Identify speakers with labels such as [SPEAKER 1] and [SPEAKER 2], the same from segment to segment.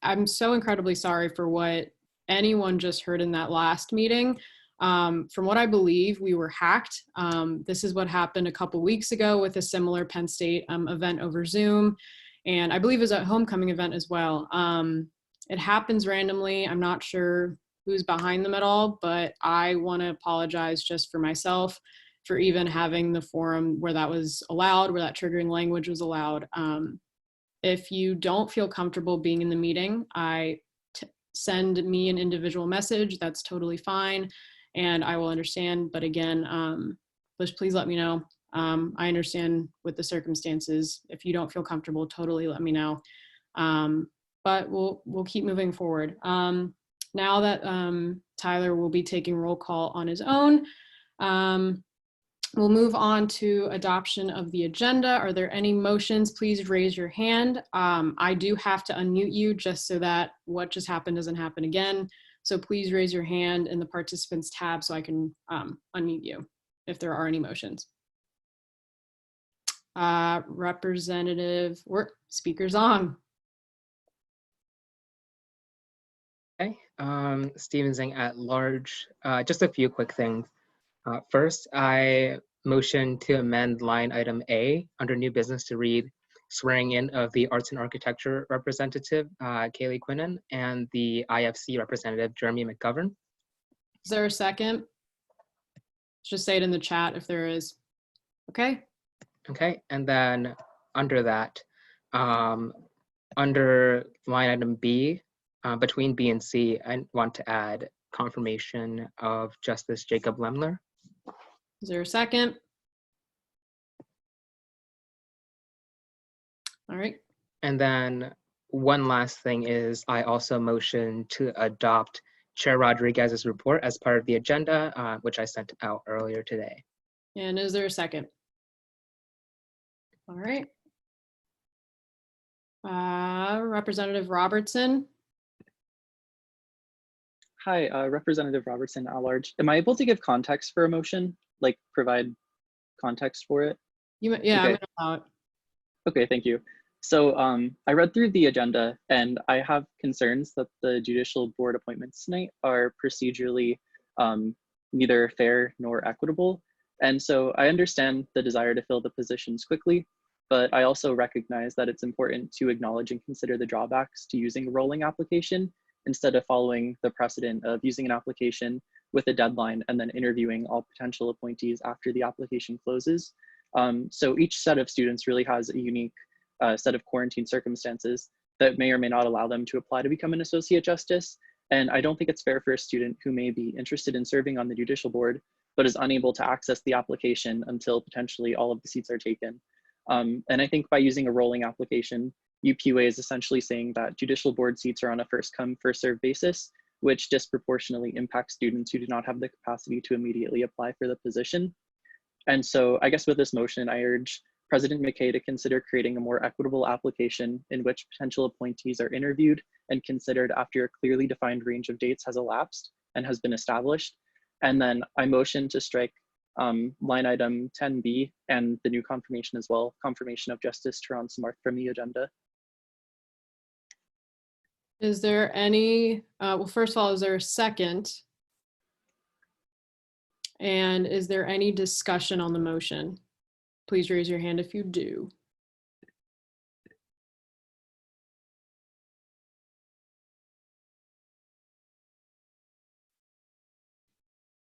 [SPEAKER 1] I'm so incredibly sorry for what anyone just heard in that last meeting. From what I believe, we were hacked. This is what happened a couple weeks ago with a similar Penn State event over Zoom. And I believe it was a homecoming event as well. It happens randomly. I'm not sure who's behind them at all, but I want to apologize just for myself for even having the forum where that was allowed, where that triggering language was allowed. If you don't feel comfortable being in the meeting, send me an individual message. That's totally fine, and I will understand. But again, just please let me know. I understand with the circumstances. If you don't feel comfortable, totally let me know. But we'll keep moving forward. Now that Tyler will be taking roll call on his own, we'll move on to adoption of the agenda. Are there any motions? Please raise your hand. I do have to unmute you just so that what just happened doesn't happen again. So please raise your hand in the participants tab so I can unmute you if there are any motions. Representative, speakers on.
[SPEAKER 2] Okay, Steven Zhang at large. Just a few quick things. First, I motion to amend line item A under new business to read swearing in of the Arts and Architecture representative, Kaylee Quinnen, and the IFC representative, Jeremy McGovern.
[SPEAKER 1] Is there a second? Just say it in the chat if there is. Okay.
[SPEAKER 2] Okay, and then under that, under line item B, between B and C, I want to add confirmation of Justice Jacob Lemler.
[SPEAKER 1] Is there a second? All right.
[SPEAKER 2] And then one last thing is I also motion to adopt Chair Rodriguez's report as part of the agenda, which I sent out earlier today.
[SPEAKER 1] And is there a second? All right. Representative Robertson.
[SPEAKER 3] Hi, Representative Robertson at large. Am I able to give context for a motion, like provide context for it?
[SPEAKER 1] Yeah,
[SPEAKER 3] okay.
[SPEAKER 1] I'm gonna allow it.
[SPEAKER 3] Okay, thank you. So I read through the agenda and I have concerns that the judicial board appointments tonight are procedurally neither fair nor equitable. And so I understand the desire to fill the positions quickly, but I also recognize that it's important to acknowledge and consider the drawbacks to using a rolling application instead of following the precedent of using an application with a deadline and then interviewing all potential appointees after the application closes. So each set of students really has a unique set of quarantine circumstances that may or may not allow them to apply to become an associate justice. And I don't think it's fair for a student who may be interested in serving on the judicial board, but is unable to access the application until potentially all of the seats are taken. And I think by using a rolling application, UPUA is essentially saying that judicial board seats are on a first come, first served basis, which disproportionately impacts students who do not have the capacity to immediately apply for the position. And so I guess with this motion, I urge President McKay to consider creating a more equitable application in which potential appointees are interviewed and considered after a clearly defined range of dates has elapsed and has been established. And then I motion to strike line item 10B and the new confirmation as well, confirmation of Justice Teron Samarth from the agenda.
[SPEAKER 1] Is there any, well, first of all, is there a second? And is there any discussion on the motion? Please raise your hand if you do.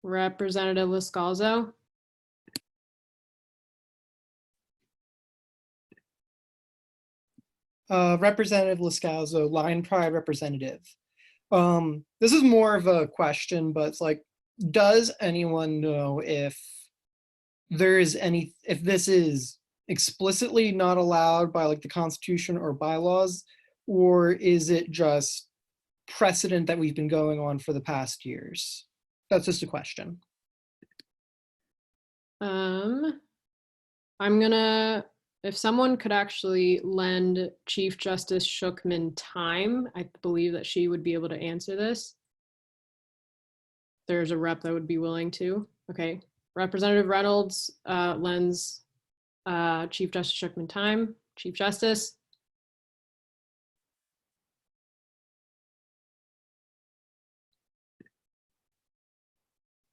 [SPEAKER 1] Representative Liscalzo.
[SPEAKER 4] Representative Liscalzo, line pride representative. This is more of a question, but it's like, does anyone know if there is any, if this is explicitly not allowed by like the Constitution or bylaws, or is it just precedent that we've been going on for the past years? That's just a question.
[SPEAKER 1] I'm gonna, if someone could actually lend Chief Justice Shookman time, I believe that she would be able to answer this. There's a rep that would be willing to. Okay, Representative Reynolds lends Chief Justice Shookman time. Chief Justice.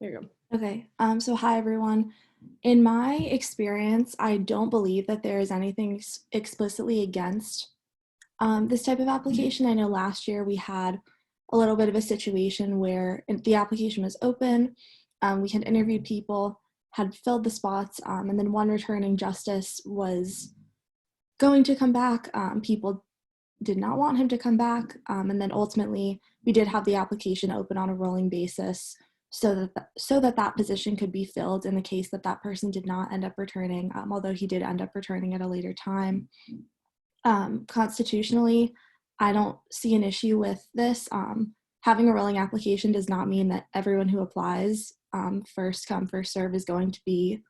[SPEAKER 1] There you go.
[SPEAKER 5] Okay, so hi everyone. In my experience, I don't believe that there is anything explicitly against this type of application. I know last year we had a little bit of a situation where the application was open, we had interviewed people, had filled the spots, and then one returning justice was going to come back. People did not want him to come back, and then ultimately we did have the application open on a rolling basis so that that position could be filled in the case that that person did not end up returning, although he did end up returning at a later time. Constitutionally, I don't see an issue with this. Having a rolling application does not mean that everyone who applies, first come, first serve, is going to be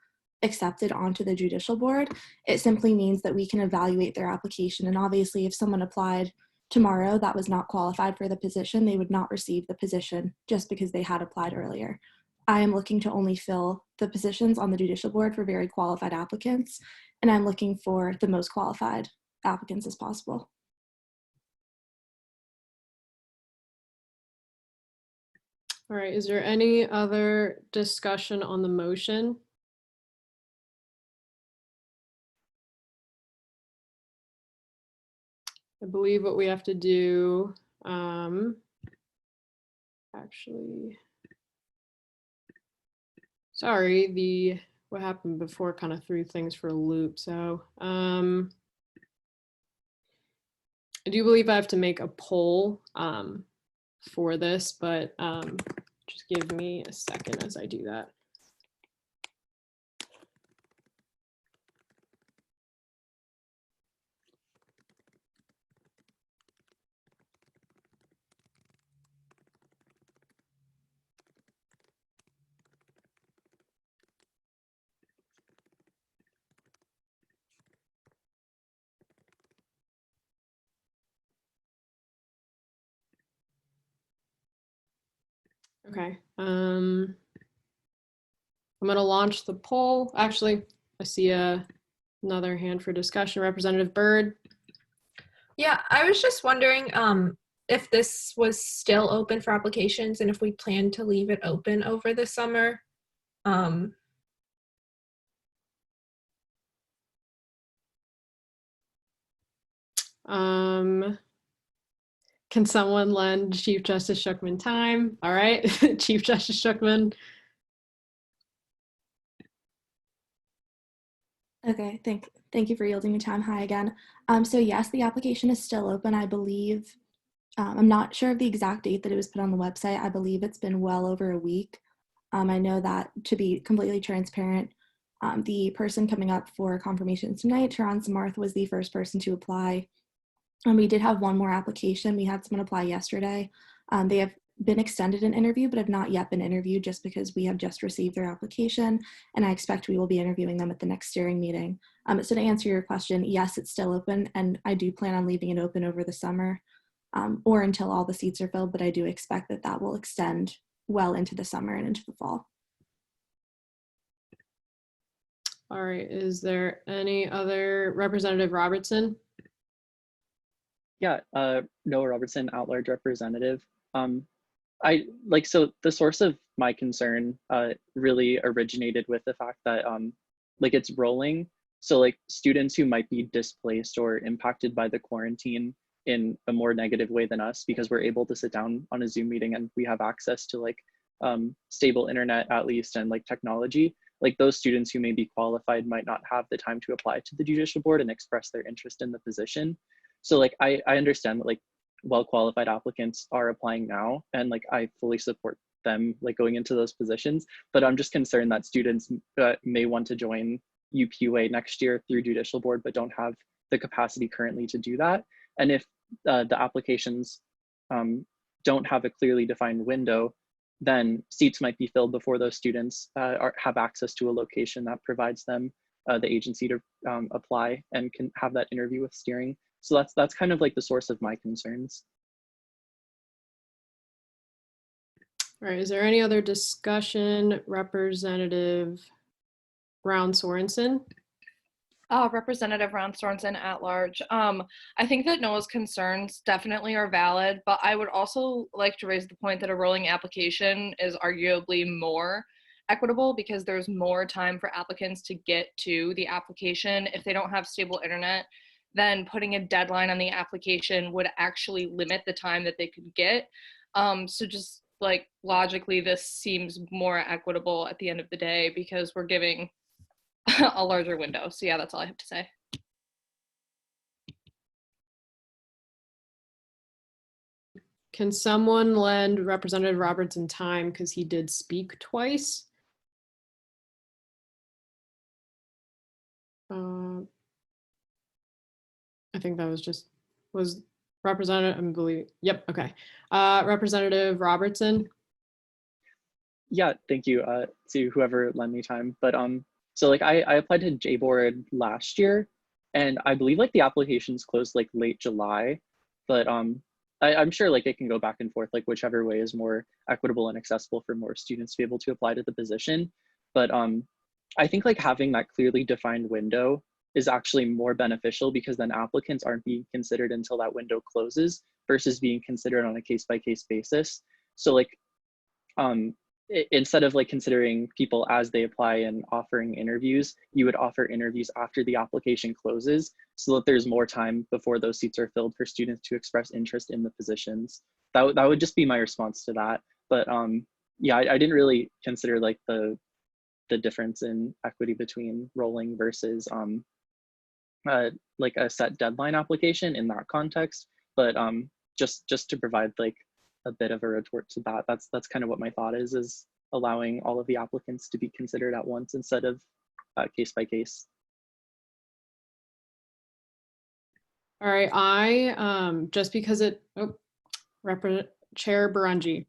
[SPEAKER 5] accepted onto the judicial board. It simply means that we can evaluate their application. And obviously, if someone applied tomorrow that was not qualified for the position, they would not receive the position just because they had applied earlier. I am looking to only fill the positions on the judicial board for very qualified applicants, and I'm looking for the most qualified applicants as possible.
[SPEAKER 1] All right, is there any other discussion on the motion? I believe what we have to do, actually, sorry, what happened before kind of threw things for a loop. So I do believe I have to make a poll for this, but just give me a second as I do that. Okay, I'm going to launch the poll. Actually, I see another hand for discussion. Representative Byrd.
[SPEAKER 6] Yeah, I was just wondering if this was still open for applications and if we plan to leave it open over the summer.
[SPEAKER 1] Can someone lend Chief Justice Schuckman time? All right, Chief Justice Schuckman.
[SPEAKER 5] Okay, thank you for yielding me time. Hi again. So yes, the application is still open, I believe. I'm not sure of the exact date that it was put on the website. I believe it's been well over a week. I know that, to be completely transparent, the person coming up for confirmation tonight, Sharon Samarth, was the first person to apply. And we did have one more application. We had someone apply yesterday. They have been extended an interview, but have not yet been interviewed just because we have just received their application, and I expect we will be interviewing them at the next steering meeting. So to answer your question, yes, it's still open, and I do plan on leaving it open over the summer or until all the seats are filled, but I do expect that that will extend well into the summer and into the fall.
[SPEAKER 1] All right, is there any other? Representative Robertson?
[SPEAKER 3] Yeah, Noah Robertson, at-large representative. So the source of my concern really originated with the fact that it's rolling. So like students who might be displaced or impacted by the quarantine in a more negative way than us, because we're able to sit down on a Zoom meeting and we have access to like stable internet at least, and like technology, like those students who may be qualified might not have the time to apply to the judicial board and express their interest in the position. So like I understand that like well-qualified applicants are applying now, and like I fully support them like going into those positions, but I'm just concerned that students may want to join UPUA next year through judicial board but don't have the capacity currently to do that. And if the applications don't have a clearly defined window, then seats might be filled before those students have access to a location that provides them the agency to apply and can have that interview with steering. So that's kind of like the source of my concerns.
[SPEAKER 1] All right, is there any other discussion? Representative Brown Sorensen?
[SPEAKER 7] Representative Ron Sorensen at large. I think that Noah's concerns definitely are valid, but I would also like to raise the point that a rolling application is arguably more equitable because there's more time for applicants to get to the application. If they don't have stable internet, then putting a deadline on the application would actually limit the time that they could get. So just like logically, this seems more equitable at the end of the day because we're giving a larger window. So yeah, that's all I have to say.
[SPEAKER 1] Can someone lend Representative Robertson time because he did speak twice? I think that was Representative, I believe. Yep, okay. Representative Robertson.
[SPEAKER 3] Yeah, thank you to whoever lent me time. But so like I applied to JBoard last year, and I believe like the applications closed like late July, but I'm sure like it can go back and forth, like whichever way is more equitable and accessible for more students to be able to apply to the position. But I think like having that clearly defined window is actually more beneficial because then applicants aren't being considered until that window closes versus being considered on a case-by-case basis. So like instead of like considering people as they apply and offering interviews, you would offer interviews after the application closes so that there's more time before those seats are filled for students to express interest in the positions. That would just be my response to that. But yeah, I didn't really consider like the difference in equity between rolling versus like a set deadline application in that context. But just to provide like a bit of a retort to that, that's kind of what my thought is allowing all of the applicants to be considered at once instead of case by case.
[SPEAKER 1] All right, I just because it Chair Burangi.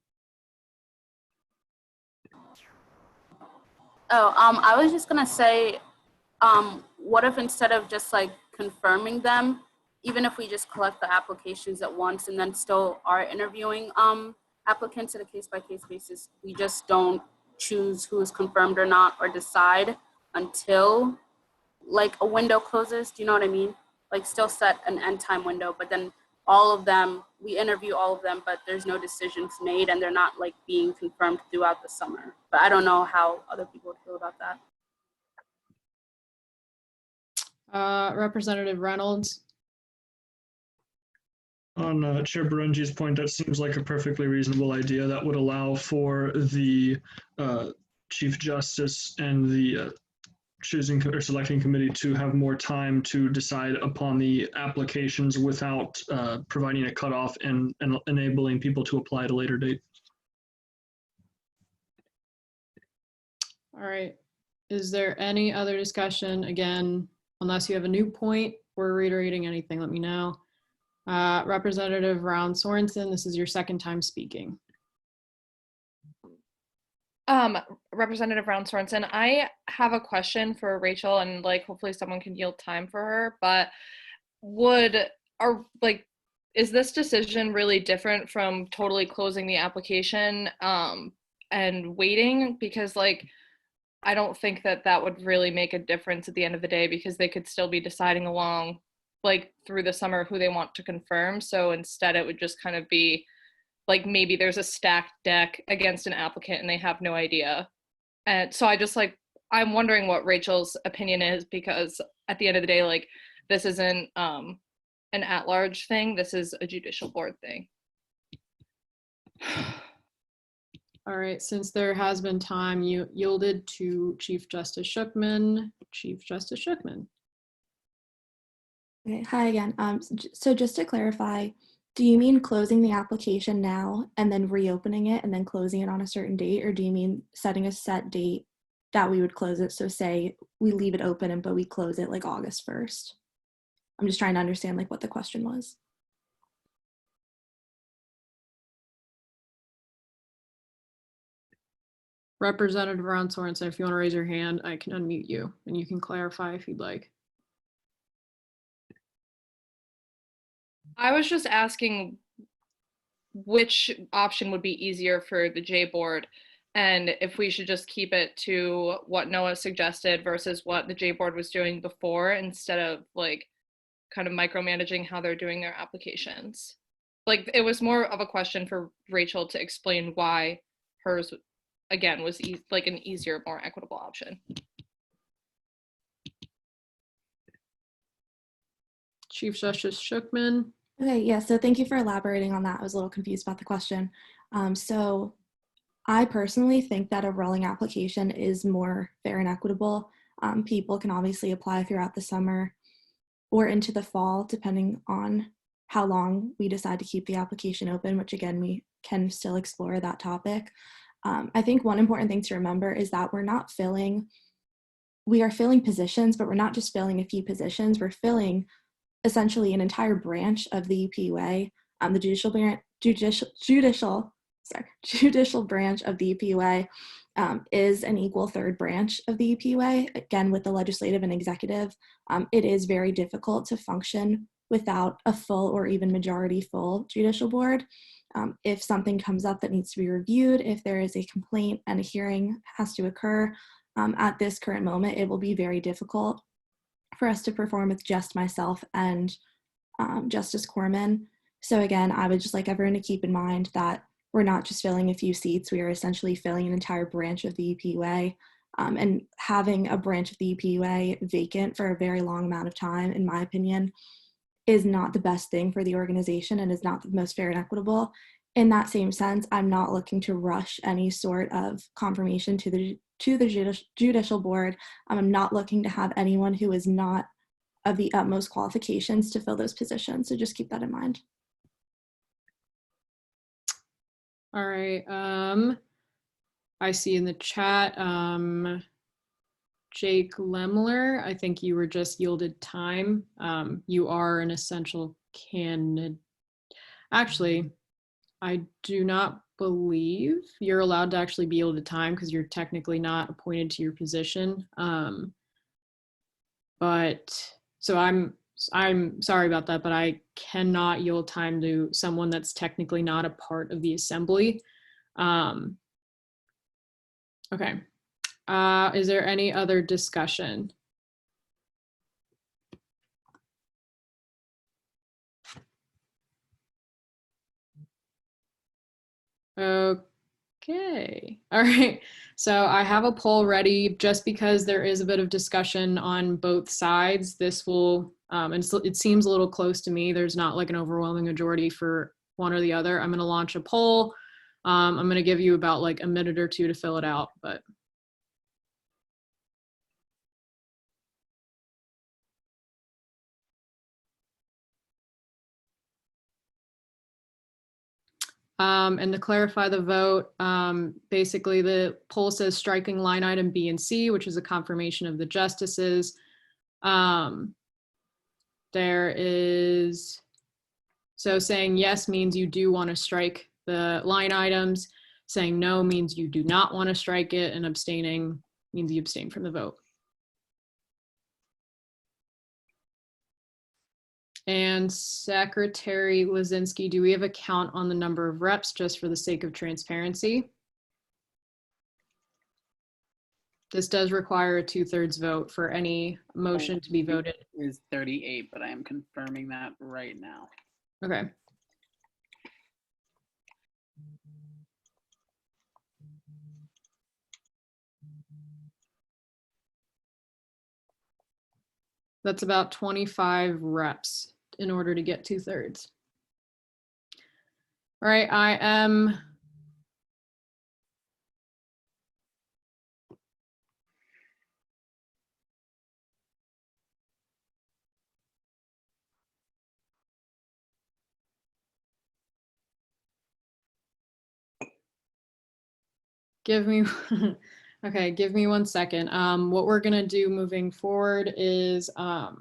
[SPEAKER 8] Oh, I was just gonna say, what if instead of just like confirming them, even if we just collect the applications at once and then still are interviewing applicants at a case-by-case basis, we just don't choose who is confirmed or not or decide until like a window closes? Do you know what I mean? Like still set an end time window, but then all of them, we interview all of them, but there's no decisions made and they're not like being confirmed throughout the summer. But I don't know how other people would feel about that.
[SPEAKER 1] Representative Reynolds.
[SPEAKER 9] On Chair Burangi's point, that seems like a perfectly reasonable idea that would allow for the Chief Justice and the choosing or selecting committee to have more time to decide upon the applications without providing a cutoff and enabling people to apply at a later date.
[SPEAKER 1] All right. Is there any other discussion? Again, unless you have a new point or reiterating anything, let me know. Representative Ron Sorensen, this is your second time speaking.
[SPEAKER 7] Representative Ron Sorensen, I have a question for Rachel, and like hopefully someone can yield time for her, but is this decision really different from totally closing the application and waiting? Because like I don't think that would really make a difference at the end of the day because they could still be deciding along like through the summer who they want to confirm. So instead it would just kind of be like maybe there's a stacked deck against an applicant and they have no idea. And so I'm wondering what Rachel's opinion is, because at the end of the day, like this isn't an at-large thing, this is a judicial board thing.
[SPEAKER 1] All right, since there has been time, you yielded to Chief Justice Shookman. Chief Justice Shookman.
[SPEAKER 5] Okay, hi again. So just to clarify, do you mean closing the application now and then reopening it and then closing it on a certain date? Or do you mean setting a set date that we would close it? So say we leave it open but we close it like August 1st. I'm just trying to understand like what the question was.
[SPEAKER 1] Representative Ron Sorensen, if you want to raise your hand, I can unmute you and you can clarify if you'd like.
[SPEAKER 7] I was just asking which option would be easier for the J board, and if we should just keep it to what Noah suggested versus what the J board was doing before, instead of like kind of micromanaging how they're doing their applications. Like, it was more of a question for Rachel to explain why hers, again, was like an easier, more equitable option.
[SPEAKER 1] Chief Justice Shookman.
[SPEAKER 5] Okay, yeah, so thank you for elaborating on that. I was a little confused about the question. So I personally think that a rolling application is more fair and equitable. People can obviously apply throughout the summer or into the fall, depending on how long we decide to keep the application open, which again, we can still explore that topic. I think one important thing to remember is that we are filling positions, but we're not just filling a few positions, we're filling essentially an entire branch of the UPUA. The judicial branch of the UPUA is an equal third branch of the UPUA. Again, with the legislative and executive, it is very difficult to function without a full or even majority full judicial board. If something comes up that needs to be reviewed, if there is a complaint and a hearing has to occur, at this current moment, it will be very difficult for us to perform with just myself and Justice Corman. So again, I would just like everyone to keep in mind that we're not just filling a few seats, we are essentially filling an entire branch of the UPUA. And having a branch of the UPUA vacant for a very long amount of time, in my opinion, is not the best thing for the organization and is not the most fair and equitable. In that same sense, I'm not looking to rush any sort of confirmation to the judicial board. I'm not looking to have anyone who is not of the utmost qualifications to fill those positions. So just keep that in mind.
[SPEAKER 1] All right. I see in the chat, Jake Lemler, I think you were just yielded time. You are an essential candidate. Actually, I do not believe you're allowed to actually be yielded time because you're technically not appointed to your position. But so I'm sorry about that, but I cannot yield time to someone that's technically not a part of the assembly. Okay. Is there any other discussion? Okay. All right. So I have a poll ready just because there is a bit of discussion on both sides. This will, and so it seems a little close to me. There's not like an overwhelming majority for one or the other. I'm going to launch a poll. I'm going to give you about like a minute or two to fill it out, but. And to clarify the vote, basically the poll says striking line item B and C, which is a confirmation of the justices. There is, so saying yes means you do want to strike the line items. Saying no means you do not want to strike it, and abstaining means you abstain from the vote. And Secretary Lazinski, do we have a count on the number of reps just for the sake of transparency? This does require a 2/3 vote for any motion to be voted.
[SPEAKER 10] It is 38, but I am confirming that right now.
[SPEAKER 1] Okay. That's about 25 reps in order to get 2/3. All right, I am. Give me, okay, give me 1 second. What we're gonna do moving forward is, what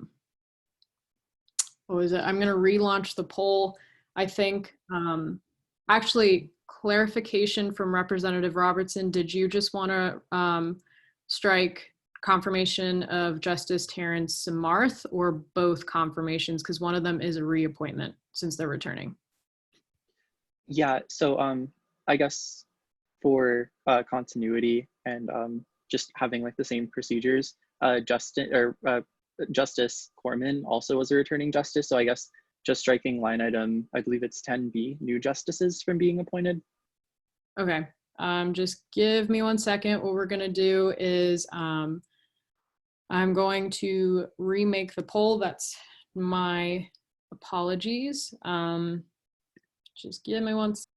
[SPEAKER 1] was it? I'm gonna relaunch the poll. I think, actually, clarification from Representative Robertson, did you just wanna strike confirmation of Justice Terrence Samarth or both confirmations? Because one of them is a reappointment since they're returning.
[SPEAKER 3] Yeah, so I guess for continuity and just having like the same procedures. Justice Corman also was a returning justice, so I guess just striking line item, I believe it's 10B, new justices from being appointed.
[SPEAKER 1] Okay, just give me 1 second. What we're gonna do is I'm going to remake the poll. That's my apologies. Just give me 1 second.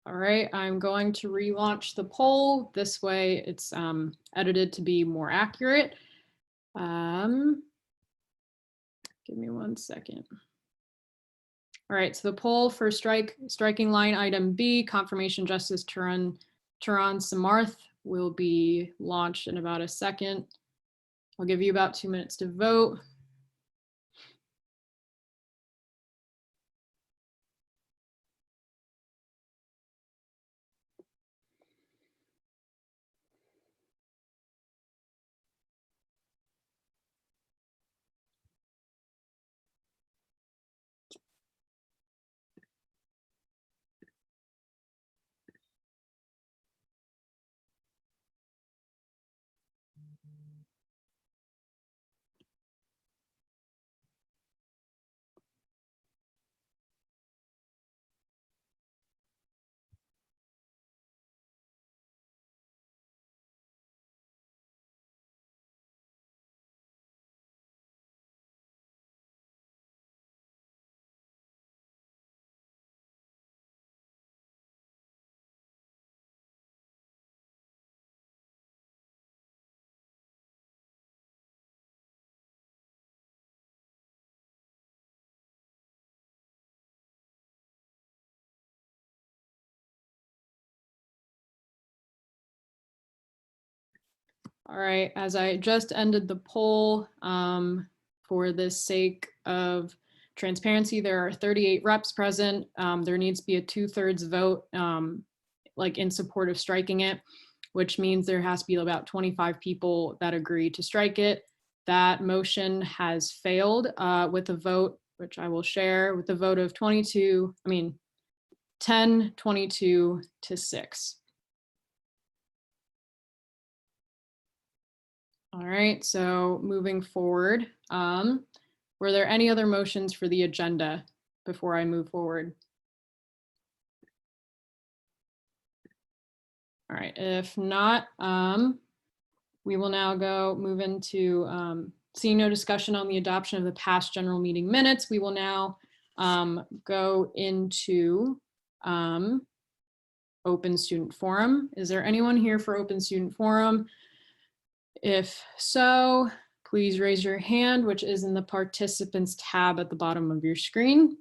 [SPEAKER 1] All right, I'm going to relaunch the poll. This way it's edited to be more accurate. Give me 1 second. All right, so the poll for striking line item B, confirmation justice Turan Samarth, will be launched in about a second. I'll give you about 2 minutes to vote. All right, as I just ended the poll, for the sake of transparency, there are 38 reps present. There needs to be a 2/3 vote like in support of striking it, which means there has to be about 25 people that agree to strike it. That motion has failed with a vote, which I will share, with a vote of 10, 22 to 6. All right, so moving forward, were there any other motions for the agenda before I move forward? All right, if not, we will now move into seeing no discussion on the adoption of the past general meeting minutes. We will now go into open student forum. Is there anyone here for open student forum? If so, please raise your hand, which is in the participants tab at the bottom of your screen.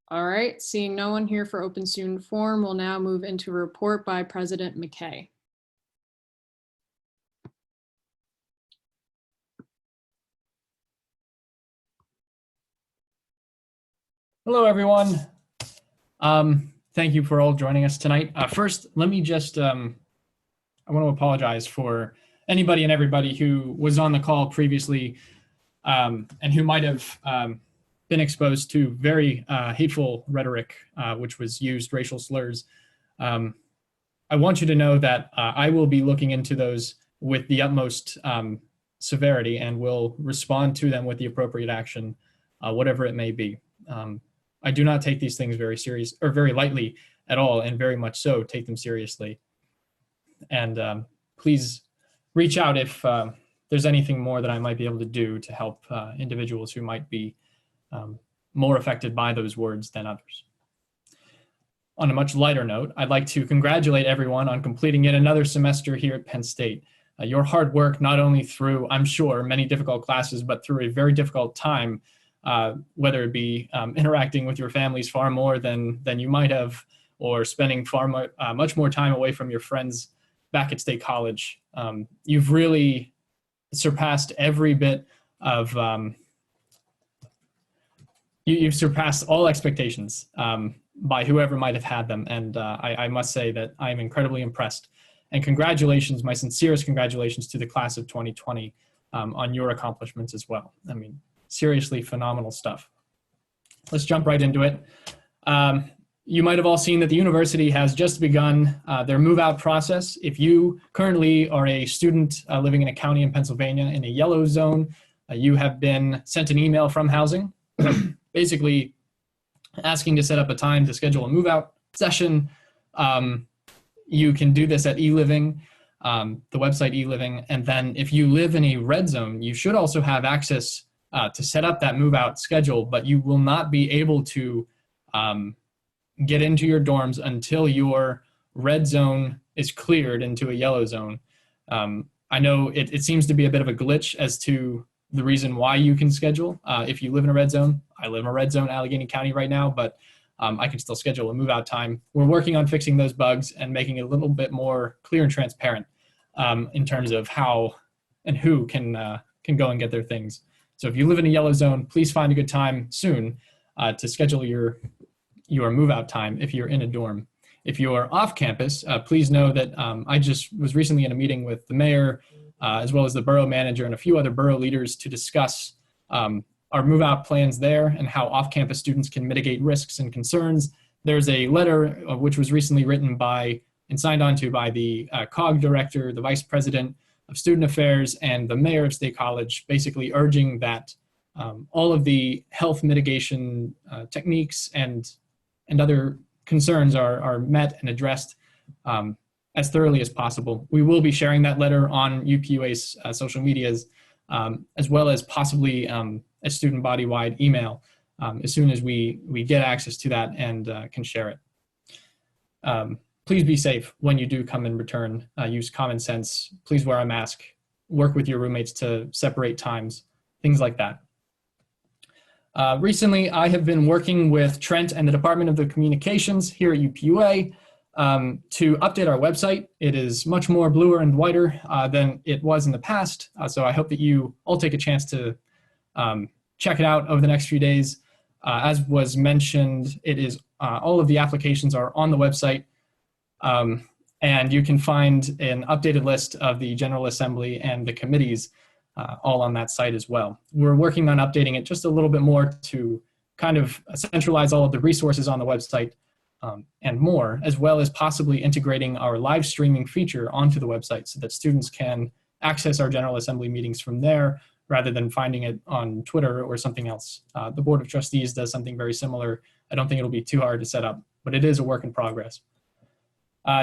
[SPEAKER 1] All right, seeing no one here for open student forum, we'll now move into a report by President McKay.
[SPEAKER 11] Hello, everyone. Thank you for all joining us tonight. First, let me just, I want to apologize for anybody and everybody who was on the call previously and who might have been exposed to very hateful rhetoric, which was used, racial slurs. I want you to know that I will be looking into those with the utmost severity and will respond to them with the appropriate action, whatever it may be. I do not take these things very serious or very lightly at all, and very much so take them seriously. And please reach out if there's anything more that I might be able to do to help individuals who might be more affected by those words than others. On a much lighter note, I'd like to congratulate everyone on completing yet another semester here at Penn State. Your hard work, not only through, I'm sure, many difficult classes, but through a very difficult time, whether it be interacting with your families far more than you might have, or spending much more time away from your friends back at State College. You've really surpassed every bit of, you've surpassed all expectations by whoever might have had them. And I must say that I'm incredibly impressed. And congratulations, my sincerest congratulations to the class of 2020 on your accomplishments as well. I mean, seriously phenomenal stuff. Let's jump right into it. You might have all seen that the university has just begun their move-out process. If you currently are a student living in a county in Pennsylvania in a yellow zone, you have been sent an email from housing, basically asking to set up a time to schedule a move-out session. You can do this at eLiving, the website eLiving. And then if you live in a red zone, you should also have access to set up that move-out schedule, but you will not be able to get into your dorms until your red zone is cleared into a yellow zone. I know it seems to be a bit of a glitch as to the reason why you can schedule if you live in a red zone. I live in a red zone in Allegheny County right now, but I can still schedule a move-out time. We're working on fixing those bugs and making it a little bit more clear and transparent in terms of how and who can go and get their things. So if you live in a yellow zone, please find a good time soon to schedule your move-out time if you're in a dorm. If you're off campus, please know that I just was recently in a meeting with the mayor, as well as the borough manager and a few other borough leaders to discuss our move-out plans there and how off-campus students can mitigate risks and concerns. There's a letter which was recently written by and signed onto by the COG director, the vice president of student affairs, and the mayor of State College, basically urging that all of the health mitigation techniques and other concerns are met and addressed as thoroughly as possible. We will be sharing that letter on UPUA's social medias, as well as possibly a student body-wide email as soon as we get access to that and can share it. Please be safe when you do come and return. Use common sense. Please wear a mask. Work with your roommates to separate times, things like that. Recently, I have been working with Trent and the Department of the Communications here at UPUA to update our website. It is much more bluer and whiter than it was in the past. So I hope that you all take a chance to check it out over the next few days. As was mentioned, it is all of the applications are on the website, and you can find an updated list of the General Assembly and the committees all on that site as well. We're working on updating it just a little bit more to kind of centralize all of the resources on the website and more, as well as possibly integrating our live streaming feature onto the website so that students can access our General Assembly meetings from there rather than finding it on Twitter or something else. The Board of Trustees does something very similar. I don't think it'll be too hard to set up, but it is a work in progress.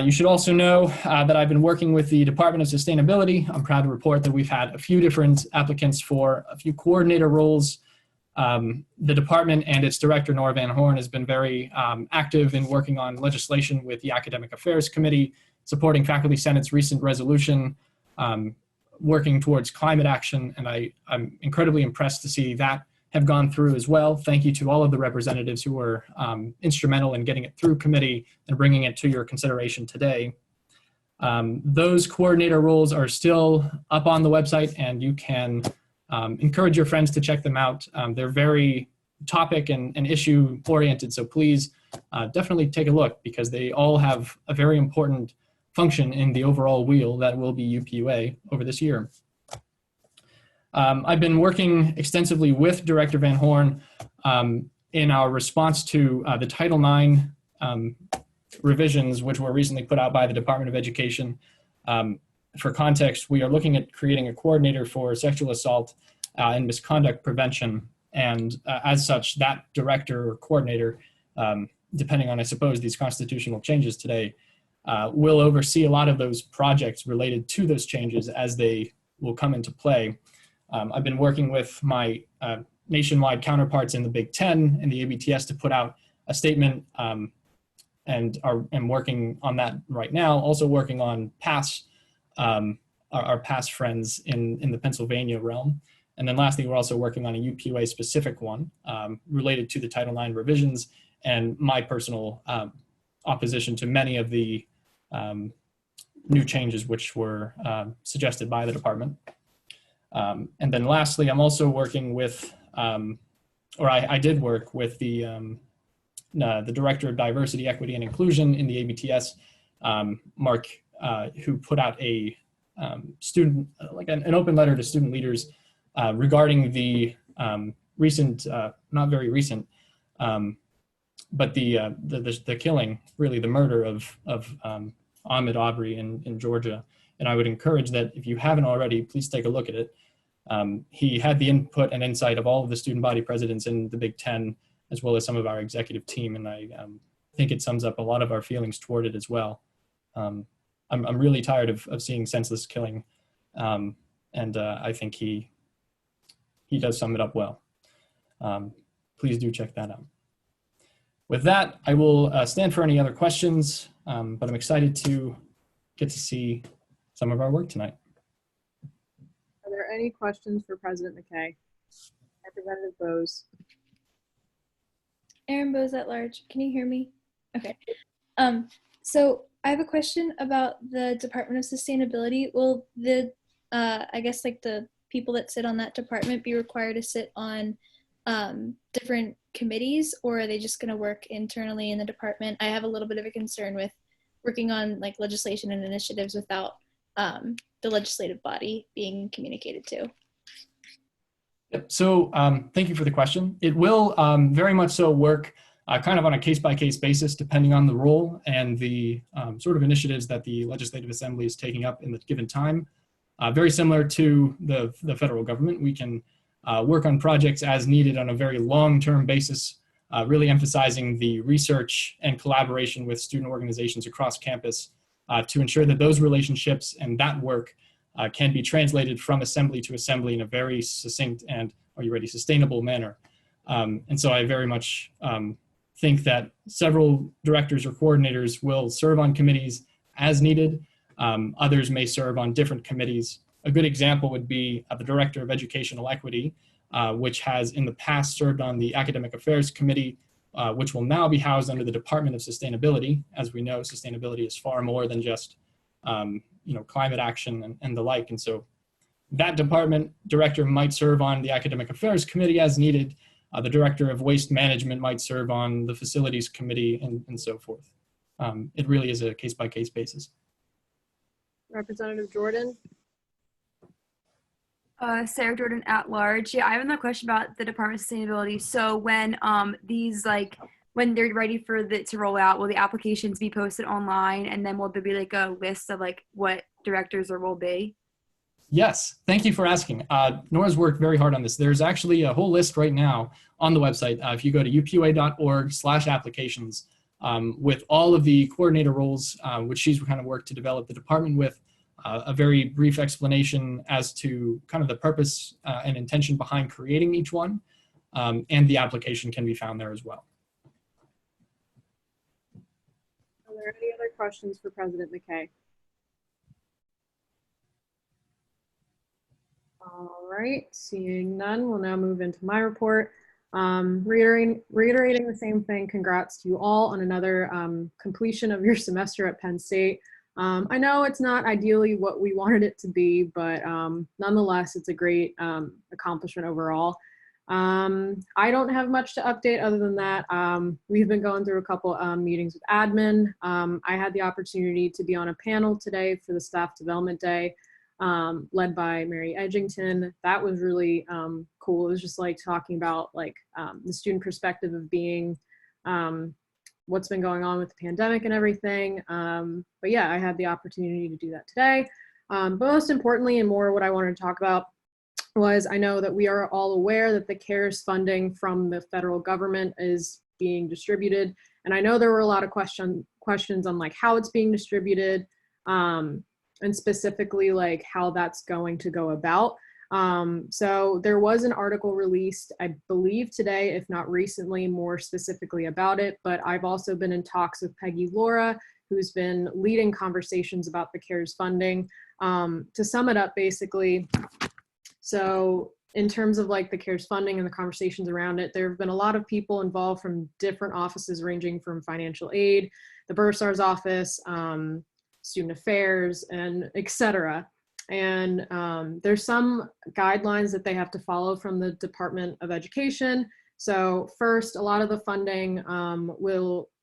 [SPEAKER 11] You should also know that I've been working with the Department of Sustainability. I'm proud to report that we've had a few different applicants for a few coordinator roles. The department and its director, Nora Van Horn, has been very active in working on legislation with the Academic Affairs Committee, supporting Faculty Senate's recent resolution, working towards climate action, and I'm incredibly impressed to see that have gone through as well. Thank you to all of the representatives who were instrumental in getting it through committee and bringing it to your consideration today. Those coordinator roles are still up on the website, and you can encourage your friends to check them out. They're very topic and issue oriented, so please definitely take a look because they all have a very important function in the overall wheel that will be UPUA over this year. I've been working extensively with Director Van Horn in our response to the Title IX revisions, which were recently put out by the Department of Education. For context, we are looking at creating a coordinator for sexual assault and misconduct prevention. And as such, that director or coordinator, depending on, I suppose, these constitutional changes today, will oversee a lot of those projects related to those changes as they will come into play. I've been working with my nationwide counterparts in the Big Ten and the ABTS to put out a statement, and am working on that right now. Also working on our past friends in the Pennsylvania realm. And then lastly, we're also working on a UPUA specific one related to the Title IX revisions and my personal opposition to many of the new changes which were suggested by the department. And then lastly, I'm also working with, I did work with the Director of Diversity, Equity, and Inclusion in the ABTS, Mark, who put out a student, like an open letter to student leaders regarding the recent, not very recent, but the killing, really the murder of Ahmaud Arbery in Georgia. And I would encourage that if you haven't already, please take a look at it. He had the input and insight of all of the student body presidents in the Big Ten, as well as some of our executive team. And I think it sums up a lot of our feelings toward it as well. I'm really tired of seeing senseless killing. And I think he does sum it up well. Please do check that out. With that, I will stand for any other questions, but I'm excited to get to see some of our work tonight.
[SPEAKER 1] Are there any questions for President McKay? Representative Bose.
[SPEAKER 12] Erin Bose at large. Can you hear me? Okay. So I have a question about the Department of Sustainability. Will the, I guess like the people that sit on that department be required to sit on different committees, or are they just going to work internally in the department? I have a little bit of a concern with working on like legislation and initiatives without the legislative body being communicated to.
[SPEAKER 11] Yep. So thank you for the question. It will very much so work kind of on a case-by-case basis, depending on the role and the sort of initiatives that the Legislative Assembly is taking up in the given time. Very similar to the federal government, we can work on projects as needed on a very long-term basis, really emphasizing the research and collaboration with student organizations across campus to ensure that those relationships and that work can be translated from assembly to assembly in a very succinct and, are you ready, sustainable manner. And so I very much think that several directors or coordinators will serve on committees as needed. Others may serve on different committees. A good example would be the Director of Educational Equity, which has in the past served on the Academic Affairs Committee, which will now be housed under the Department of Sustainability. As we know, sustainability is far more than just climate action and the like. And so that department director might serve on the Academic Affairs Committee as needed. The Director of Waste Management might serve on the Facilities Committee and so forth. It really is a case-by-case basis.
[SPEAKER 1] Representative Jordan.
[SPEAKER 13] Sarah Jordan at large. Yeah, I have another question about the Department of Sustainability. So when when they're ready for to roll out, will the applications be posted online, and then will there be like a list of like what directors there will be?
[SPEAKER 11] Yes, thank you for asking. Nora's worked very hard on this. There's actually a whole list right now on the website. If you go to upua.org/applications with all of the coordinator roles, which she's kind of worked to develop the department with, a very brief explanation as to kind of the purpose and intention behind creating each one, and the application can be found there as well.
[SPEAKER 1] Are there any other questions for President McKay? All right, seeing none, we'll now move into my report. Reiterating the same thing, congrats to you all on another completion of your semester at Penn State. I know it's not ideally what we wanted it to be, but nonetheless, it's a great accomplishment overall. I don't have much to update other than that. We've been going through a couple meetings with admin. I had the opportunity to be on a panel today for the Staff Development Day, led by Mary Edgington. That was really cool. It was just like talking about like the student perspective of being what's been going on with the pandemic and everything. But yeah, I had the opportunity to do that today. But most importantly, and more what I wanted to talk about was, I know that we are all aware that the CARES funding from the federal government is being distributed. And I know there were a lot of questions on like how it's being distributed, and specifically like how that's going to go about. So there was an article released, I believe today, if not recently, more specifically about it, but I've also been in talks with Peggy Laura, who's been leading conversations about the CARES funding. To sum it up, basically, so in terms of like the CARES funding and the conversations around it, there have been a lot of people involved from different offices ranging from financial aid, the bursar's office, student affairs, and et cetera. And there's some guidelines that they have to follow from the Department of Education. So first, a lot of the funding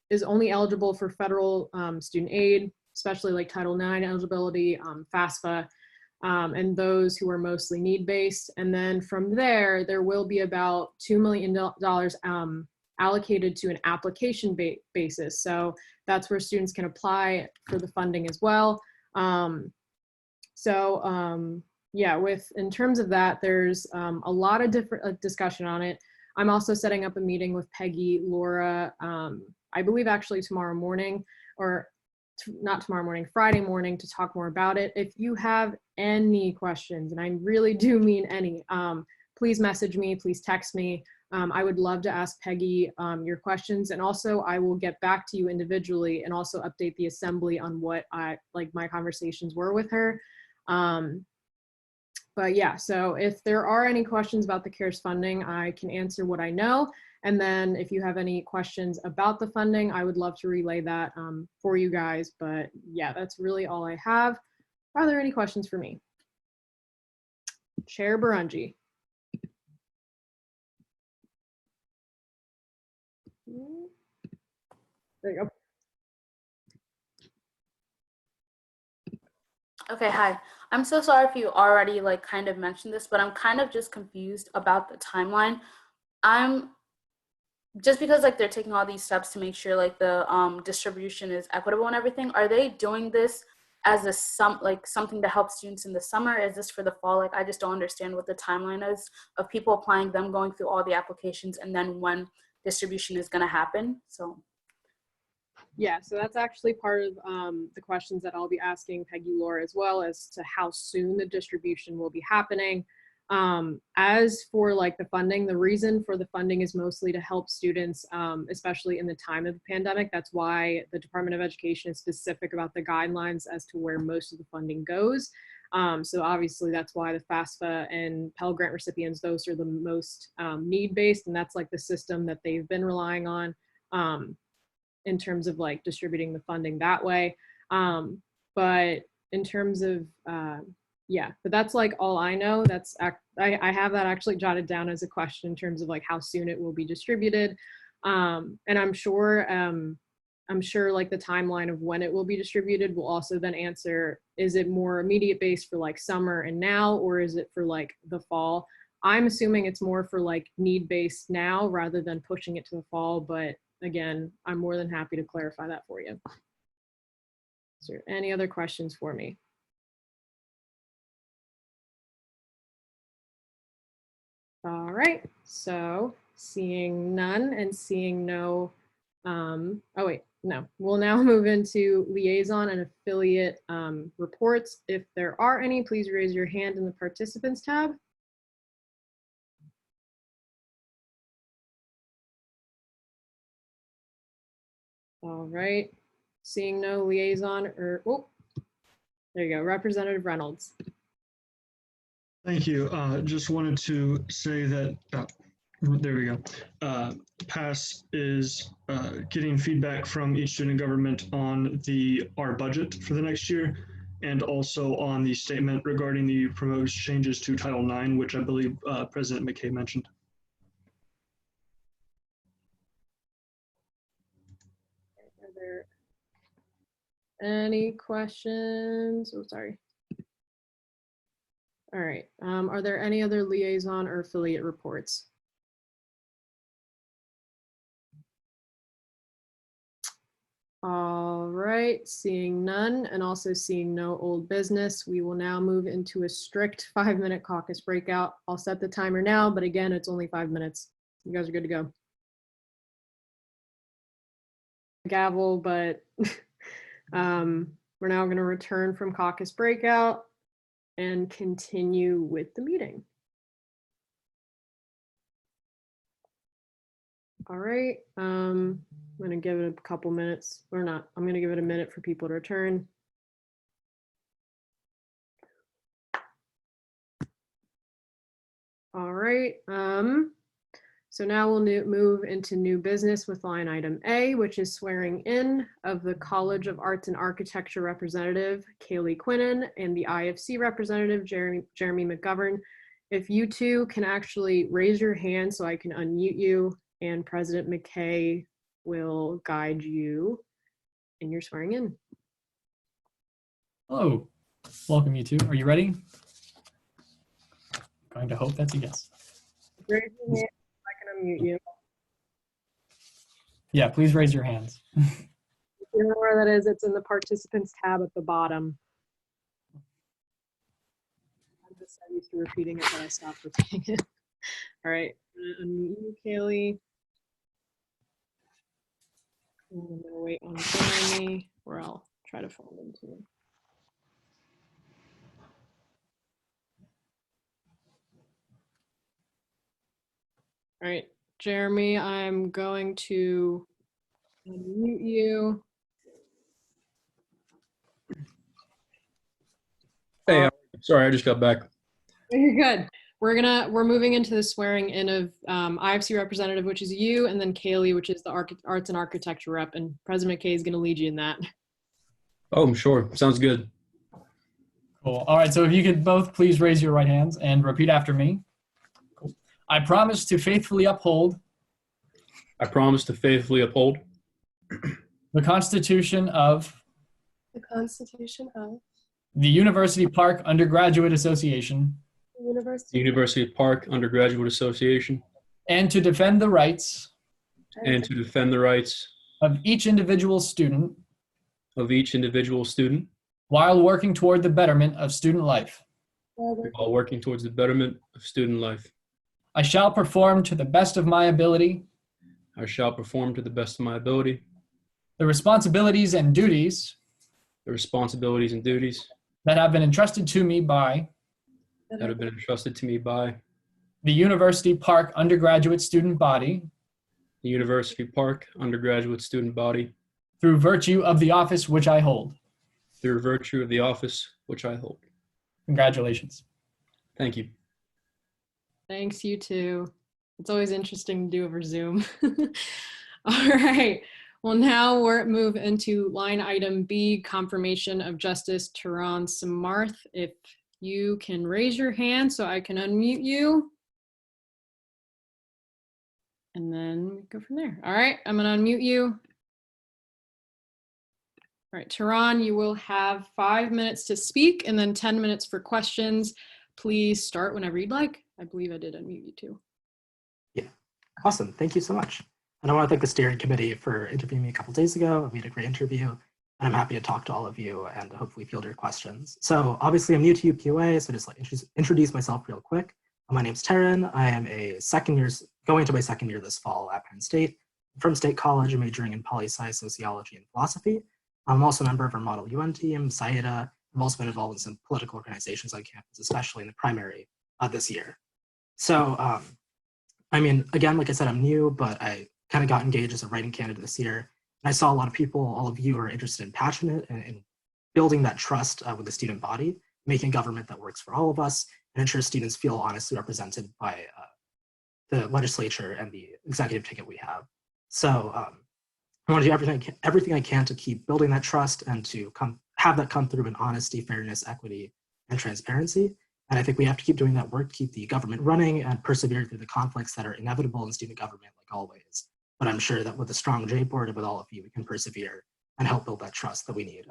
[SPEAKER 1] is only eligible for federal student aid, especially like Title IX eligibility, FAFSA, and those who are mostly need-based. And then from there will be about $2 million allocated to an application basis. So that's where students can apply for the funding as well. Yeah, in terms of that, there's a lot of different discussion on it. I'm also setting up a meeting with Peggy, Laura, I believe actually tomorrow morning, or not tomorrow morning, Friday morning, to talk more about it. If you have any questions, and I really do mean any, please message me, please text me. I would love to ask Peggy your questions, and also I will get back to you individually and also update the assembly on what my conversations were with her. But yeah, so if there are any questions about the CARES funding, I can answer what I know. And then if you have any questions about the funding, I would love to relay that for you guys. But yeah, that's really all I have. Are there any questions for me? Chair Barungi. There you go.
[SPEAKER 8] Okay, hi. I'm so sorry if you already kind of mentioned this, but I'm kind of just confused about the timeline. Just because they're taking all these steps to make sure the distribution is equitable and everything. Are they doing this as something to help students in the summer? Is this for the fall? I just don't understand what the timeline is of people applying, them going through all the applications, and then when distribution is going to happen. So
[SPEAKER 1] yeah, so that's actually part of the questions that I'll be asking Peggy Laura as well, as to how soon the distribution will be happening. As for the funding, the reason for the funding is mostly to help students, especially in the time of the pandemic. That's why the Department of Education is specific about the guidelines as to where most of the funding goes. So obviously that's why the FAFSA and Pell Grant recipients, those are the most need-based, and that's the system that they've been relying on in terms of distributing the funding that way. But in terms of, yeah, but that's all I know. That's I have that actually jotted down as a question in terms of how soon it will be distributed. And I'm sure the timeline of when it will be distributed will also then answer, is it more immediate based for summer and now, or is it for the fall? I'm assuming it's more for need based now rather than pushing it to the fall, but again, I'm more than happy to clarify that for you. Is there any other questions for me? All right, so seeing none and seeing no, oh wait, no, we'll now move into liaison and affiliate reports. If there are any, please raise your hand in the participants tab. All right, seeing no liaison or, oh, there you go, Representative Reynolds.
[SPEAKER 9] Thank you. Just wanted to say that, there we go. PASS is getting feedback from each student government on our budget for the next year, and also on the statement regarding the proposed changes to Title IX, which I believe President McKay mentioned.
[SPEAKER 1] Are there any questions? Oh, sorry. All right. Are there any other liaison or affiliate reports? All right, seeing none and also seeing no old business, we will now move into a strict 5-minute caucus breakout. I'll set the timer now, but again, it's only 5 minutes. You guys are good to go. Gavel, but we're now going to return from caucus breakout. and continue with the meeting. All right, I'm gonna give it a couple minutes, or not, I'm gonna give it a minute for people to return. All right, so now we'll move into new business with line item A, which is swearing in of the College of Arts and Architecture representative, Kaylee Quinnen, and the IFC representative, Jeremy McGovern. If you two can actually raise your hand so I can unmute you, and President McKay will guide you in your swearing in.
[SPEAKER 11] Hello, welcome you two. Are you ready? Going to hope that's a yes.
[SPEAKER 1] Raise your hand so I can unmute you.
[SPEAKER 11] Yeah, please raise your hands.
[SPEAKER 1] If you don't know where that is, it's in the participants tab at the bottom. I'm just so used to repeating it that I stopped repeating it. All right, unmute you, Kaylee. I'm gonna wait on Jeremy, or I'll try to find him too. All right, Jeremy, I'm going to unmute you.
[SPEAKER 14] Hey, sorry, I just got back.
[SPEAKER 1] You're good. We're moving into the swearing in of IFC representative, which is you, and then Kaylee, which is the arts and architecture rep, and President McKay is going to lead you in that.
[SPEAKER 14] Oh, sure. Sounds good.
[SPEAKER 11] Cool. All right, so if you could both please raise your right hands and repeat after me. Cool. I promise to faithfully uphold.
[SPEAKER 14] I promise to faithfully uphold.
[SPEAKER 11] The Constitution of.
[SPEAKER 15] The Constitution of.
[SPEAKER 11] The University Park Undergraduate Association.
[SPEAKER 15] The
[SPEAKER 14] University Park Undergraduate Association.
[SPEAKER 11] And to defend the rights.
[SPEAKER 14] And to defend the rights.
[SPEAKER 11] Of each individual student.
[SPEAKER 14] Of each individual student.
[SPEAKER 11] While working toward the betterment of student life.
[SPEAKER 14] While working towards the betterment of student life.
[SPEAKER 11] I shall perform to the best of my ability.
[SPEAKER 14] I shall perform to the best of my ability.
[SPEAKER 11] The responsibilities and duties.
[SPEAKER 14] The responsibilities and duties.
[SPEAKER 11] That have been entrusted to me by.
[SPEAKER 14] That have been entrusted to me by.
[SPEAKER 11] The University Park Undergraduate Student Body.
[SPEAKER 14] The University Park Undergraduate Student Body.
[SPEAKER 11] Through virtue of the office which I hold.
[SPEAKER 14] Through virtue of the office which I hold.
[SPEAKER 11] Congratulations.
[SPEAKER 14] Thank you.
[SPEAKER 1] Thanks, you too. It's always interesting to do over Zoom. All right. Well, now we're move into line item B, confirmation of Justice Tehran Samarth. If you can raise your hand so I can unmute you. And then we go from there. All right, I'm gonna unmute you. All right, Tehran, you will have 5 minutes to speak and then 10 minutes for questions. Please start whenever you'd like. I believe I did unmute you too.
[SPEAKER 16] Yeah, awesome, thank you so much. And I want to thank the steering committee for interviewing me a couple days ago. We had a great interview, and I'm happy to talk to all of you and hopefully field your questions. So obviously I'm new to UPUA, so just like introduce myself real quick. My name's Taryn. I am going into my second year this fall at Penn State. I'm from State College, majoring in poli-sci, sociology, and philosophy. I'm also a member of our Model UN team, SAIDA. I've also been involved in some political organizations on campus, especially in the primary this year. So, I mean, again, like I said, I'm new, but I kind of got engaged as a writing candidate this year. And I saw a lot of people, all of you are interested and passionate in building that trust with the student body, making government that works for all of us, and ensure students feel honestly represented by the legislature and the executive ticket we have. So I want to do everything I can to keep building that trust and to have that come through in honesty, fairness, equity, and transparency. And I think we have to keep doing that work, keep the government running, and persevere through the conflicts that are inevitable in student government, like always. But I'm sure that with a strong J board and with all of you, we can persevere and help build that trust that we need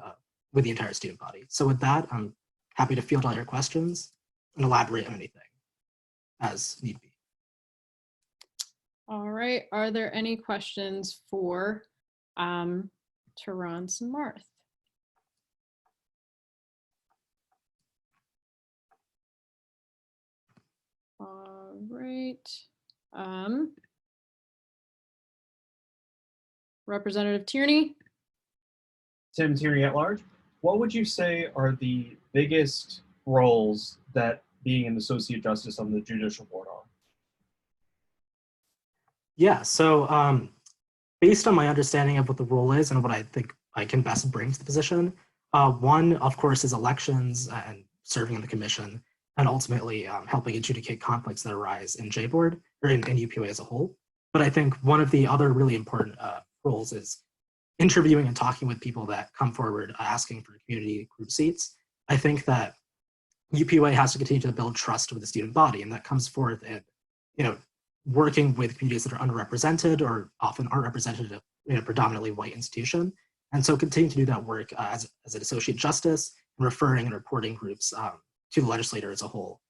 [SPEAKER 16] with the entire student body. So with that, I'm happy to field all your questions and elaborate on anything as need be.
[SPEAKER 1] All right, are there any questions for Tehran Samarth? All right. Representative Tierney.
[SPEAKER 17] Tim Tierney at large. What would you say are the biggest roles that being an associate justice on the judicial board are?
[SPEAKER 16] Yeah, so based on my understanding of what the role is and what I think I can best bring to the position, one, of course, is elections and serving in the commission, and ultimately helping adjudicate conflicts that arise in JBoard or in UPUA as a whole. But I think one of the other really important roles is interviewing and talking with people that come forward asking for community group seats. I think that UPUA has to continue to build trust with the student body, and that comes forth in, working with communities that are underrepresented or often aren't represented in a predominantly white institution. And so continue to do that work as an associate justice and referring and reporting groups to the legislature as a whole,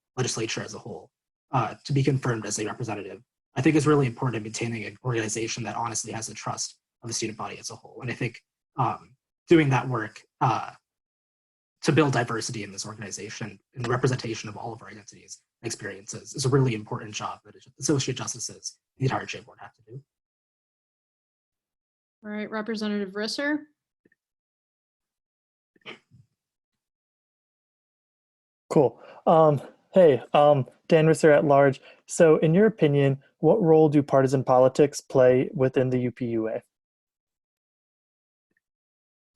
[SPEAKER 16] to be confirmed as a representative, I think is really important in maintaining an organization that honestly has the trust of the student body as a whole. And I think doing that work to build diversity in this organization and the representation of all of our identities and experiences is a really important job that associate justices, the entire J board, have to do.
[SPEAKER 1] All right, Representative Risser.
[SPEAKER 18] Cool. Hey, Dan Risser at large. So in your opinion, what role do partisan politics play within the UPUA?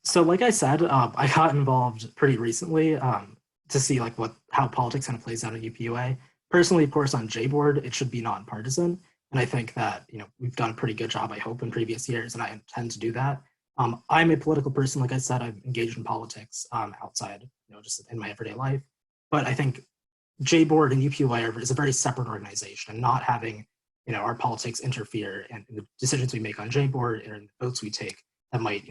[SPEAKER 16] So like I said, I got involved pretty recently to see like how politics kind of plays out at UPUA. Personally, of course, on JBoard, it should be nonpartisan. And I think that, we've done a pretty good job, I hope, in previous years, and I intend to do that. I'm a political person. Like I said, I'm engaged in politics outside, just in my everyday life. But I think JBoard and UPUA is a very separate organization, and not having, our politics interfere in the decisions we make on JBoard and the votes we take that might,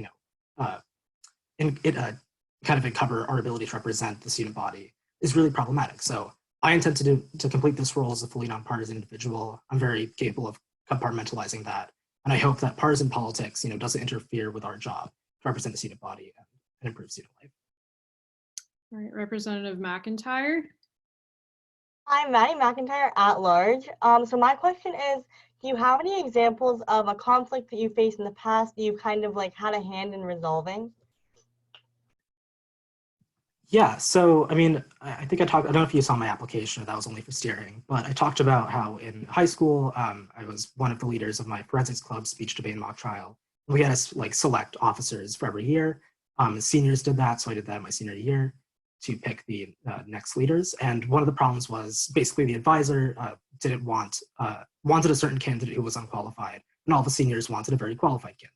[SPEAKER 16] kind of uncover our ability to represent the student body is really problematic. So I intend to complete this role as a fully nonpartisan individual. I'm very capable of compartmentalizing that. And I hope that partisan politics, doesn't interfere with our job to represent the student body and improve student life.
[SPEAKER 1] All right, Representative McIntyre.
[SPEAKER 19] Hi, Maddie McIntyre at large. So my question is, do you have any examples of a conflict that you faced in the past that you kind of like had a hand in resolving?
[SPEAKER 16] Yeah, so I mean, I think I don't know if you saw my application, or that was only for steering, but I talked about how in high school, I was one of the leaders of my forensics club speech, debate, and mock trial. We had to like select officers for every year. Seniors did that, so I did that my senior year to pick the next leaders. And one of the problems was basically the advisor wanted a certain candidate who was unqualified, and all the seniors wanted a very qualified candidate.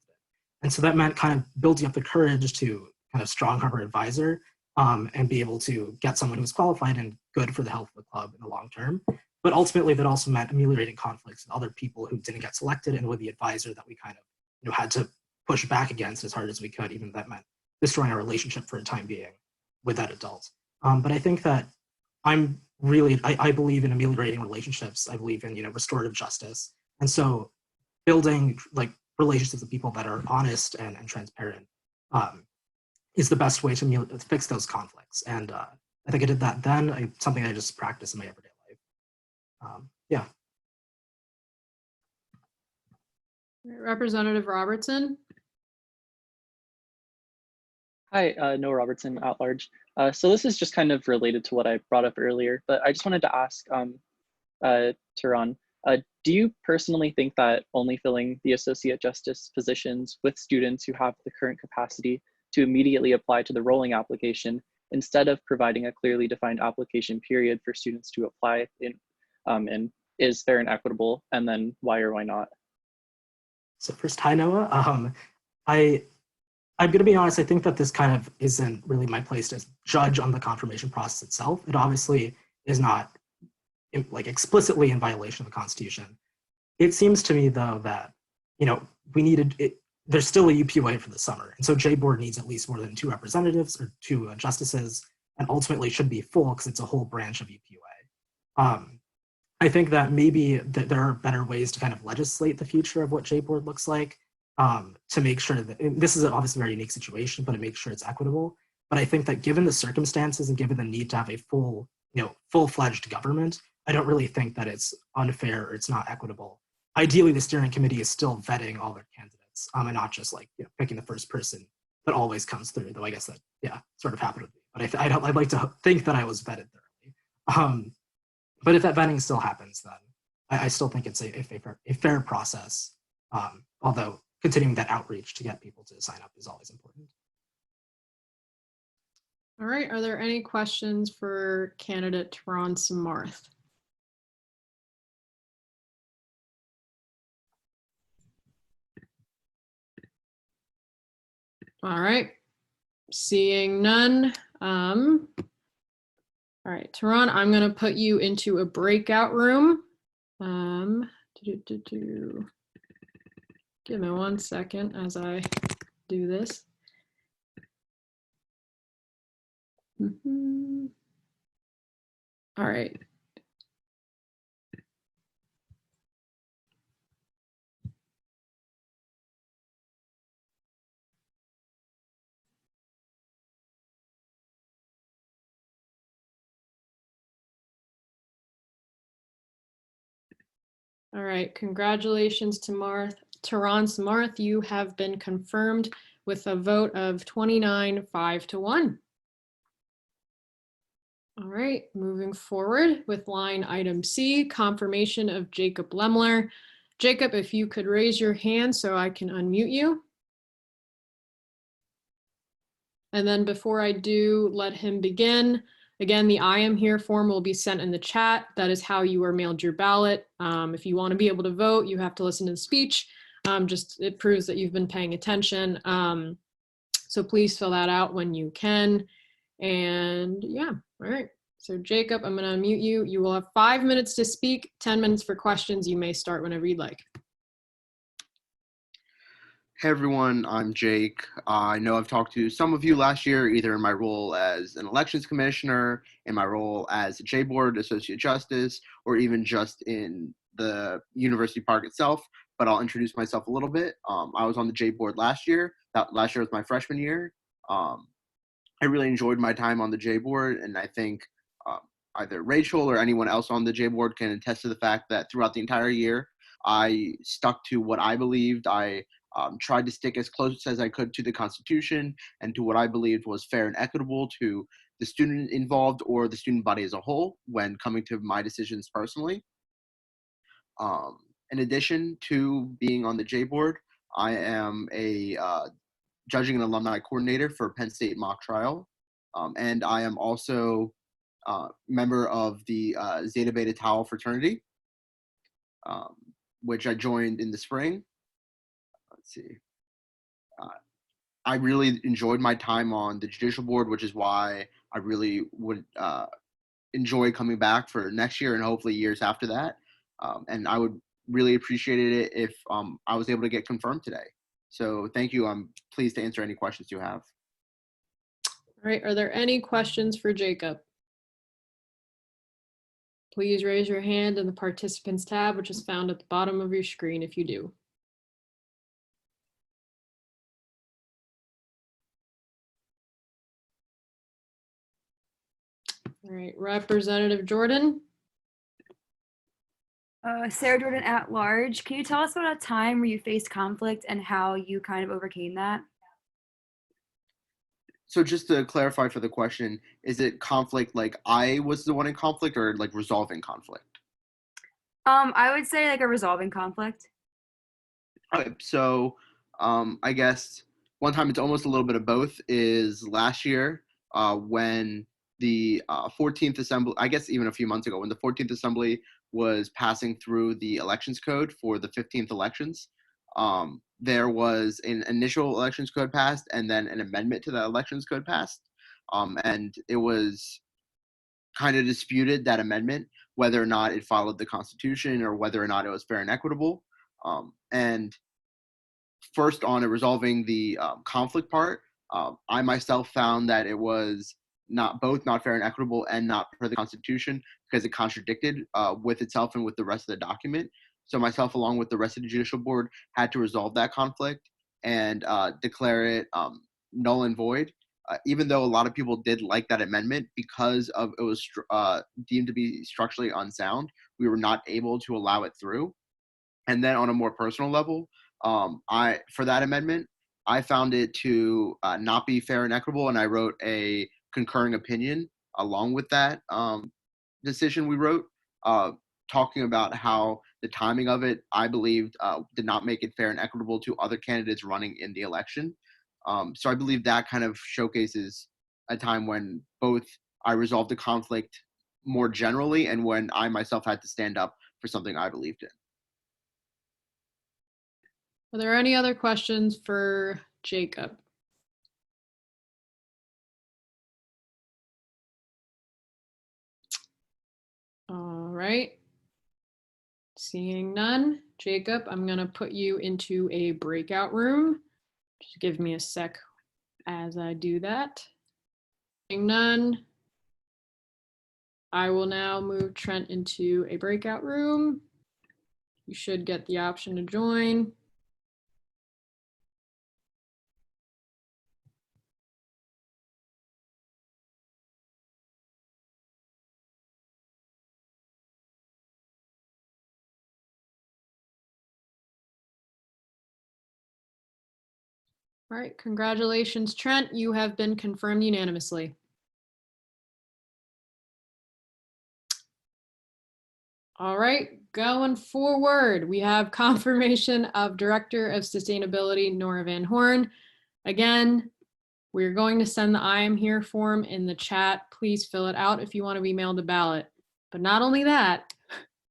[SPEAKER 16] And so that meant kind of building up the courage to kind of strong arm our advisor and be able to get someone who was qualified and good for the health of the club in the long term. But ultimately, that also meant ameliorating conflicts with other people who didn't get selected and with the advisor that we kind of had to push back against as hard as we could, even if that meant destroying our relationship for a time being with that adult. But I think that I believe in ameliorating relationships. I believe in restorative justice, and so building like relationships with people that are honest and transparent is the best way to fix those conflicts. And I think I did that then. Something I just practice in my everyday life. Yeah.
[SPEAKER 1] Representative Robertson.
[SPEAKER 3] Hi, Noah Robertson at large. So this is just kind of related to what I brought up earlier, but I just wanted to ask Turan, do you personally think that only filling the associate justice positions with students who have the current capacity to immediately apply to the rolling application, instead of providing a clearly defined application period for students to apply in is fair and equitable, and then why or why not?
[SPEAKER 16] So first, hi Noah. I'm going to be honest, I think that this kind of isn't really my place to judge on the confirmation process itself. It obviously is not like explicitly in violation of the Constitution. It seems to me though that, we needed it. There's still a UPUA for the summer. And so JBoard needs at least more than 2 representatives or 2 justices, and ultimately should be full because it's a whole branch of UPUA. I think that maybe there are better ways to kind of legislate the future of what JBoard looks like to make sure that, this is obviously a very unique situation, but to make sure it's equitable. But I think that given the circumstances and given the need to have a full-fledged government, I don't really think that it's unfair or it's not equitable. Ideally, the steering committee is still vetting all their candidates. And not just like picking the first person that always comes through, though I guess that sort of happened with the but I'd like to think that I was vetted thoroughly. But if that vetting still happens, then I still think it's a fair process, although continuing that outreach to get people to sign up is always important.
[SPEAKER 1] All right, are there any questions for candidate Teron Samarth? All right, seeing none. All right, Teron, I'm going to put you into a breakout room. Give me 1 second as I do this. All right. All right, congratulations to Teron Samarth. You have been confirmed with a vote of 29-5-1. All right, moving forward with line item C, confirmation of Jacob Lemler. Jacob, if you could raise your hand so I can unmute you. And then before I do, let him begin. Again, the I am here form will be sent in the chat. That is how you are mailed your ballot. If you want to be able to vote, you have to listen to the speech. It proves that you've been paying attention. So please fill that out when you can. And yeah, all right. So Jacob, I'm going to unmute you. You will have 5 minutes to speak, 10 minutes for questions. You may start whenever you'd like.
[SPEAKER 20] Hey everyone, I'm Jake. I know I've talked to some of you last year, either in my role as an elections commissioner, in my role as a J-Board Associate Justice, or even just in the University Park itself, but I'll introduce myself a little bit. I was on the J-Board last year. Last year was my freshman year. I really enjoyed my time on the J-Board, and I think either Rachel or anyone else on the J-Board can attest to the fact that throughout the entire year, I stuck to what I believed. I tried to stick as close as I could to the Constitution and to what I believed was fair and equitable to the student involved or the student body as a whole when coming to my decisions personally. In addition to being on the J-Board, I am a judging and alumni coordinator for Penn State Mock Trial, and I am also a member of the Zeta Beta Tau fraternity, which I joined in the spring. Let's see. I really enjoyed my time on the judicial board, which is why I really would enjoy coming back for next year and hopefully years after that. And I would really appreciate it if I was able to get confirmed today. So thank you. I'm pleased to answer any questions you have.
[SPEAKER 1] All right, are there any questions for Jacob? Please raise your hand in the participants tab, which is found at the bottom of your screen if you do. All right, Representative Jordan.
[SPEAKER 13] Sarah Jordan at large. Can you tell us about a time where you faced conflict and how you kind of overcame that?
[SPEAKER 20] So just to clarify for the question, is it conflict like I was the one in conflict or like resolving conflict?
[SPEAKER 13] I would say like a resolving conflict.
[SPEAKER 20] Okay, so I guess one time it's almost a little bit of both is last year when the 14th Assembly, I guess even a few months ago, when the 14th Assembly was passing through the elections code for the 15th elections. There was an initial elections code passed and then an amendment to the elections code passed. And it was kind of disputed, that amendment, whether or not it followed the Constitution or whether or not it was fair and equitable. And first on resolving the conflict part, I myself found that it was not fair and equitable and not per the Constitution because it contradicted with itself and with the rest of the document. So myself, along with the rest of the judicial board, had to resolve that conflict and declare it null and void. Even though a lot of people did like that amendment because of it was deemed to be structurally unsound, we were not able to allow it through. And then on a more personal level, for that amendment, I found it to not be fair and equitable, and I wrote a concurring opinion along with that decision we wrote, talking about how the timing of it, I believed, did not make it fair and equitable to other candidates running in the election. So I believe that kind of showcases a time when both I resolved the conflict more generally and when I myself had to stand up for something I believed in.
[SPEAKER 1] Are there any other questions for Jacob? All right. Seeing none, Jacob, I'm going to put you into a breakout room. Just give me a sec as I do that. Seeing none, I will now move Trent into a breakout room. You should get the option to join. All right, congratulations, Trent. You have been confirmed unanimously. All right, going forward, we have confirmation of Director of Sustainability, Nora Van Horn. Again, we're going to send the I am here form in the chat. Please fill it out if you want to be mailed a ballot. But not only that,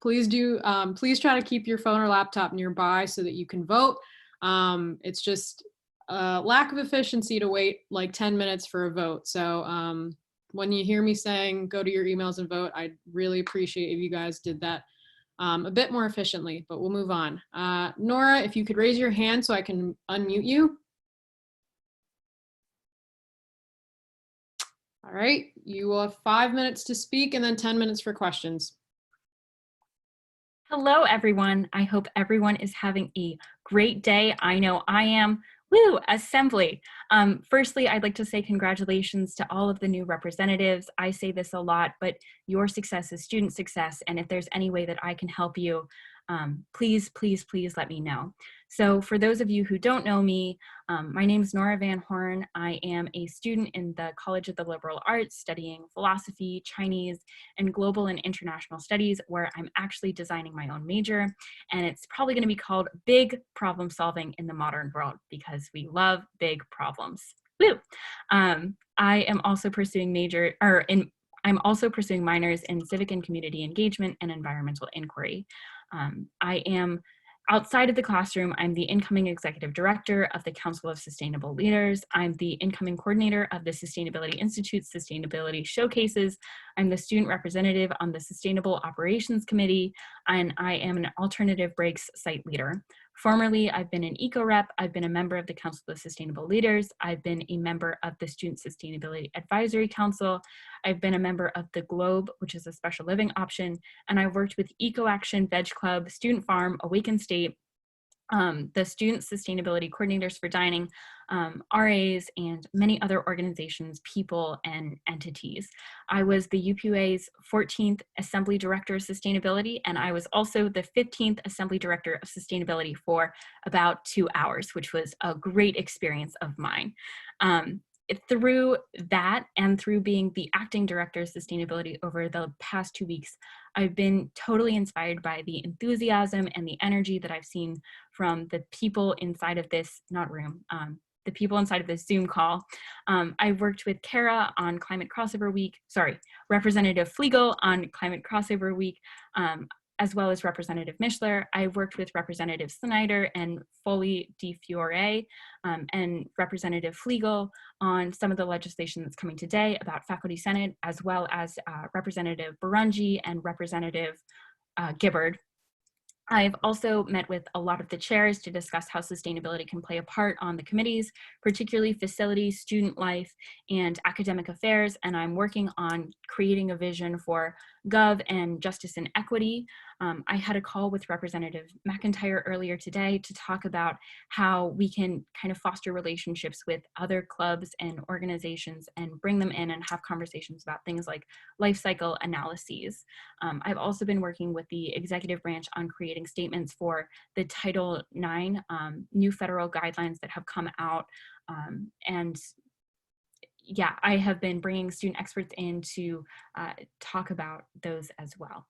[SPEAKER 1] please try to keep your phone or laptop nearby so that you can vote. It's just a lack of efficiency to wait like 10 minutes for a vote. So when you hear me saying go to your emails and vote, I'd really appreciate if you guys did that a bit more efficiently, but we'll move on. Nora, if you could raise your hand so I can unmute you. All right, you will have 5 minutes to speak and then 10 minutes for questions.
[SPEAKER 21] Hello, everyone. I hope everyone is having a great day. I know I am. Woo, assembly. Firstly, I'd like to say congratulations to all of the new representatives. I say this a lot, but your success is student success. And if there's any way that I can help you, please, please, please let me know. So for those of you who don't know me, my name is Nora Van Horn. I am a student in the College of the Liberal Arts studying philosophy, Chinese, and global and international studies, where I'm actually designing my own major. And it's probably going to be called Big Problem Solving in the Modern World because we love big problems. Woo! I am also pursuing I'm also pursuing minors in civic and community engagement and environmental inquiry. I am outside of the classroom. I'm the incoming executive director of the Council of Sustainable Leaders. I'm the incoming coordinator of the Sustainability Institute's Sustainability Showcases. I'm the student representative on the Sustainable Operations Committee, and I am an alternative breaks site leader. Formerly, I've been an eco rep. I've been a member of the Council of Sustainable Leaders. I've been a member of the Student Sustainability Advisory Council. I've been a member of the Globe, which is a special living option. And I've worked with Eco Action, Veg Club, Student Farm, Awaken State, the Student Sustainability Coordinators for Dining, RAs, and many other organizations, people, and entities. I was the UPUA's 14th Assembly Director of Sustainability, and I was also the 15th Assembly Director of Sustainability for about 2 hours, which was a great experience of mine. Through that and through being the acting director of sustainability over the past 2 weeks, I've been totally inspired by the enthusiasm and the energy that I've seen from the people inside of this, the people inside of this Zoom call. I've worked with Kara on Climate Crossover Week, Representative Flegel on Climate Crossover Week, as well as Representative Mishler. I worked with Representative Snyder and Foley DeFiore and Representative Flegel on some of the legislation that's coming today about Faculty Senate, as well as Representative Burunji and Representative Gibbard. I've also met with a lot of the chairs to discuss how sustainability can play a part on the committees, particularly facilities, student life, and academic affairs, and I'm working on creating a vision for Gov and Justice and Equity. I had a call with Representative McIntyre earlier today to talk about how we can kind of foster relationships with other clubs and organizations and bring them in and have conversations about things like life cycle analyses. I've also been working with the executive branch on creating statements for the Title IX new federal guidelines that have come out. And yeah, I have been bringing student experts in to talk about those as well.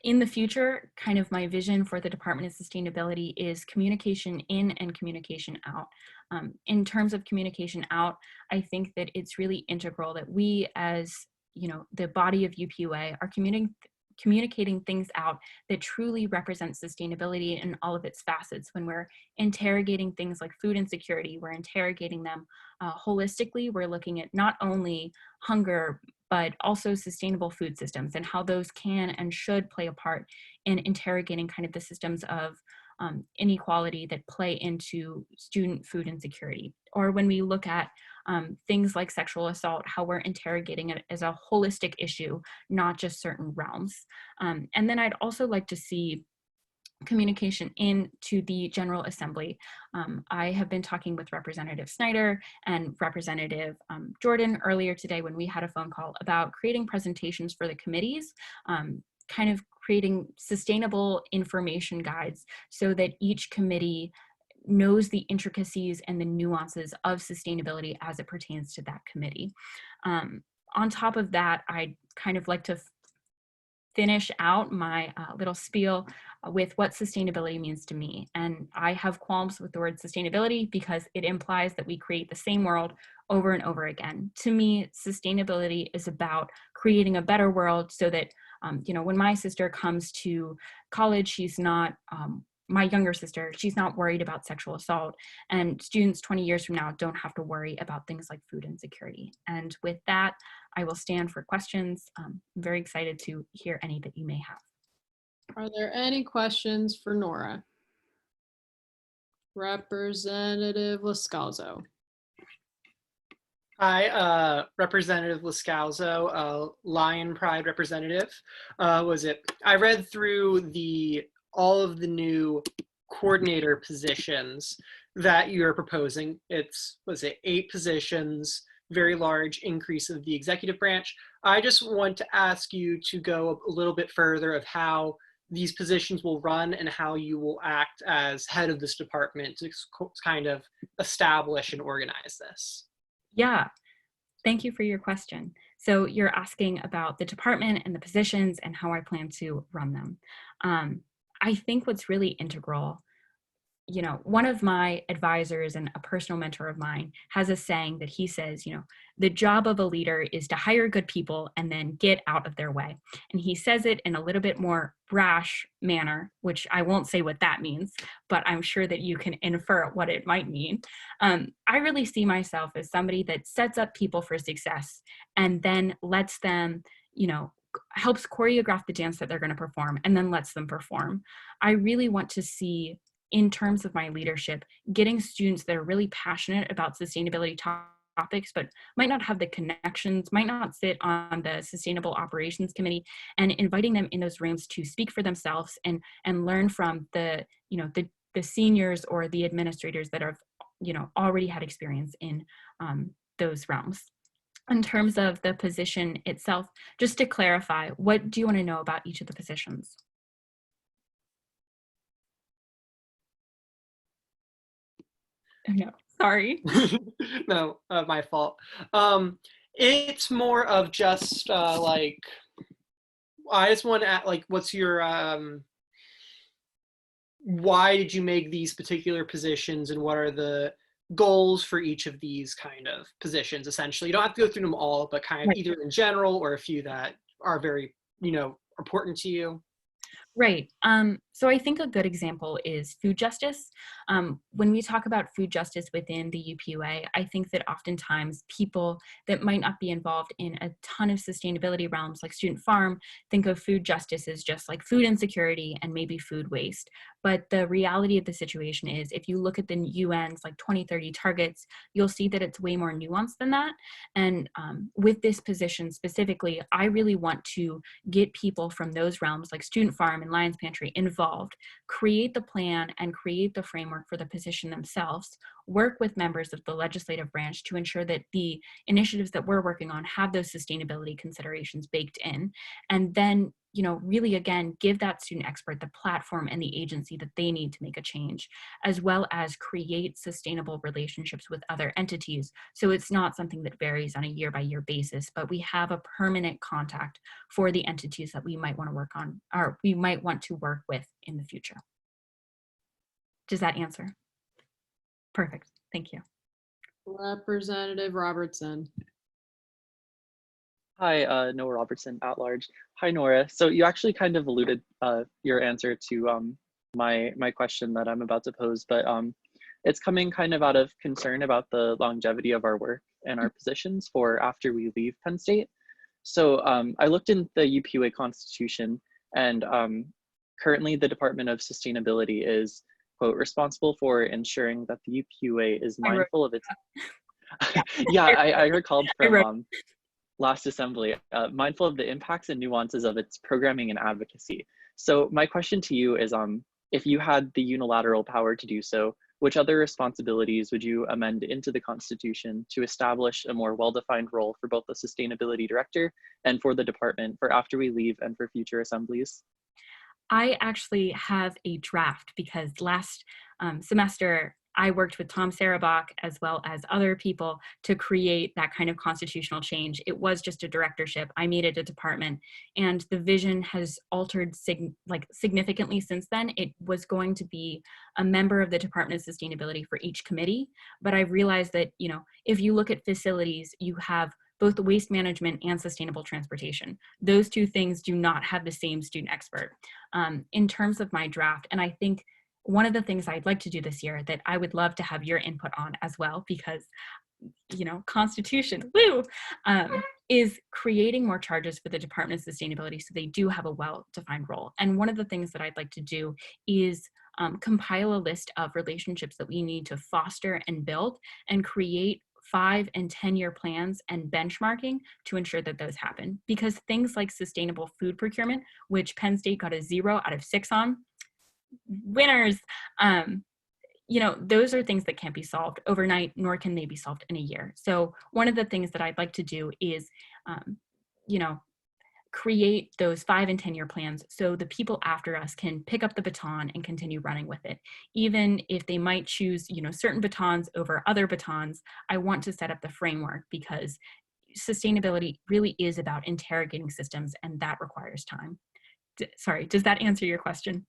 [SPEAKER 21] In the future, kind of my vision for the Department of Sustainability is communication in and communication out. In terms of communication out, I think that it's really integral that we as, the body of UPUA are communicating things out that truly represent sustainability in all of its facets. When we're interrogating things like food insecurity, we're interrogating them holistically. We're looking at not only hunger, but also sustainable food systems and how those can and should play a part in interrogating kind of the systems of inequality that play into student food insecurity. Or when we look at things like sexual assault, how we're interrogating it as a holistic issue, not just certain realms. And then I'd also like to see communication into the General Assembly. I have been talking with Representative Snyder and Representative Jordan earlier today when we had a phone call about creating presentations for the committees, kind of creating sustainable information guides so that each committee knows the intricacies and the nuances of sustainability as it pertains to that committee. On top of that, I'd kind of like to finish out my little spiel with what sustainability means to me. And I have qualms with the word sustainability because it implies that we create the same world over and over again. To me, sustainability is about creating a better world so that, when my sister comes to college, she's not, my younger sister, she's not worried about sexual assault, and students 20 years from now don't have to worry about things like food insecurity. And with that, I will stand for questions. I'm very excited to hear any that you may have.
[SPEAKER 1] Are there any questions for Nora? Representative Lascalzo.
[SPEAKER 4] Hi, Representative Lascalzo, Lion Pride representative. I read through all of the new coordinator positions that you're proposing. Was it 8 positions, very large increase of the executive branch. I just want to ask you to go a little bit further of how these positions will run and how you will act as head of this department to kind of establish and organize this.
[SPEAKER 21] Yeah, thank you for your question. So you're asking about the department and the positions and how I plan to run them. I think what's really integral, one of my advisors and a personal mentor of mine has a saying that he says, the job of a leader is to hire good people and then get out of their way. And he says it in a little bit more brash manner, which I won't say what that means, but I'm sure that you can infer what it might mean. I really see myself as somebody that sets up people for success and then lets them, helps choreograph the dance that they're going to perform and then lets them perform. I really want to see, in terms of my leadership, getting students that are really passionate about sustainability topics, but might not have the connections, might not sit on the Sustainable Operations Committee, and inviting them in those rooms to speak for themselves and learn from the seniors or the administrators that have, already had experience in those realms. In terms of the position itself, just to clarify, what do you want to know about each of the positions? No, sorry.
[SPEAKER 4] No, my fault. It's more of just I just want to ask, what's your why did you make these particular positions and what are the goals for each of these kind of positions? Essentially, you don't have to go through them all, but kind of either in general or a few that are very important to you.
[SPEAKER 21] Right. So I think a good example is food justice. When we talk about food justice within the UPUA, I think that oftentimes people that might not be involved in a ton of sustainability realms like student farm think of food justice as just like food insecurity and maybe food waste. But the reality of the situation is, if you look at the UN's like 2030 targets, you'll see that it's way more nuanced than that. And with this position specifically, I really want to get people from those realms like student farm and Lions Pantry involved, create the plan and create the framework for the position themselves, work with members of the legislative branch to ensure that the initiatives that we're working on have those sustainability considerations baked in. And then, you know, really, again, give that student expert the platform and the agency that they need to make a change, as well as create sustainable relationships with other entities. So it's not something that varies on a year-by-year basis, but we have a permanent contact for the entities that we might want to work on, or we might want to work with in the future. Does that answer? Perfect. Thank you.
[SPEAKER 1] Representative Robertson.
[SPEAKER 3] Hi, Noah Robertson, at large. Hi, Nora. So you actually kind of alluded your answer to my question that I'm about to pose, but it's coming kind of out of concern about the longevity of our work and our positions for after we leave Penn State. So I looked in the UPUA Constitution, and currently the Department of Sustainability is, quote, responsible for ensuring that the UPUA is mindful of its, yeah, I recalled from last assembly, mindful of the impacts and nuances of its programming and advocacy. So my question to you is, if you had the unilateral power to do so, which other responsibilities would you amend into the Constitution to establish a more well-defined role for both the Sustainability Director and for the department for after we leave and for future assemblies?
[SPEAKER 21] I actually have a draft because last semester I worked with Tom Sarabach as well as other people to create that kind of constitutional change. It was just a directorship. I made it a department, and the vision has altered significantly since then. It was going to be a member of the Department of Sustainability for each committee, but I realized that, you know, if you look at facilities, you have both the waste management and sustainable transportation. Those two things do not have the same student expert. In terms of my draft, and I think one of the things I'd like to do this year that I would love to have your input on as well, because, you know, Constitution, woo, is creating more charges for the Department of Sustainability so they do have a well-defined role. And one of the things that I'd like to do is compile a list of relationships that we need to foster and build and create 5- and 10-year plans and benchmarking to ensure that those happen. Because things like sustainable food procurement, which Penn State got a 0 out of 6 on, winners, you know, those are things that can't be solved overnight, nor can they be solved in a year. So one of the things that I'd like to do is, you know, create those 5- and 10-year plans so the people after us can pick up the baton and continue running with it. Even if they might choose, you know, certain batons over other batons, I want to set up the framework because sustainability really is about interrogating systems, and that requires time. Sorry, does that answer your question?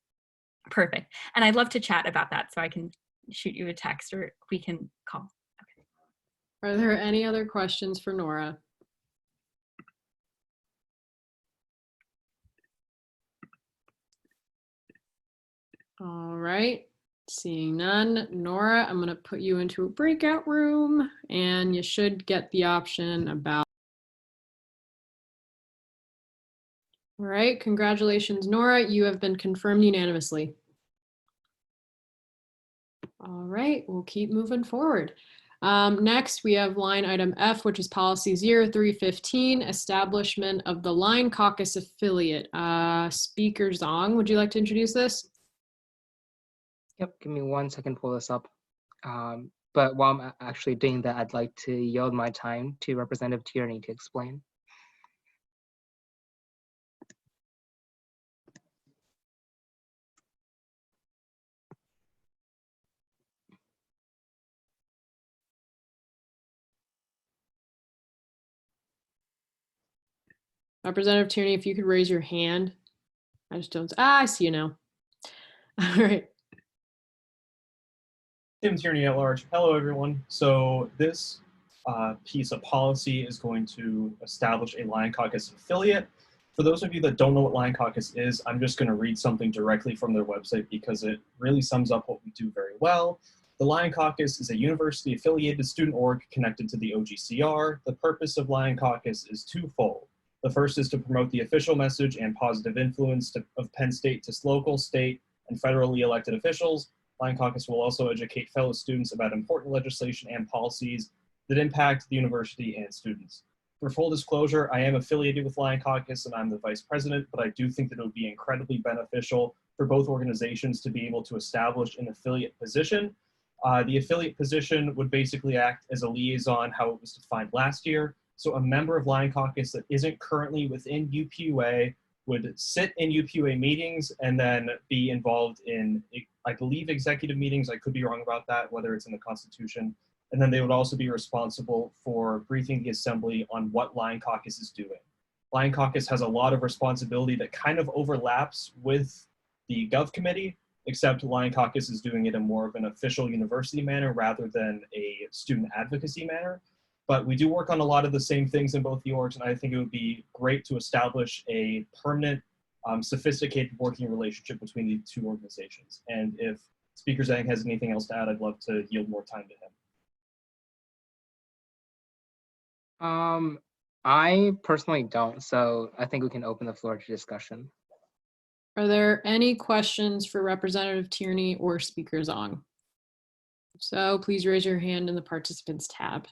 [SPEAKER 21] Perfect. And I'd love to chat about that, so I can shoot you a text or we can call. Okay.
[SPEAKER 1] Are there any other questions for Nora? All right, seeing none. Nora, I'm going to put you into a breakout room, and you should get the option about. All right, congratulations, Nora. You have been confirmed unanimously. All right, we'll keep moving forward. Next, we have line item F, which is policy 0315, establishment of the Line Caucus affiliate. Speaker Zong, would you like to introduce this?
[SPEAKER 2] Yep, give me 1 second to pull this up. But while I'm actually doing that, I'd like to yield my time to Representative Tierney to explain.
[SPEAKER 1] Representative Tierney, if you could raise your hand. I just don't, I see you now. All right.
[SPEAKER 17] Tim Tierney at large. Hello, everyone. So this piece of policy is going to establish a Lion Caucus affiliate. For those of you that don't know what Lion Caucus is, I'm just going to read something directly from their website because it really sums up what we do very well. The Lion Caucus is a university-affiliated student org connected to the OGCR. The purpose of Lion Caucus is twofold. The first is to promote the official message and positive influence of Penn State to local, state, and federally elected officials. Lion Caucus will also educate fellow students about important legislation and policies that impact the university and students. For full disclosure, I am affiliated with Lion Caucus and I'm the vice president, but I do think that it would be incredibly beneficial for both organizations to be able to establish an affiliate position. The affiliate position would basically act as a liaison, how it was defined last year. So a member of Lion Caucus that isn't currently within UPUA would sit in UPUA meetings and then be involved in, I believe, executive meetings. I could be wrong about that, whether it's in the Constitution. And then they would also be responsible for briefing the Assembly on what Lion Caucus is doing. Lion Caucus has a lot of responsibility that kind of overlaps with the Gov Committee, except Lion Caucus is doing it in more of an official university manner rather than a student advocacy manner. But we do work on a lot of the same things in both the orgs, and I think it would be great to establish a permanent, sophisticated working relationship between the two organizations. And if Speaker Zhang has anything else to add, I'd love to yield more time to him.
[SPEAKER 2] I personally don't, so I think we can open the floor to discussion.
[SPEAKER 1] Are there any questions for Representative Tierney or Speaker Zhang? So please raise your hand in the participants tab.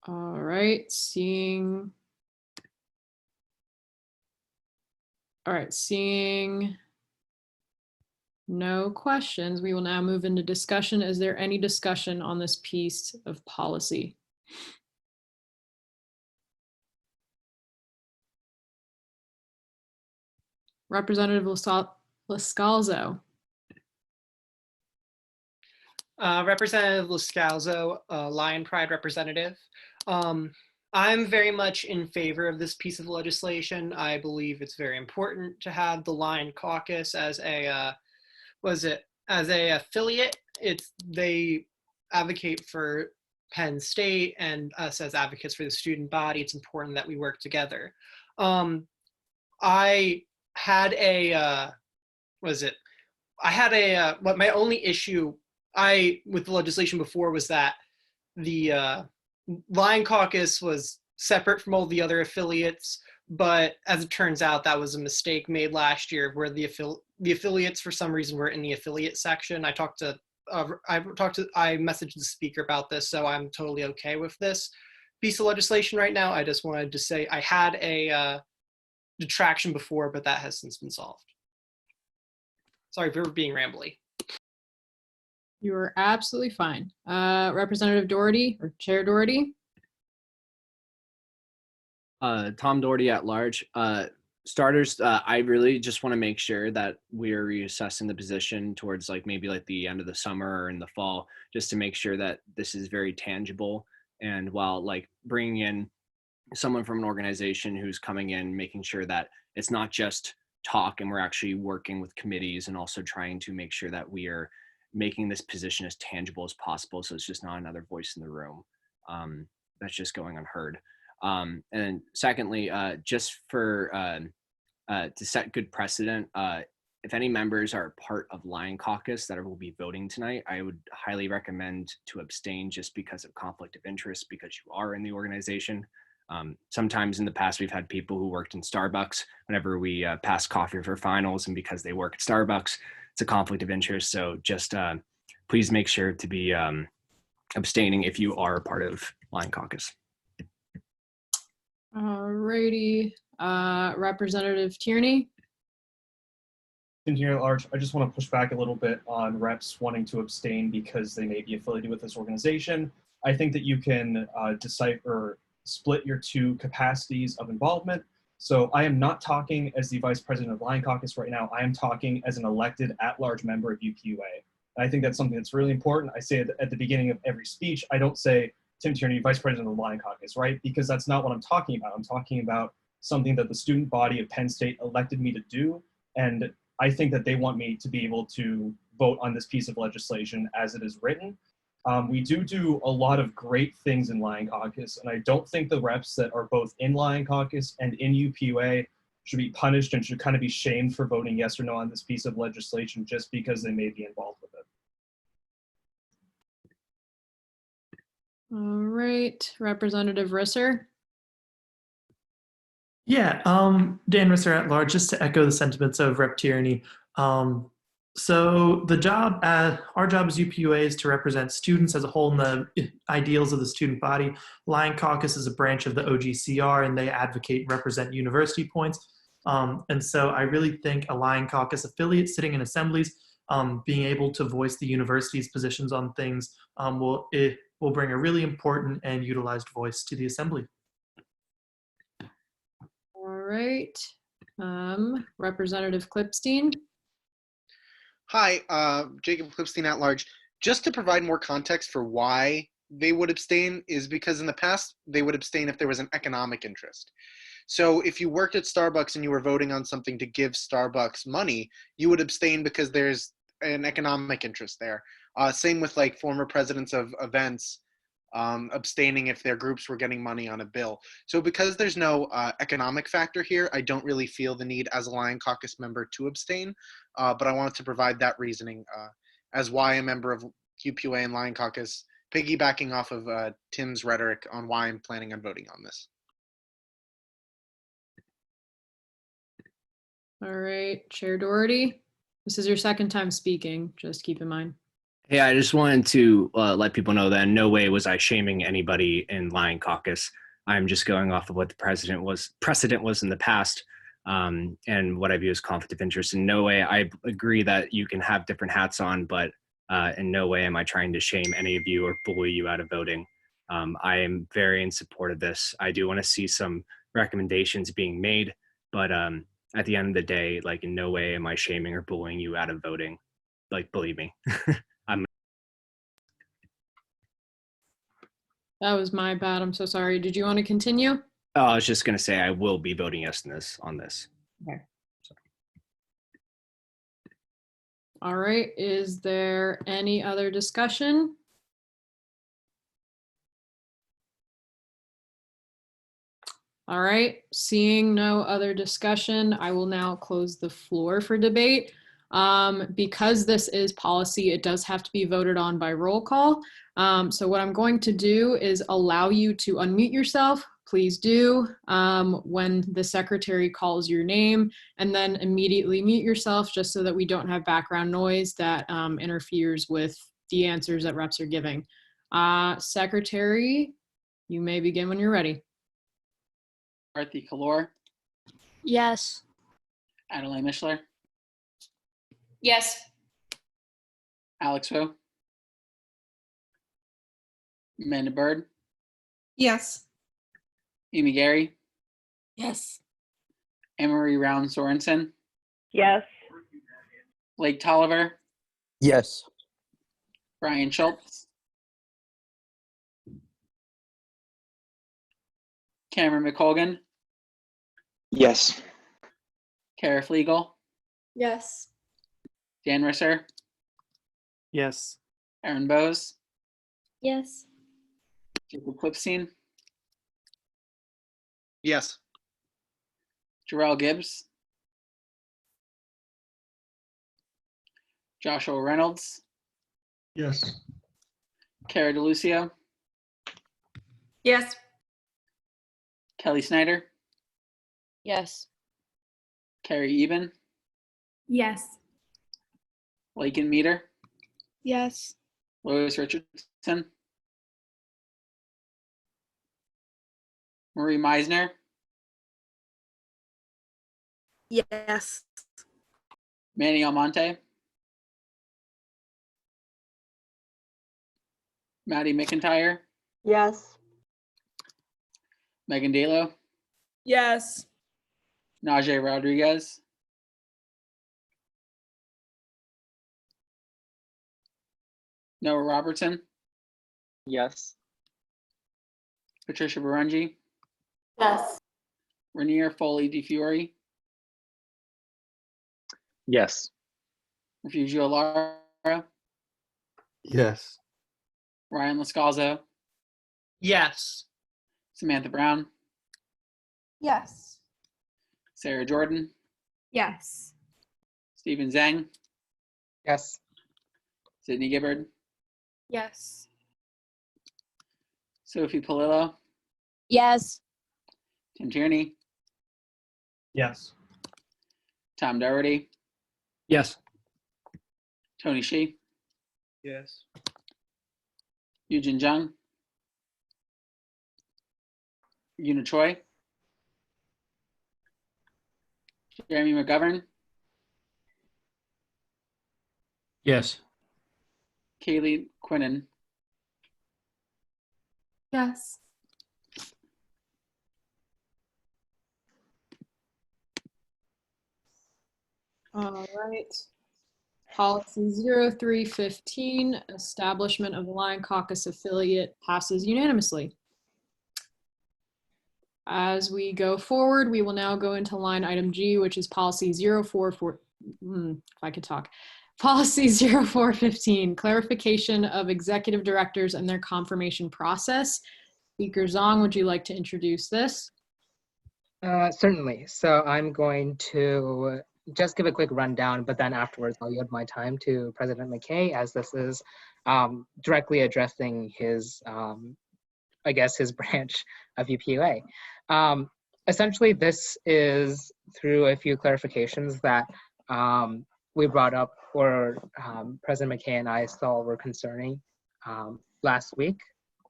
[SPEAKER 1] All right, seeing no questions, we will now move into discussion. Is there any discussion on this piece of policy? Representative Lascalzo.
[SPEAKER 4] Representative Lascalzo, Lion Pride representative. I'm very much in favor of this piece of legislation. I believe it's very important to have the Lion Caucus as a affiliate. They advocate for Penn State and us as advocates for the student body. It's important that we work together. I had my only issue with the legislation before was that the Lion Caucus was separate from all the other affiliates, but as it turns out, that was a mistake made last year where the affiliates for some reason were in the affiliate section. I messaged the speaker about this, so I'm totally okay with this piece of legislation right now. I just wanted to say I had a detraction before, but that has since been solved. Sorry for being rambly.
[SPEAKER 1] You are absolutely fine. Representative Doherty or Chair Doherty.
[SPEAKER 6] Tom Doherty at large. Starters, I really just want to make sure that we're reassessing the position towards maybe the end of the summer or in the fall, just to make sure that this is very tangible. And while bringing in someone from an organization who's coming in, making sure that it's not just talk and we're actually working with committees and also trying to make sure that we are making this position as tangible as possible, so it's just not another voice in the room that's just going unheard. And then secondly, just for to set good precedent, if any members are part of Lion Caucus that will be voting tonight, I would highly recommend to abstain just because of conflict of interest, because you are in the organization. Sometimes in the past, we've had people who worked in Starbucks whenever we pass coffee for finals, and because they work at Starbucks, it's a conflict of interest. So just please make sure to be abstaining if you are a part of Lion Caucus.
[SPEAKER 1] Alrighty, Representative Tierney.
[SPEAKER 17] Here at large, I just want to push back a little bit on reps wanting to abstain because they may be affiliated with this organization. I think that you can decipher, split your two capacities of involvement. So I am not talking as the vice president of Lion Caucus right now. I am talking as an elected at-large member of UPUA. And I think that's something that's really important. I say at the beginning of every speech, I don't say, Tim Tierney, vice president of the Lion Caucus, right? Because that's not what I'm talking about. I'm talking about something that the student body of Penn State elected me to do. And I think that they want me to be able to vote on this piece of legislation as it is written. We do a lot of great things in Lion Caucus, and I don't think the reps that are both in Lion Caucus and in UPUA should be punished and should kind of be shamed for voting yes or no on this piece of legislation just because they may be involved with it.
[SPEAKER 1] All right, Representative Risser.
[SPEAKER 18] Yeah, Dan Risser at large, just to echo the sentiments of Rep Tierney. So our job as UPUA is to represent students as a whole in the ideals of the student body. Lion Caucus is a branch of the OGCR, and they advocate and represent university points. And so I really think a Lion Caucus affiliate sitting in assemblies, being able to voice the university's positions on things will bring a really important and utilized voice to the assembly.
[SPEAKER 1] All right. Representative Klipstein.
[SPEAKER 7] Hi, Jacob Klipstein at large. Just to provide more context for why they would abstain is because in the past, they would abstain if there was an economic interest. So if you worked at Starbucks and you were voting on something to give Starbucks money, you would abstain because there's an economic interest there. Same with like former presidents of events abstaining if their groups were getting money on a bill. So because there's no economic factor here, I don't really feel the need as a Lion Caucus member to abstain, but I wanted to provide that reasoning as why a member of UPUA and Lion Caucus, piggybacking off of Tim's rhetoric on why I'm planning on voting on this.
[SPEAKER 1] All right, Chair Doherty. This is your second time speaking, just keep in mind.
[SPEAKER 6] Hey, I just wanted to let people know that in no way was I shaming anybody in Lion Caucus. I'm just going off of what the precedent was in the past, and what I view as conflict of interest. In no way, I agree that you can have different hats on, but in no way am I trying to shame any of you or bully you out of voting. I am very in support of this. I do want to see some recommendations being made, but at the end of the day, like in no way am I shaming or bullying you out of voting. Like, believe me.
[SPEAKER 1] That was my bad. I'm so sorry. Did you want to continue?
[SPEAKER 6] Oh, I was just going to say I will be voting yes on this.
[SPEAKER 1] Okay. All right. Is there any other discussion? All right. Seeing no other discussion, I will now close the floor for debate. Because this is policy, it does have to be voted on by roll call. So what I'm going to do is allow you to unmute yourself. Please do when the secretary calls your name, and then immediately mute yourself just so that we don't have background noise that interferes with the answers that reps are giving. Secretary, you may begin when you're ready.
[SPEAKER 10] Arthi Kalor,
[SPEAKER 15] Yes.
[SPEAKER 10] Adelaide Mishler,
[SPEAKER 15] Yes.
[SPEAKER 10] Alex Wu, Amanda Bird,
[SPEAKER 15] Yes.
[SPEAKER 10] Amy Gary,
[SPEAKER 15] Yes.
[SPEAKER 10] Emery Round Sorensen,
[SPEAKER 15] Yes.
[SPEAKER 10] Blake Tolliver,
[SPEAKER 22] Yes.
[SPEAKER 10] Brian Schultz, Cameron McColgan,
[SPEAKER 22] Yes.
[SPEAKER 10] Kara Flegel,
[SPEAKER 12] Yes.
[SPEAKER 10] Dan Risser,
[SPEAKER 22] Yes.
[SPEAKER 10] Aaron Bowes,
[SPEAKER 12] Yes.
[SPEAKER 10] Jacob Klipstein,
[SPEAKER 7] Yes.
[SPEAKER 10] Jarrell Gibbs, Joshua Reynolds,
[SPEAKER 9] Yes.
[SPEAKER 10] Cara DeLucio,
[SPEAKER 15] Yes.
[SPEAKER 10] Kelly Snyder,
[SPEAKER 15] Yes.
[SPEAKER 10] Carrie Eben,
[SPEAKER 12] Yes.
[SPEAKER 10] Lakin Meter,
[SPEAKER 12] Yes.
[SPEAKER 10] Lois Richardson, Marie Meisner,
[SPEAKER 15] Yes.
[SPEAKER 10] Manny Almonte, Maddie McIntyre,
[SPEAKER 19] Yes.
[SPEAKER 10] Megan Dalo,
[SPEAKER 15] Yes.
[SPEAKER 10] Najee Rodriguez, Noah Robertson,
[SPEAKER 3] Yes.
[SPEAKER 10] Patricia Barungi,
[SPEAKER 15] Yes.
[SPEAKER 10] Rainier Foley DeFiore,
[SPEAKER 3] Yes.
[SPEAKER 10] Refugio Lara,
[SPEAKER 22] Yes.
[SPEAKER 10] Ryan Lascalzo,
[SPEAKER 15] Yes.
[SPEAKER 10] Samantha Brown,
[SPEAKER 12] Yes.
[SPEAKER 10] Sarah Jordan,
[SPEAKER 13] Yes.
[SPEAKER 10] Stephen Zhang,
[SPEAKER 2] Yes.
[SPEAKER 10] Sydney Gibbard,
[SPEAKER 12] Yes.
[SPEAKER 10] Sophie Palillo,
[SPEAKER 15] Yes.
[SPEAKER 10] Tim Tierney,
[SPEAKER 17] Yes.
[SPEAKER 10] Tom Doherty,
[SPEAKER 6] Yes.
[SPEAKER 10] Tony Shi,
[SPEAKER 22] Yes.
[SPEAKER 10] Eugene Jung, Yuna Choi, Jeremy McGovern,
[SPEAKER 14] Yes.
[SPEAKER 10] Kaylee Quinnen,
[SPEAKER 15] Yes.
[SPEAKER 1] All right. Policy 0315, establishment of the Lion Caucus affiliate, passes unanimously. As we go forward, we will now go into line item G, which is policy 044, if I could talk. Policy 0415, clarification of executive directors and their confirmation process. Speaker Zong, would you like to introduce this?
[SPEAKER 2] Certainly. So I'm going to just give a quick rundown, but then afterwards I'll yield my time to President McKay, as this is directly addressing his, I guess, his branch of UPUA. Essentially, this is through a few clarifications that we brought up, or President McKay and I saw were concerning last week,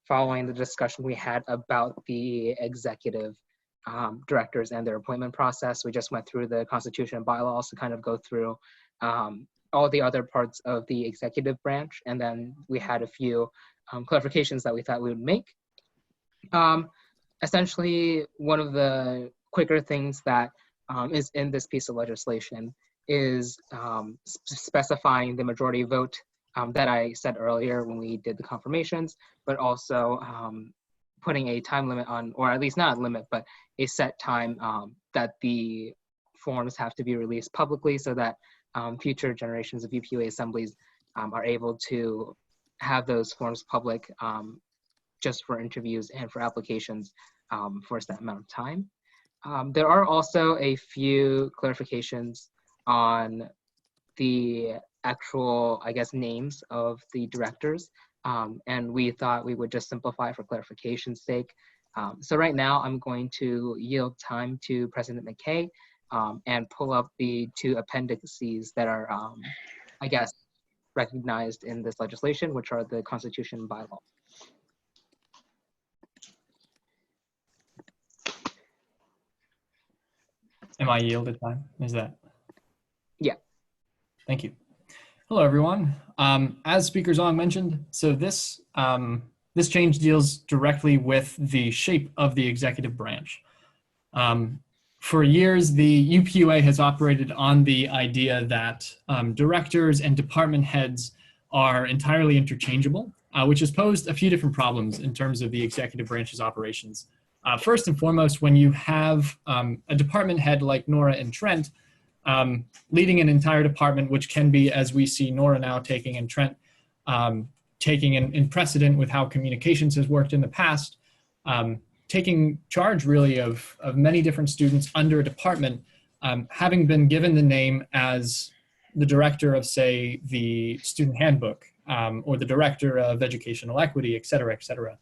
[SPEAKER 2] following the discussion we had about the executive directors and their appointment process. We just went through the Constitution and bylaws to kind of go through all the other parts of the executive branch, and then we had a few clarifications that we thought we would make. Essentially, one of the quicker things that is in this piece of legislation is specifying the majority vote that I said earlier when we did the confirmations, but also putting a time limit on, or at least not a limit, but a set time that the forms have to be released publicly, so that future generations of UPUA assemblies are able to have those forms public just for interviews and for applications for a set amount of time. There are also a few clarifications on the actual, I guess, names of the directors. And we thought we would just simplify for clarification's sake. So right now I'm going to yield time to President McKay and pull up the two appendices that are, I guess, recognized in this legislation, which are the Constitution and bylaw.
[SPEAKER 11] Am I yielded time? Is that?
[SPEAKER 2] Yeah.
[SPEAKER 11] Thank you. Hello, everyone. As Speaker Zong mentioned, so this this change deals directly with the shape of the executive branch. For years, the UPUA has operated on the idea that directors and department heads are entirely interchangeable, which has posed a few different problems in terms of the executive branch's operations. First and foremost, when you have a department head like Nora and Trent leading an entire department, which can be, as we see Nora now taking and Trent taking in precedent with how communications has worked in the past, taking charge really of many different students under a department, having been given the name as the director of, say, the student handbook, or the director of educational equity, et cetera, et cetera.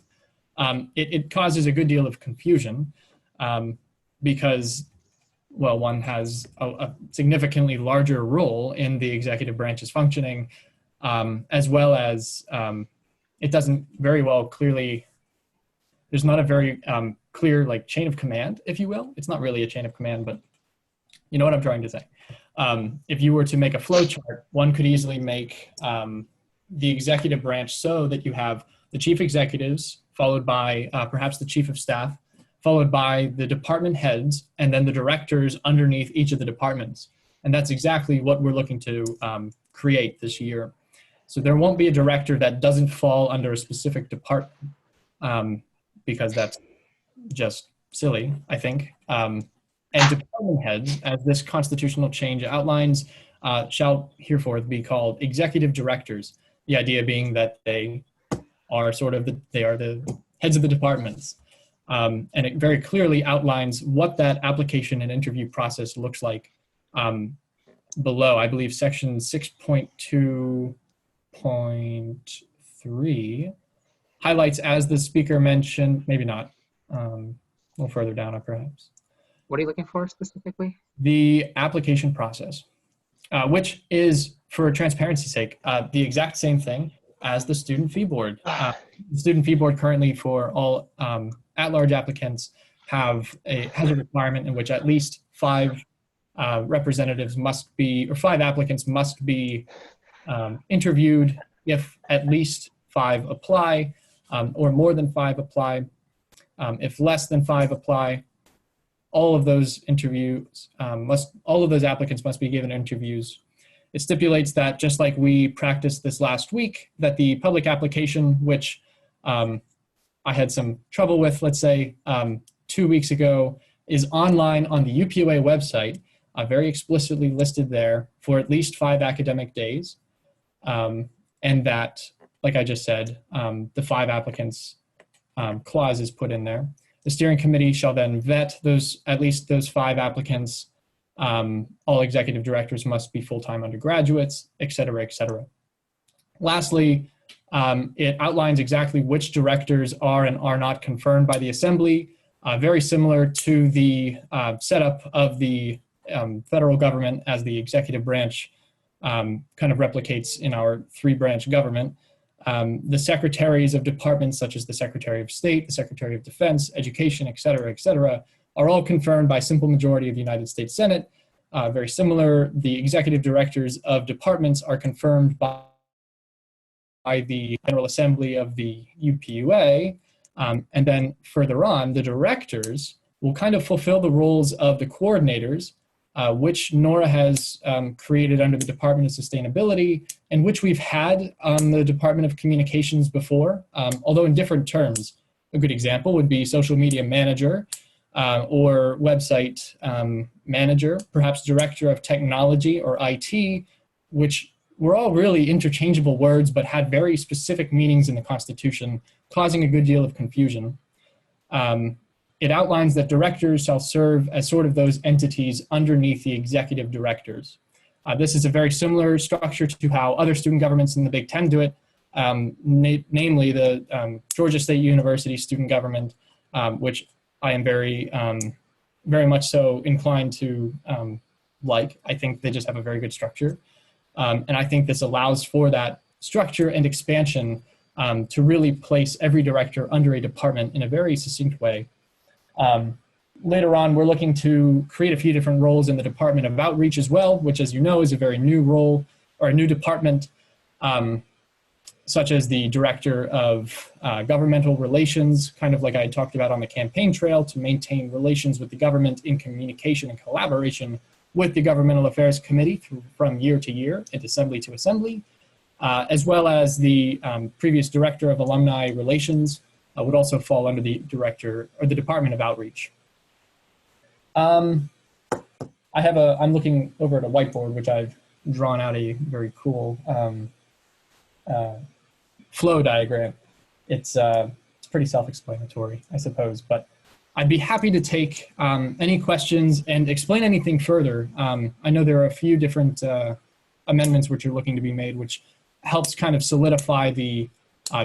[SPEAKER 11] It causes a good deal of confusion because, well, one has a significantly larger role in the executive branch's functioning, as well as it doesn't very well clearly, there's not a very clear like chain of command, if you will. It's not really a chain of command, but you know what I'm trying to say. If you were to make a flow chart, one could easily make the executive branch so that you have the chief executives, followed by perhaps the chief of staff, followed by the department heads, and then the directors underneath each of the departments. And that's exactly what we're looking to create this year. So there won't be a director that doesn't fall under a specific department, because that's just silly, I think. And department heads, as this constitutional change outlines, shall hereforth be called executive directors. The idea being that they are sort of they are the heads of the departments. And it very clearly outlines what that application and interview process looks like below. I believe section 6.2.3 highlights, as the speaker mentioned, maybe not, a little further down perhaps.
[SPEAKER 2] What are you looking for specifically?
[SPEAKER 11] The application process, which is, for transparency's sake, the exact same thing as the student fee board. The student fee board currently, for all at-large applicants, has a requirement in which at least 5 representatives must be, or 5 applicants must be interviewed if at least 5 apply, or more than 5 apply. If less than 5 apply, all of those applicants must be given interviews. It stipulates that, just like we practiced this last week, that the public application, which I had some trouble with, let's say, 2 weeks ago, is online on the UPUA website, very explicitly listed there for at least 5 academic days. And that, like I just said, the 5 applicants clause is put in there. The steering committee shall then vet at least those 5 applicants. All executive directors must be full-time undergraduates, et cetera, et cetera. Lastly, it outlines exactly which directors are and are not confirmed by the Assembly, very similar to the setup of the federal government as the executive branch kind of replicates in our 3-branch government. The secretaries of departments, such as the Secretary of State, the Secretary of Defense, Education, et cetera, are all confirmed by simple majority of the United States Senate. Very similar, the executive directors of departments are confirmed by the General Assembly of the UPUA. And then further on, the directors will kind of fulfill the roles of the coordinators, which Nora has created under the Department of Sustainability, and which we've had on the Department of Communications before, although in different terms. A good example would be social media manager, or website manager, perhaps director of technology or IT, which were all really interchangeable words, but had very specific meanings in the Constitution, causing a good deal of confusion. It outlines that directors shall serve as sort of those entities underneath the executive directors. This is a very similar structure to how other student governments in the Big Ten do it, namely the Georgia State University student government, which I am very much so inclined to like. I think they just have a very good structure. And I think this allows for that structure and expansion to really place every director under a department in a very succinct way. Later on, we're looking to create a few different roles in the Department of Outreach as well, which, as you know, is a very new role or a new department, such as the Director of Governmental Relations, kind of like I talked about on the campaign trail, to maintain relations with the government in communication and collaboration with the Governmental Affairs Committee from year to year and assembly to assembly, as well as the previous Director of Alumni Relations would also fall under the Director or the Department of Outreach. I'm looking over at a whiteboard, which I've drawn out a very cool flow diagram. It's pretty self-explanatory, I suppose, but I'd be happy to take any questions and explain anything further. I know there are a few different amendments which are looking to be made, which helps kind of solidify the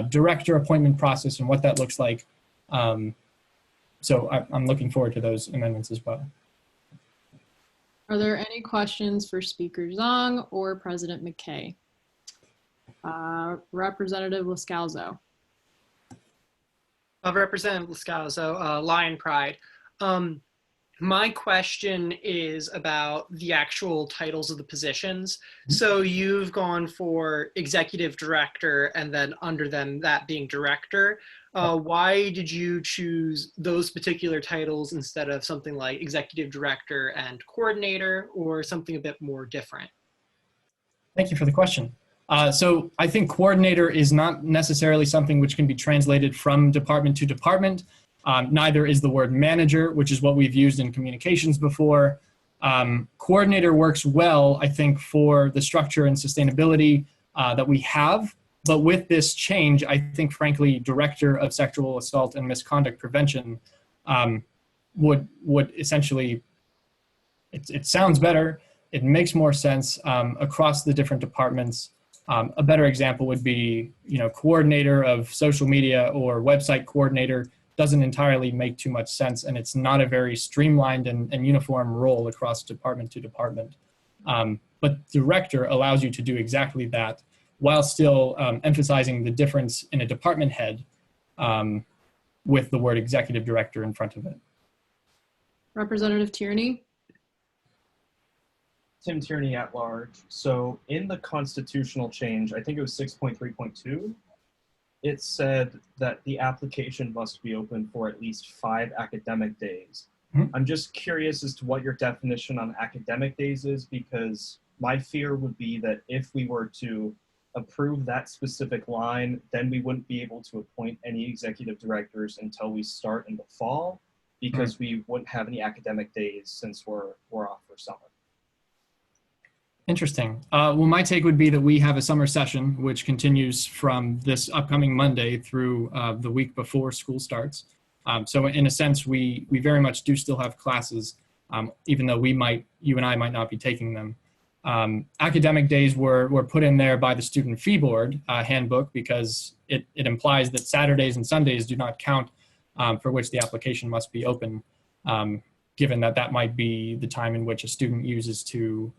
[SPEAKER 11] director appointment process and what that looks like. So I'm looking forward to those amendments as well.
[SPEAKER 1] Are there any questions for Speaker Zhang or President McKay? Representative Lascalzo.
[SPEAKER 5] Representative Lascalzo, Lion Pride. My question is about the actual titles of the positions. So you've gone for executive director and then under them that being director. Why did you choose those particular titles instead of something like executive director and coordinator, or something a bit more different?
[SPEAKER 11] Thank you for the question. So I think coordinator is not necessarily something which can be translated from department to department. Neither is the word manager, which is what we've used in communications before. Coordinator works well, I think, for the structure and sustainability that we have. But with this change, I think, frankly, director of sexual assault and misconduct prevention would essentially, it sounds better. It makes more sense across the different departments. A better example would be, coordinator of social media or website coordinator doesn't entirely make too much sense, and it's not a very streamlined and uniform role across department to department. But director allows you to do exactly that while still emphasizing the difference in a department head with the word executive director in front of it.
[SPEAKER 1] Representative Tierney.
[SPEAKER 17] Tim Tierney at large. So in the constitutional change, I think it was 6.3.2, it said that the application must be open for at least 5 academic days. I'm just curious as to what your definition on academic days is, because my fear would be that if we were to approve that specific line, then we wouldn't be able to appoint any executive directors until we start in the fall, because we wouldn't have any academic days since we're off for summer.
[SPEAKER 11] Interesting. Well, my take would be that we have a summer session, which continues from this upcoming Monday through the week before school starts. So in a sense, we very much do still have classes, even though you and I might not be taking them. Academic days were put in there by the Student Fee Board handbook because it implies that Saturdays and Sundays do not count for which the application must be open, given that that might be the time in which a student uses to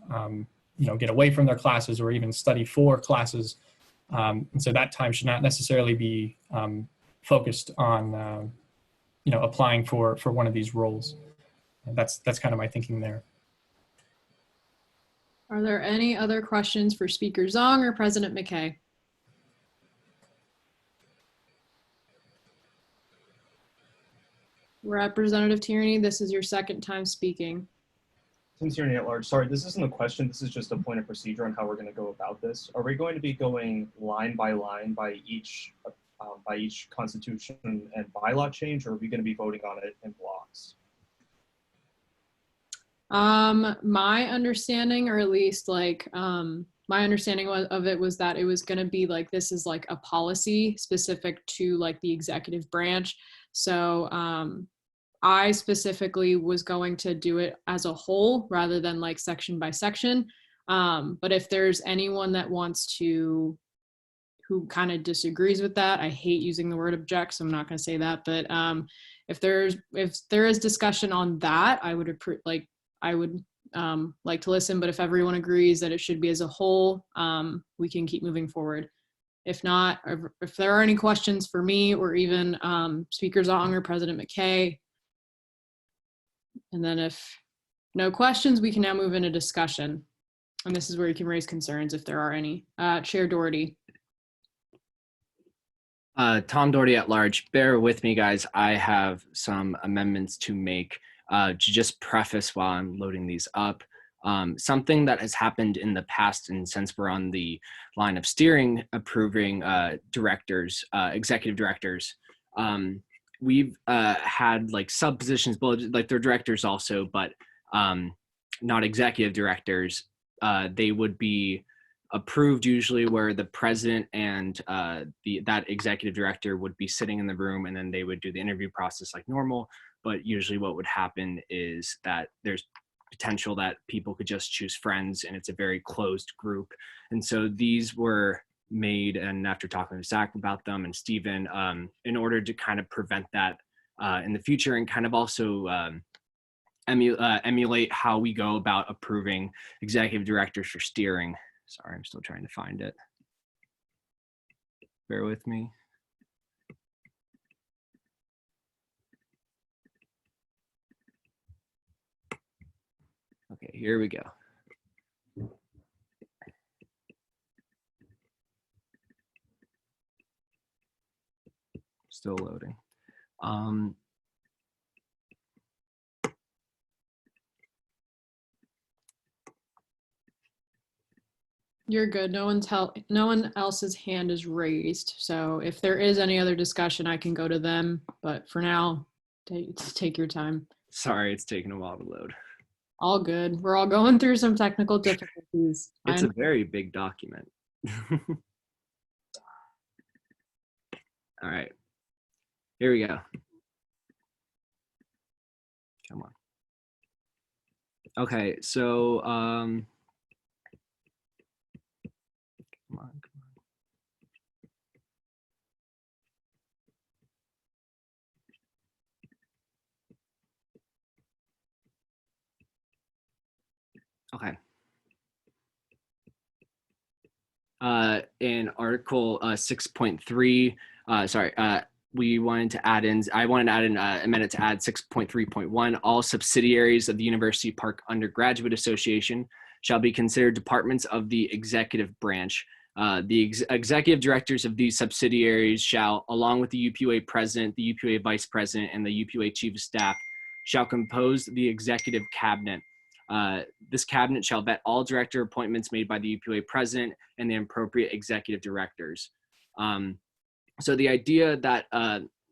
[SPEAKER 11] get away from their classes or even study for classes. And so that time should not necessarily be focused on applying for one of these roles. And that's kind of my thinking there.
[SPEAKER 1] Are there any other questions for Speaker Zong or President McKay? Representative Tierney, this is your second time speaking.
[SPEAKER 17] Tim Tierney at large. Sorry, this isn't a question. This is just a point of procedure on how we're going to go about this. Are we going to be going line by each constitution and bylaw change, or are we going to be voting on it in blocks?
[SPEAKER 1] My understanding, or at least my understanding of it was that it was going to be like, this is like a policy specific to like the executive branch. So I specifically was going to do it as a whole rather than like section by section. But if there's anyone that wants to, who kind of disagrees with that, I hate using the word object, so I'm not going to say that. But if there is discussion on that, I would like to listen. But if everyone agrees that it should be as a whole, we can keep moving forward. If not, if there are any questions for me or even Speaker Zong or President McKay, and then if no questions, we can now move into discussion. And this is where you can raise concerns if there are any. Chair Doherty.
[SPEAKER 6] Tom Doherty at large. Bear with me, guys. I have some amendments to make to just preface while I'm loading these up. Something that has happened in the past, and since we're on the line of steering, approving directors, executive directors, we've had like sub positions, like they're directors also, but not executive directors. They would be approved usually where the president and that executive director would be sitting in the room, and then they would do the interview process like normal. But usually what would happen is that there's potential that people could just choose friends, and it's a very closed group. And so these were made, and after talking to Zach about them and Stephen, in order to kind of prevent that in the future, and kind of also emulate how we go about approving executive directors for steering. Sorry, I'm still trying to find it. Bear with me. Okay, here we go. Still loading.
[SPEAKER 1] You're good. No one else's hand is raised. So if there is any other discussion, I can go to them. But for now, take your time.
[SPEAKER 6] Sorry, it's taking a while to load.
[SPEAKER 1] All good. We're all going through some technical difficulties.
[SPEAKER 6] It's a very big document. All right, here we go. Come on. Okay, so come on. Okay. In Article 6.3, we wanted to add in, I wanted to add in a amendment to add 6.3.1, all subsidiaries of the University Park Undergraduate Association shall be considered departments of the executive branch. The executive directors of these subsidiaries shall, along with the UPUA president, the UPUA vice president, and the UPUA chief of staff, shall compose the executive cabinet. This cabinet shall vet all director appointments made by the UPUA president and the appropriate executive directors. So the idea that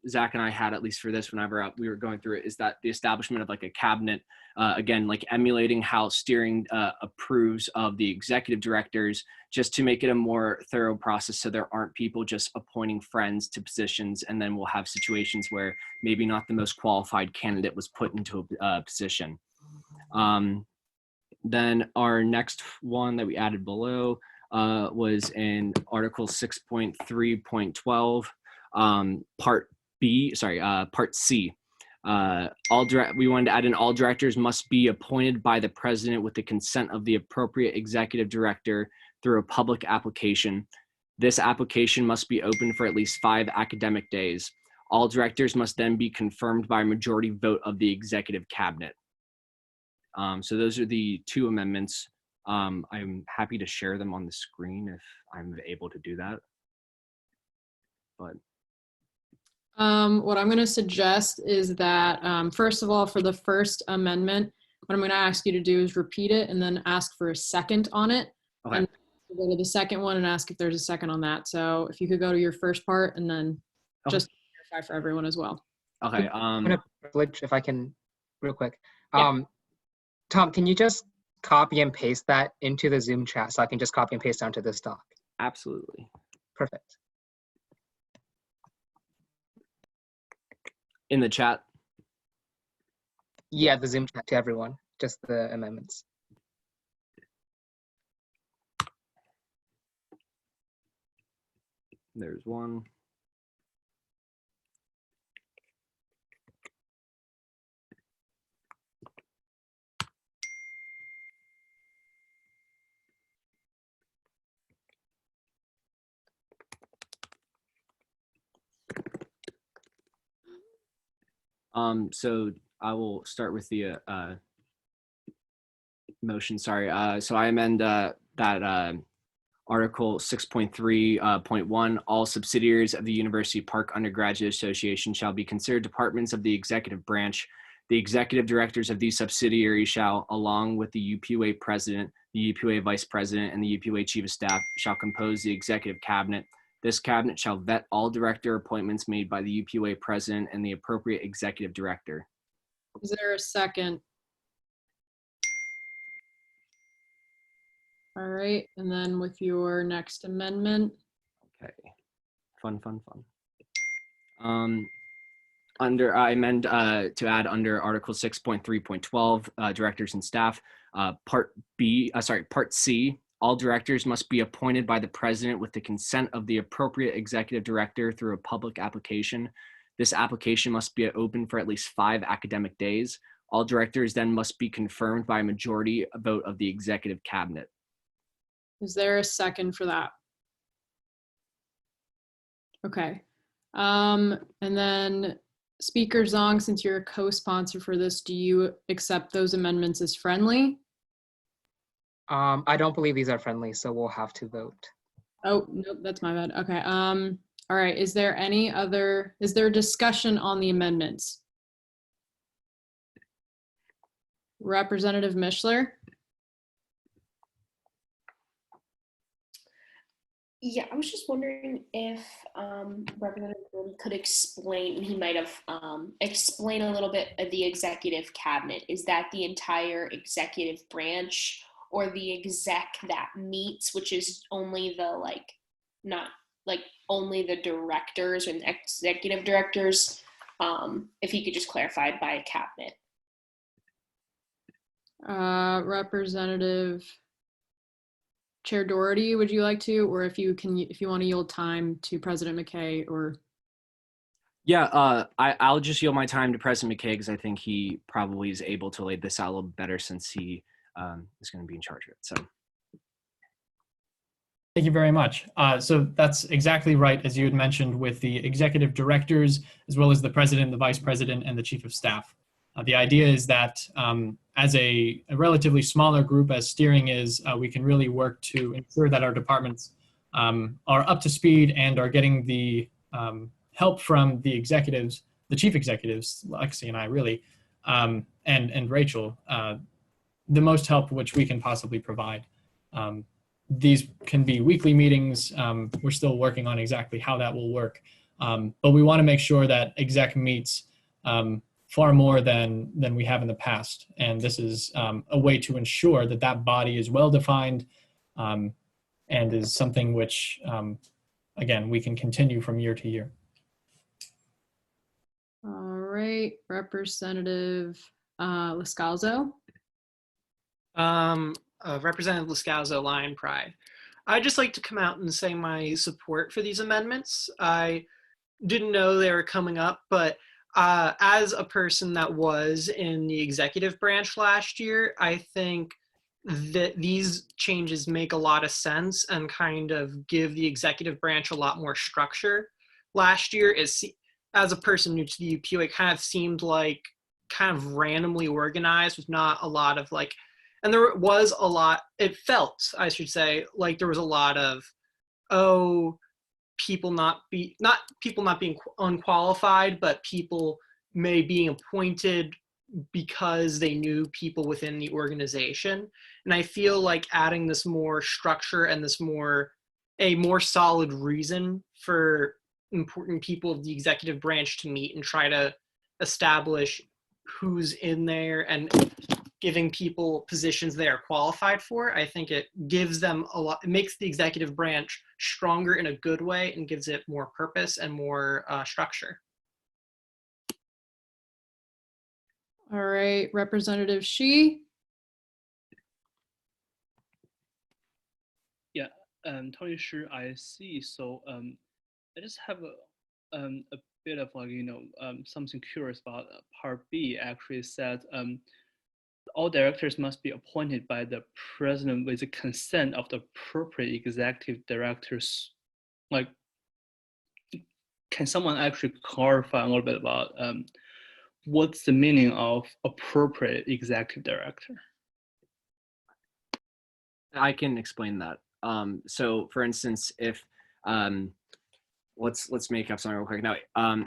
[SPEAKER 6] Zach and I had, at least for this, whenever we were going through it, is that the establishment of like a cabinet, again, like emulating how steering approves of the executive directors, just to make it a more thorough process, so there aren't people just appointing friends to positions, and then we'll have situations where maybe not the most qualified candidate was put into a position. Then our next one that we added below was in Article 6.3.12, Part C. We wanted to add in all directors must be appointed by the president with the consent of the appropriate executive director through a public application. This application must be open for at least 5 academic days. All directors must then be confirmed by a majority vote of the executive cabinet. So those are the 2 amendments. I'm happy to share them on the screen if I'm able to do that. But
[SPEAKER 1] what I'm going to suggest is that, first of all, for the first amendment, what I'm going to ask you to do is repeat it and then ask for a second on it.
[SPEAKER 6] Okay.
[SPEAKER 1] And we'll go to the second one and ask if there's a second on that. So if you could go to your first part and then just clarify for everyone as well.
[SPEAKER 6] Okay.
[SPEAKER 2] I'm gonna privilege, if I can, real quick.
[SPEAKER 1] Yeah.
[SPEAKER 2] Tom, can you just copy and paste that into the Zoom chat so I can just copy and paste onto this doc?
[SPEAKER 6] Absolutely.
[SPEAKER 2] Perfect.
[SPEAKER 6] In the chat?
[SPEAKER 2] Yeah, the Zoom chat to everyone, just the amendments.
[SPEAKER 6] There's one. So I will start with the motion. Sorry. So I amend that Article 6.3.1, all subsidiaries of the University Park Undergraduate Association shall be considered departments of the executive branch. The executive directors of these subsidiaries shall, along with the UPUA president, the UPUA vice president, and the UPUA chief of staff, shall compose the executive cabinet. This cabinet shall vet all director appointments made by the UPUA president and the appropriate executive director.
[SPEAKER 1] Is there a second? All right, and then with your next amendment.
[SPEAKER 6] Okay, fun. I amend to add under Article 6.3.12, directors and staff, Part C, all directors must be appointed by the president with the consent of the appropriate executive director through a public application. This application must be open for at least 5 academic days. All directors then must be confirmed by a majority vote of the executive cabinet.
[SPEAKER 1] Is there a second for that? Okay. And then Speaker Zong, since you're a co-sponsor for this, do you accept those amendments as friendly?
[SPEAKER 2] I don't believe these are friendly, so we'll have to vote.
[SPEAKER 1] Oh, nope, that's my bad. Okay. All right. Is there discussion on the amendments? Representative Mishler?
[SPEAKER 8] Yeah, I was just wondering if Representative Brody could explain, he might have explained a little bit of the executive cabinet. Is that the entire executive branch or the exec that meets, which is only the only the directors and executive directors? If you could just clarify by cabinet.
[SPEAKER 1] Representative Chair Doherty, would you like to, or if you want to yield time to President McKay, or?
[SPEAKER 6] Yeah, I'll just yield my time to President McKay because I think he probably is able to lay this out a little better since he is going to be in charge of it. So.
[SPEAKER 11] Thank you very much. So that's exactly right, as you had mentioned, with the executive directors, as well as the president, the vice president, and the chief of staff. The idea is that as a relatively smaller group as steering is, we can really work to ensure that our departments are up to speed and are getting the help from the executives, the chief executives, Lexi and I really, and Rachel, the most help which we can possibly provide. These can be weekly meetings. We're still working on exactly how that will work. But we want to make sure that exec meets far more than we have in the past. And this is a way to ensure that that body is well-defined and is something which, again, we can continue from year to year.
[SPEAKER 1] All right, Representative Liscalzo.
[SPEAKER 5] Representative Liscalzo, Lion Pride. I'd just like to come out and say my support for these amendments. I didn't know they were coming up, but as a person that was in the executive branch last year, I think that these changes make a lot of sense and kind of give the executive branch a lot more structure. Last year, as a person new to the UPUA, it kind of seemed like kind of randomly organized with not a lot of like, and there was a lot, it felt, I should say, like there was a lot of, people not being unqualified, but people may being appointed because they knew people within the organization. And I feel like adding this more structure and this a more solid reason for important people of the executive branch to meet and try to establish who's in there and giving people positions they are qualified for, I think it gives them a lot, it makes the executive branch stronger in a good way and gives it more purpose and more structure.
[SPEAKER 1] All right, Representative Shi.
[SPEAKER 14] Yeah, Tony Shi, I see. So I just have a bit of like, something curious about Part B actually said all directors must be appointed by the president with the consent of the appropriate executive directors. Like, can someone actually clarify a little bit about what's the meaning of appropriate executive director?
[SPEAKER 6] I can explain that. So for instance, if let's make up something real quick now.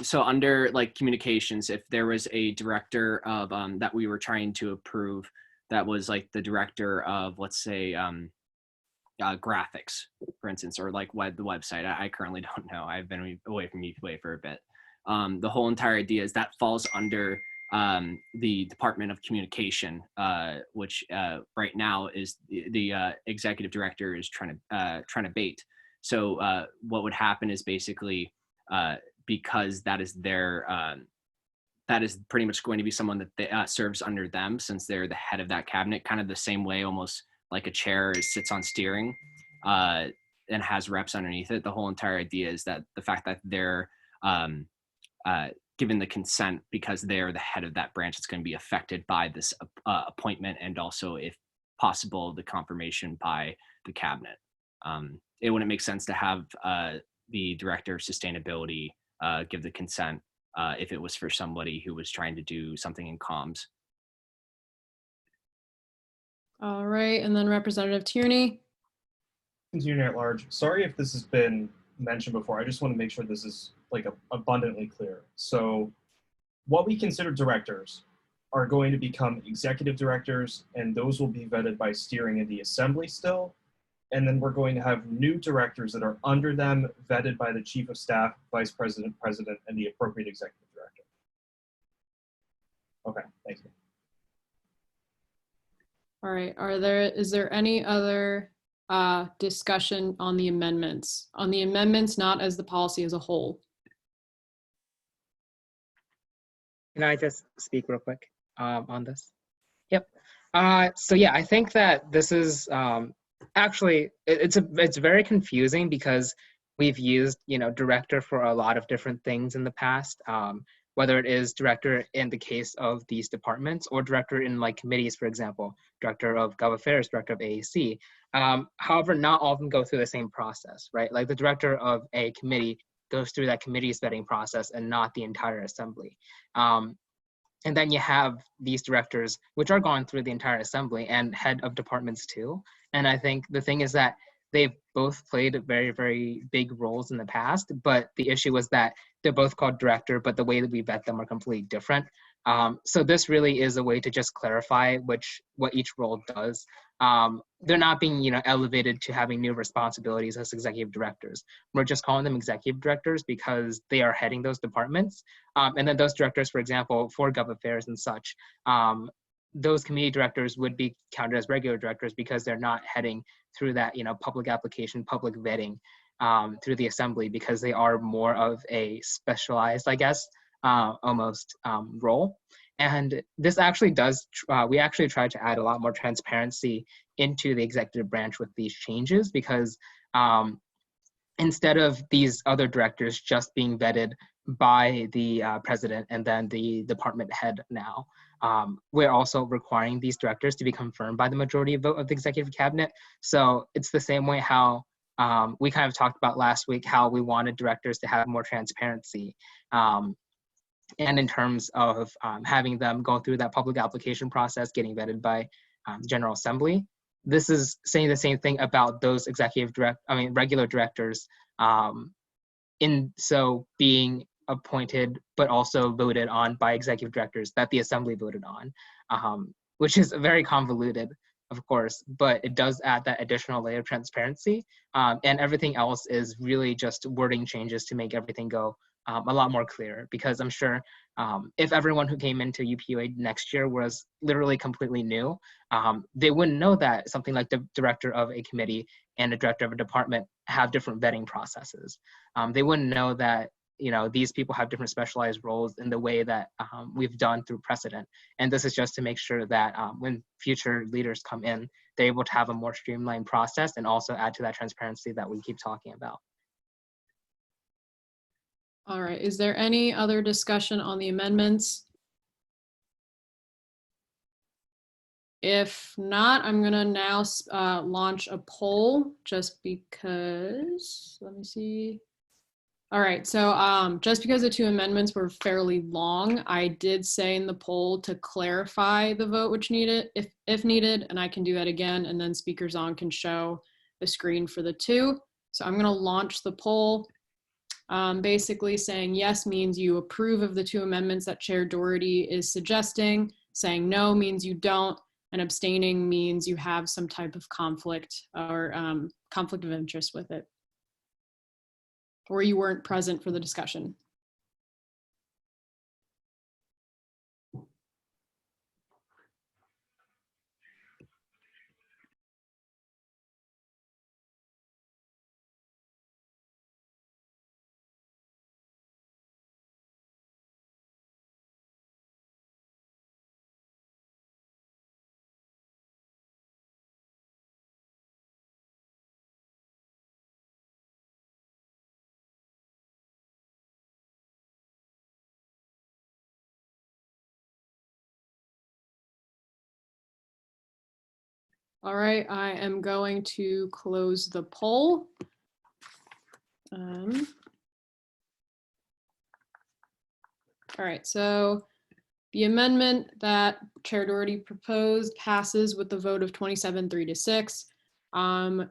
[SPEAKER 6] So under like communications, if there was a director of that we were trying to approve, that was like the director of, let's say, graphics, for instance, or like the website. I currently don't know. I've been away from UPUA for a bit. The whole entire idea is that falls under the Department of Communication, which right now is the executive director is trying to bait. So what would happen is basically because that is their that is pretty much going to be someone that serves under them, since they're the head of that cabinet, kind of the same way almost like a chair sits on steering and has reps underneath it. The whole entire idea is that the fact that they're given the consent because they're the head of that branch, it's going to be affected by this appointment, and also, if possible, the confirmation by the cabinet. It wouldn't make sense to have the director of sustainability give the consent if it was for somebody who was trying to do something in comms.
[SPEAKER 1] All right, and then Representative Tierney.
[SPEAKER 17] Junior at large. Sorry if this has been mentioned before. I just want to make sure this is like abundantly clear. So what we consider directors are going to become executive directors, and those will be vetted by steering in the assembly still. And then we're going to have new directors that are under them, vetted by the chief of staff, vice president, president, and the appropriate executive director. Okay, thank you.
[SPEAKER 1] All right, is there any other discussion on the amendments? On the amendments, not as the policy as a whole.
[SPEAKER 2] Can I just speak real quick on this? Yep. So yeah, I think that this is actually it's very confusing because we've used director for a lot of different things in the past. Whether it is director in the case of these departments or director in like committees, for example, director of Gov Affairs, director of AAC. However, not all of them go through the same process, right? Like the director of a committee goes through that committee's vetting process and not the entire assembly. And then you have these directors, which are going through the entire assembly, and head of departments too. And I think the thing is that they've both played very, very big roles in the past, but the issue was that they're both called director, but the way that we vet them are completely different. So this really is a way to just clarify what each role does. They're not being, elevated to having new responsibilities as executive directors. We're just calling them executive directors because they are heading those departments. And then those directors, for example, for Gov Affairs and such, those committee directors would be counted as regular directors because they're not heading through that, public application, public vetting through the assembly, because they are more of a specialized, I guess, almost role. And this actually does, we actually tried to add a lot more transparency into the executive branch with these changes, because instead of these other directors just being vetted by the president and then the department head now, we're also requiring these directors to be confirmed by the majority vote of the executive cabinet. So it's the same way how we kind of talked about last week, how we wanted directors to have more transparency. And in terms of having them go through that public application process, getting vetted by General Assembly, this is saying the same thing about those regular directors, so being appointed but also voted on by executive directors that the Assembly voted on, which is very convoluted, of course, but it does add that additional layer of transparency. And everything else is really just wording changes to make everything go a lot more clear, because I'm sure if everyone who came into UPUA next year was literally completely new, they wouldn't know that something like the director of a committee and a director of a department have different vetting processes. They wouldn't know that these people have different specialized roles in the way that we've done through precedent. And this is just to make sure that when future leaders come in, they're able to have a more streamlined process and also add to that transparency that we keep talking about.
[SPEAKER 1] All right, is there any other discussion on the amendments? If not, I'm gonna now launch a poll just because, let me see. All right, so just because the two amendments were fairly long, I did say in the poll to clarify the vote which needed, if needed, and I can do that again, and then speakers on can show the screen for the two. So I'm gonna launch the poll. Basically saying yes means you approve of the two amendments that Chair Doherty is suggesting. Saying no means you don't, and abstaining means you have some type of conflict or conflict of interest with it, or you weren't present for the discussion. All right, I am going to close the poll. All right, so the amendment that Chair Doherty proposed passes with the vote of 27-3-6.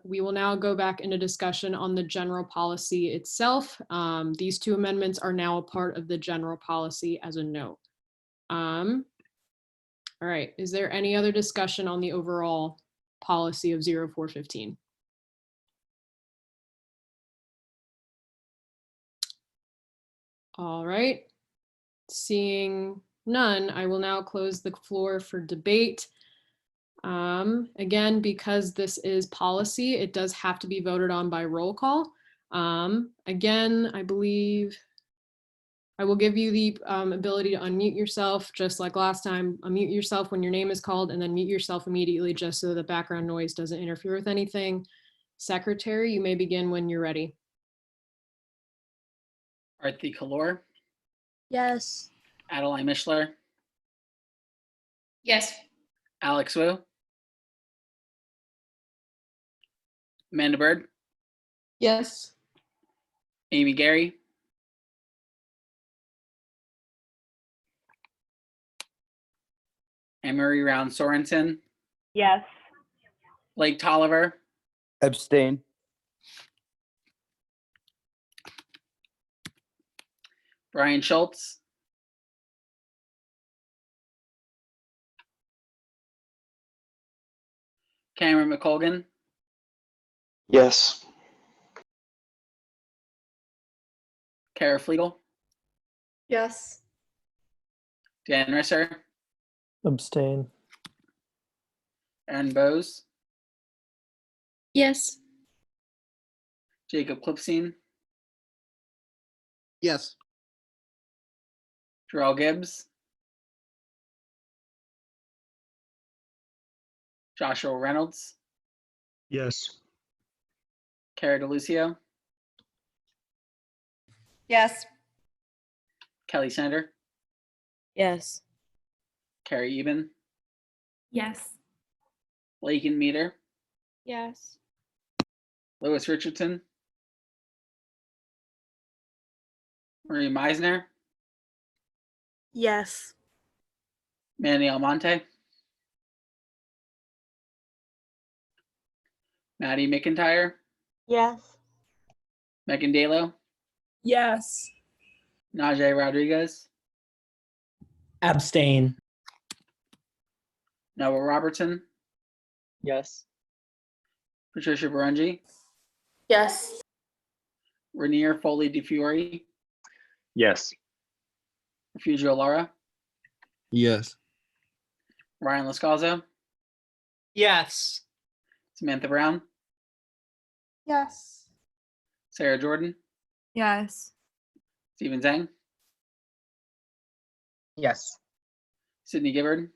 [SPEAKER 1] We will now go back into discussion on the general policy itself. These two amendments are now a part of the general policy as a note. All right, is there any other discussion on the overall policy of 0415? All right, seeing none, I will now close the floor for debate. Again, because this is policy, it does have to be voted on by roll call. Again, I believe I will give you the ability to unmute yourself just like last time. Unmute yourself when your name is called and then mute yourself immediately just so the background noise doesn't interfere with anything. Secretary, you may begin when you're ready.
[SPEAKER 10] Arthi Kalor,
[SPEAKER 12] Yes.
[SPEAKER 10] Adeline Mishler,
[SPEAKER 15] Yes.
[SPEAKER 10] Alex Wu, Amanda Bird,
[SPEAKER 15] Yes.
[SPEAKER 10] Amy Gary, Anne-Marie Round Sorensen,
[SPEAKER 15] Yes.
[SPEAKER 10] Blake Tolliver,
[SPEAKER 22] Abstain.
[SPEAKER 10] Brian Schultz, Cameron McColgan,
[SPEAKER 22] Yes.
[SPEAKER 10] Kara Flegel,
[SPEAKER 15] Yes.
[SPEAKER 10] Dan Risser,
[SPEAKER 18] Abstain.
[SPEAKER 10] Aaron Bose,
[SPEAKER 12] Yes.
[SPEAKER 10] Jacob Klipstein,
[SPEAKER 22] Yes.
[SPEAKER 10] Jarrell Gibbs, Joshua Reynolds,
[SPEAKER 9] Yes.
[SPEAKER 10] Cara DeLucio,
[SPEAKER 15] Yes.
[SPEAKER 10] Kelly Sander,
[SPEAKER 15] Yes.
[SPEAKER 10] Carrie Eben,
[SPEAKER 21] Yes.
[SPEAKER 10] Lakin Meter,
[SPEAKER 12] Yes.
[SPEAKER 10] Louis Richardson, Marie Meisner,
[SPEAKER 15] Yes.
[SPEAKER 10] Manny Almonte, Maddie McIntyre,
[SPEAKER 19] Yes.
[SPEAKER 10] Megan Dalo,
[SPEAKER 15] Yes.
[SPEAKER 10] Najee Rodriguez,
[SPEAKER 16] Abstain.
[SPEAKER 10] Noah Robertson,
[SPEAKER 3] Yes.
[SPEAKER 10] Patricia Barungi,
[SPEAKER 15] Yes.
[SPEAKER 10] Rainier Foley DeFiore,
[SPEAKER 22] Yes.
[SPEAKER 10] Refugio Lara,
[SPEAKER 22] Yes.
[SPEAKER 10] Ryan Lascazzo,
[SPEAKER 5] Yes.
[SPEAKER 10] Samantha Brown,
[SPEAKER 15] Yes.
[SPEAKER 10] Sarah Jordan,
[SPEAKER 13] Yes.
[SPEAKER 10] Stephen Zhang,
[SPEAKER 2] Yes.
[SPEAKER 10] Sydney Gibbard,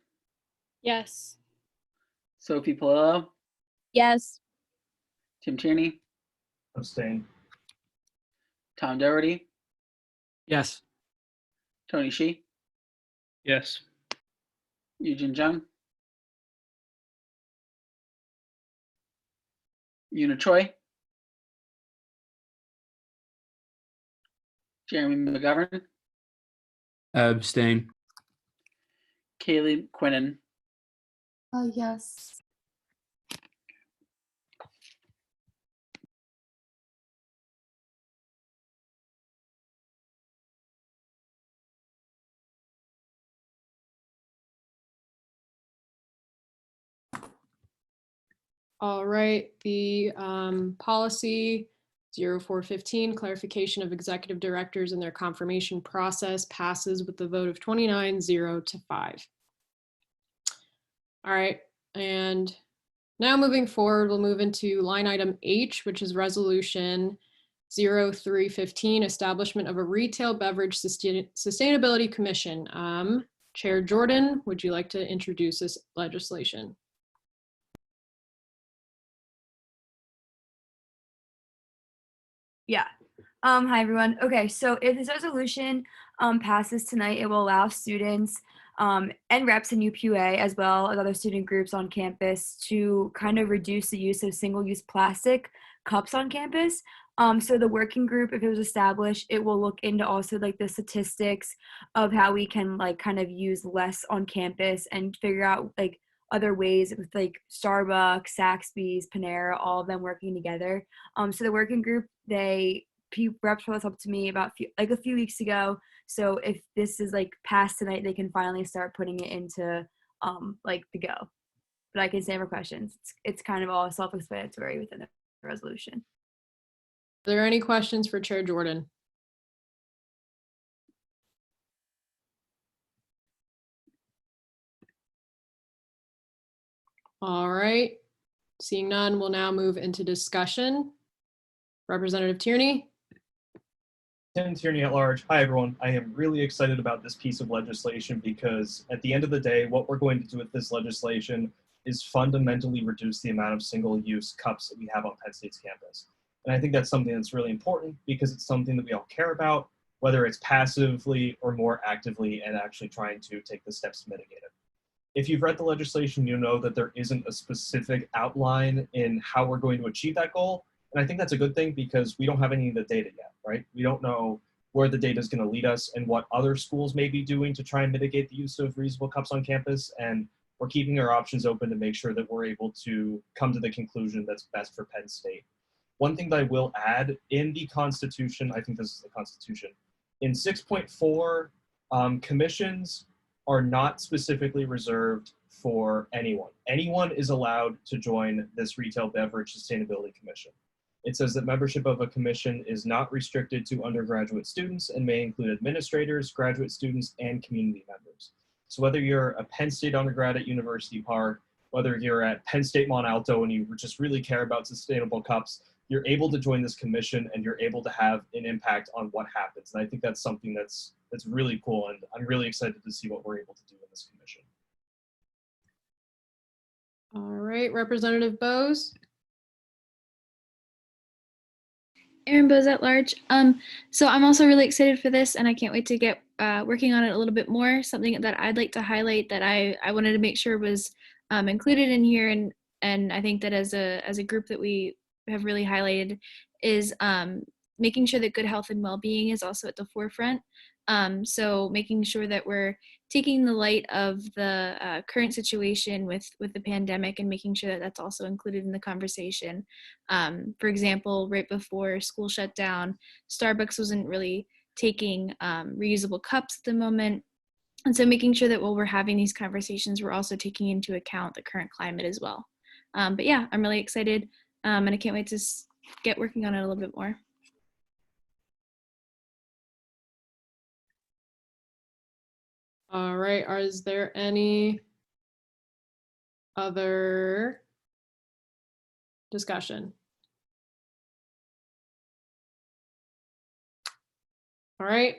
[SPEAKER 12] Yes.
[SPEAKER 10] Sophie Palillo,
[SPEAKER 15] Yes.
[SPEAKER 10] Tim Tierney,
[SPEAKER 17] Abstain.
[SPEAKER 10] Tom Doherty,
[SPEAKER 22] Yes.
[SPEAKER 10] Tony Shi,
[SPEAKER 14] Yes.
[SPEAKER 10] Eugene Jung, Una Choi, Jeremy McGovern,
[SPEAKER 22] Abstain.
[SPEAKER 10] Kaylee Quinnen,
[SPEAKER 15] Yes.
[SPEAKER 1] All right, the policy 0415, clarification of executive directors and their confirmation process, passes with the vote of 29-0 to 5. All right, and now moving forward, we'll move into line item H, which is resolution 0315, establishment of a retail beverage sustainability commission. Chair Jordan, would you like to introduce this legislation?
[SPEAKER 13] Yeah. Hi everyone. Okay, so if this resolution passes tonight, it will allow students and reps in UPUA as well as other student groups on campus to kind of reduce the use of single-use plastic cups on campus. So the working group, if it was established, it will look into also like the statistics of how we can like kind of use less on campus and figure out like other ways with like Starbucks, Saxby's, Panera, all of them working together. So the working group, reps brought this up to me about a few weeks ago. So if this is like passed tonight, they can finally start putting it into like the go. But I can stand for questions. It's kind of all self-explanatory within the resolution.
[SPEAKER 1] Are there any questions for Chair Jordan? All right, seeing none, we'll now move into discussion. Representative Tierney.
[SPEAKER 17] Tim Tierney at large. Hi, everyone. I am really excited about this piece of legislation because at the end of the day, what we're going to do with this legislation is fundamentally reduce the amount of single-use cups that we have on Penn State's campus. And I think that's something that's really important because it's something that we all care about, whether it's passively or more actively and actually trying to take the steps to mitigate it. If you've read the legislation, you know that there isn't a specific outline in how we're going to achieve that goal. And I think that's a good thing because we don't have any of the data yet, right? We don't know where the data is going to lead us and what other schools may be doing to try and mitigate the use of reusable cups on campus. And we're keeping our options open to make sure that we're able to come to the conclusion that's best for Penn State. One thing that I will add in the Constitution, I think this is the Constitution, in 6.4, commissions are not specifically reserved for anyone. Anyone is allowed to join this Retail Beverage Sustainability Commission. It says that membership of a commission is not restricted to undergraduate students and may include administrators, graduate students, and community members. So whether you're a Penn State undergrad at University Park, whether you're at Penn State Mont Alto and you just really care about sustainable cups, you're able to join this commission and you're able to have an impact on what happens. And I think that's something that's really cool, and I'm really excited to see what we're able to do in this commission.
[SPEAKER 1] All right, Representative Bose.
[SPEAKER 12] Erin Bose at large. So I'm also really excited for this, and I can't wait to get working on it a little bit more. Something that I'd like to highlight that I wanted to make sure was included in here, and I think that as a group that we have really highlighted is making sure that good health and well-being is also at the forefront. So making sure that we're taking the light of the current situation with the pandemic and making sure that that's also included in the conversation. For example, right before school shut down, Starbucks wasn't really taking reusable cups at the moment. And so making sure that while we're having these conversations, we're also taking into account the current climate as well. But yeah, I'm really excited and I can't wait to get working on it a little bit more.
[SPEAKER 1] All right, is there any other discussion? All right,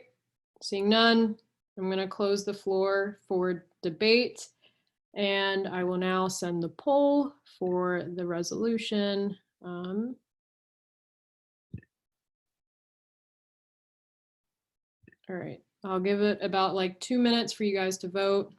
[SPEAKER 1] seeing none, I'm going to close the floor for debate, and I will now send the poll for the resolution. All right, I'll give it about like 2 minutes for you guys to vote.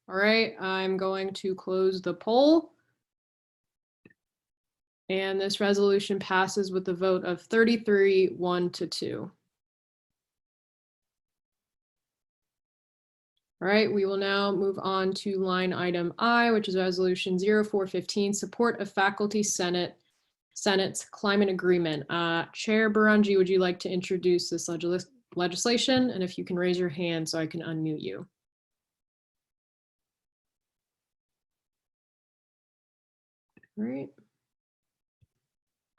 [SPEAKER 1] All right, I'm going to close the poll. And this resolution passes with a vote of 33-1-2. All right, we will now move on to line item I, which is resolution 0415, support of faculty Senate's climate agreement. Chair Barungi, would you like to introduce this legislation? And if you can raise your hand so I can unmute you. All right.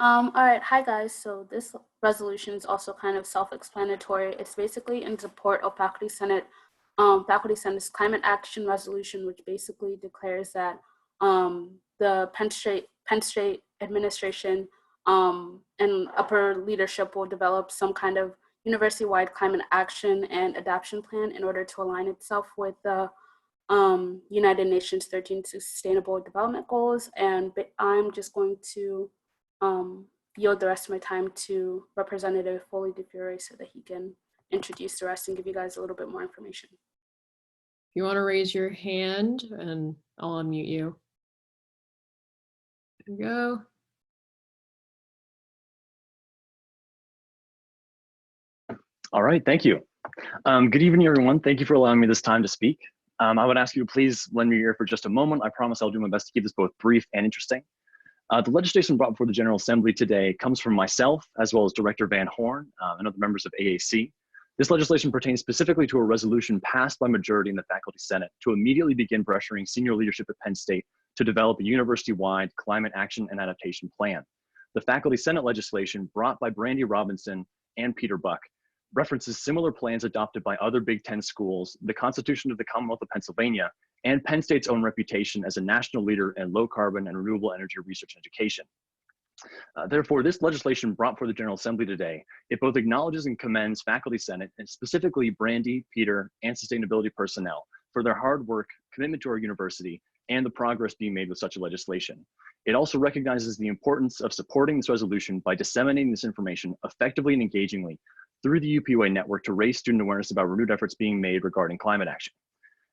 [SPEAKER 15] All right, hi guys. So this resolution is also kind of self-explanatory. It's basically in support of Faculty Senate's climate action resolution, which basically declares that the Penn State administration and upper leadership will develop some kind of university-wide climate action and adaptation plan in order to align itself with the United Nations 13 Sustainable Development Goals. And I'm just going to yield the rest of my time to Representative Foley DeFiore so that he can introduce the rest and give you guys a little bit more information.
[SPEAKER 1] If you want to raise your hand and I'll unmute you. There you go.
[SPEAKER 16] All right, thank you. Good evening, everyone. Thank you for allowing me this time to speak. I would ask you to please lend me your ear for just a moment. I promise I'll do my best to keep this both brief and interesting. The legislation brought before the General Assembly today comes from myself, as well as Director Van Horn and other members of AAC. This legislation pertains specifically to a resolution passed by majority in the Faculty Senate to immediately begin pressuring senior leadership at Penn State to develop a university-wide climate action and adaptation plan. The Faculty Senate legislation brought by Brandy Robinson and Peter Buck references similar plans adopted by other Big Ten schools, the Constitution of the Commonwealth of Pennsylvania, and Penn State's own reputation as a national leader in low carbon and renewable energy research and education. Therefore, this legislation brought before the General Assembly today, it both acknowledges and commends Faculty Senate, and specifically Brandy, Peter, and sustainability personnel for their hard work, commitment to our university, and the progress being made with such a legislation. It also recognizes the importance of supporting this resolution by disseminating this information effectively and engagingly through the UPUA network to raise student awareness about renewed efforts being made regarding climate action.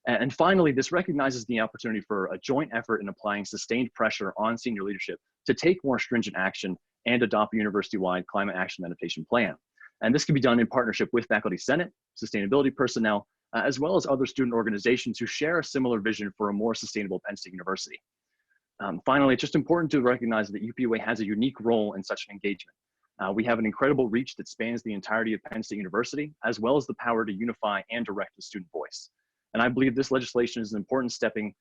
[SPEAKER 16] And finally, this recognizes the opportunity for a joint effort in applying sustained pressure on senior leadership to take more stringent action and adopt a university-wide climate action adaptation plan. And this can be done in partnership with Faculty Senate, sustainability personnel, as well as other student organizations who share a similar vision for a more sustainable Penn State University. Finally, it's just important to recognize that UPUA has a unique role in such an engagement. We have an incredible reach that spans the entirety of Penn State University, as well as the power to unify and direct the student voice. And I believe this legislation is an important stepping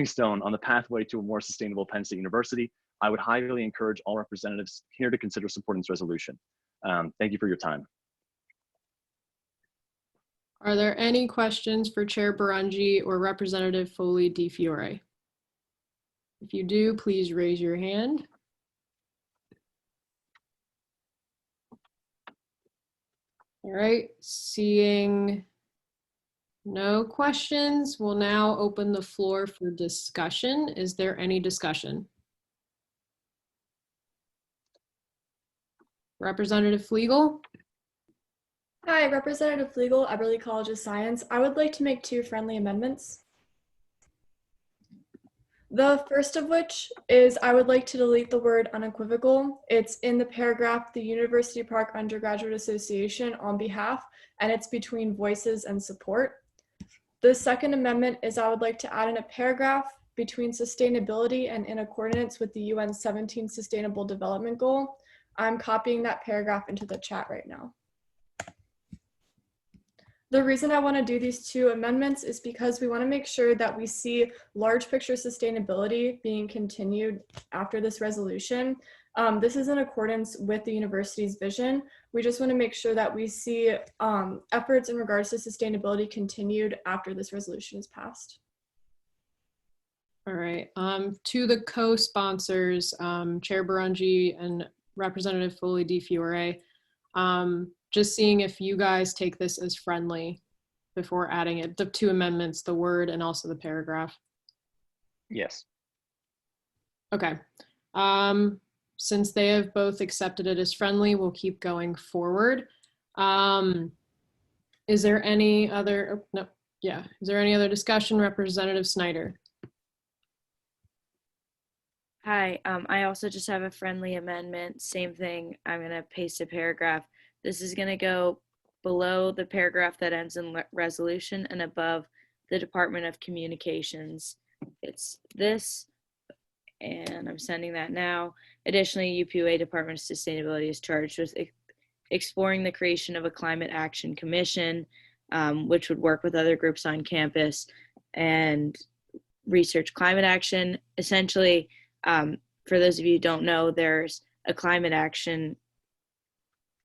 [SPEAKER 16] stone on the pathway to a more sustainable Penn State University. I would highly encourage all representatives here to consider supporting this resolution. Thank you for your time.
[SPEAKER 1] Are there any questions for Chair Barangi or Representative Foley Di Fiore? If you do, please raise your hand. All right, seeing no questions, we'll now open the floor for discussion. Is there any discussion? Representative Flegel?
[SPEAKER 4] Hi, Representative Flegel, Eberly College of Science. I would like to make 2 friendly amendments. The first of which is I would like to delete the word unequivocal. It's in the paragraph, the University Park Undergraduate Association on behalf, and it's between voices and support. The second amendment is I would like to add in a paragraph between sustainability and in accordance with the UN 17 Sustainable Development Goal. I'm copying that paragraph into the chat right now. The reason I want to do these 2 amendments is because we want to make sure that we see large picture sustainability being continued after this resolution. This is in accordance with the university's vision. We just want to make sure that we see efforts in regards to sustainability continued after this resolution is passed.
[SPEAKER 1] All right, to the co-sponsors, Chair Barangi and Representative Foley Di Fiore, just seeing if you guys take this as friendly before adding it, the 2 amendments, the word and also the paragraph.
[SPEAKER 16] Yes.
[SPEAKER 1] Okay. Since they have both accepted it as friendly, we'll keep going forward. Is there any other, no, yeah. Is there any other discussion? Representative Snyder.
[SPEAKER 20] Hi, I also just have a friendly amendment. Same thing, I'm gonna paste a paragraph. This is gonna go below the paragraph that ends in resolution and above the Department of Communications. It's this, and I'm sending that now. Additionally, UPUA Department of Sustainability is charged with exploring the creation of a climate action commission, which would work with other groups on campus and research climate action. Essentially, for those of you who don't know, there's a climate action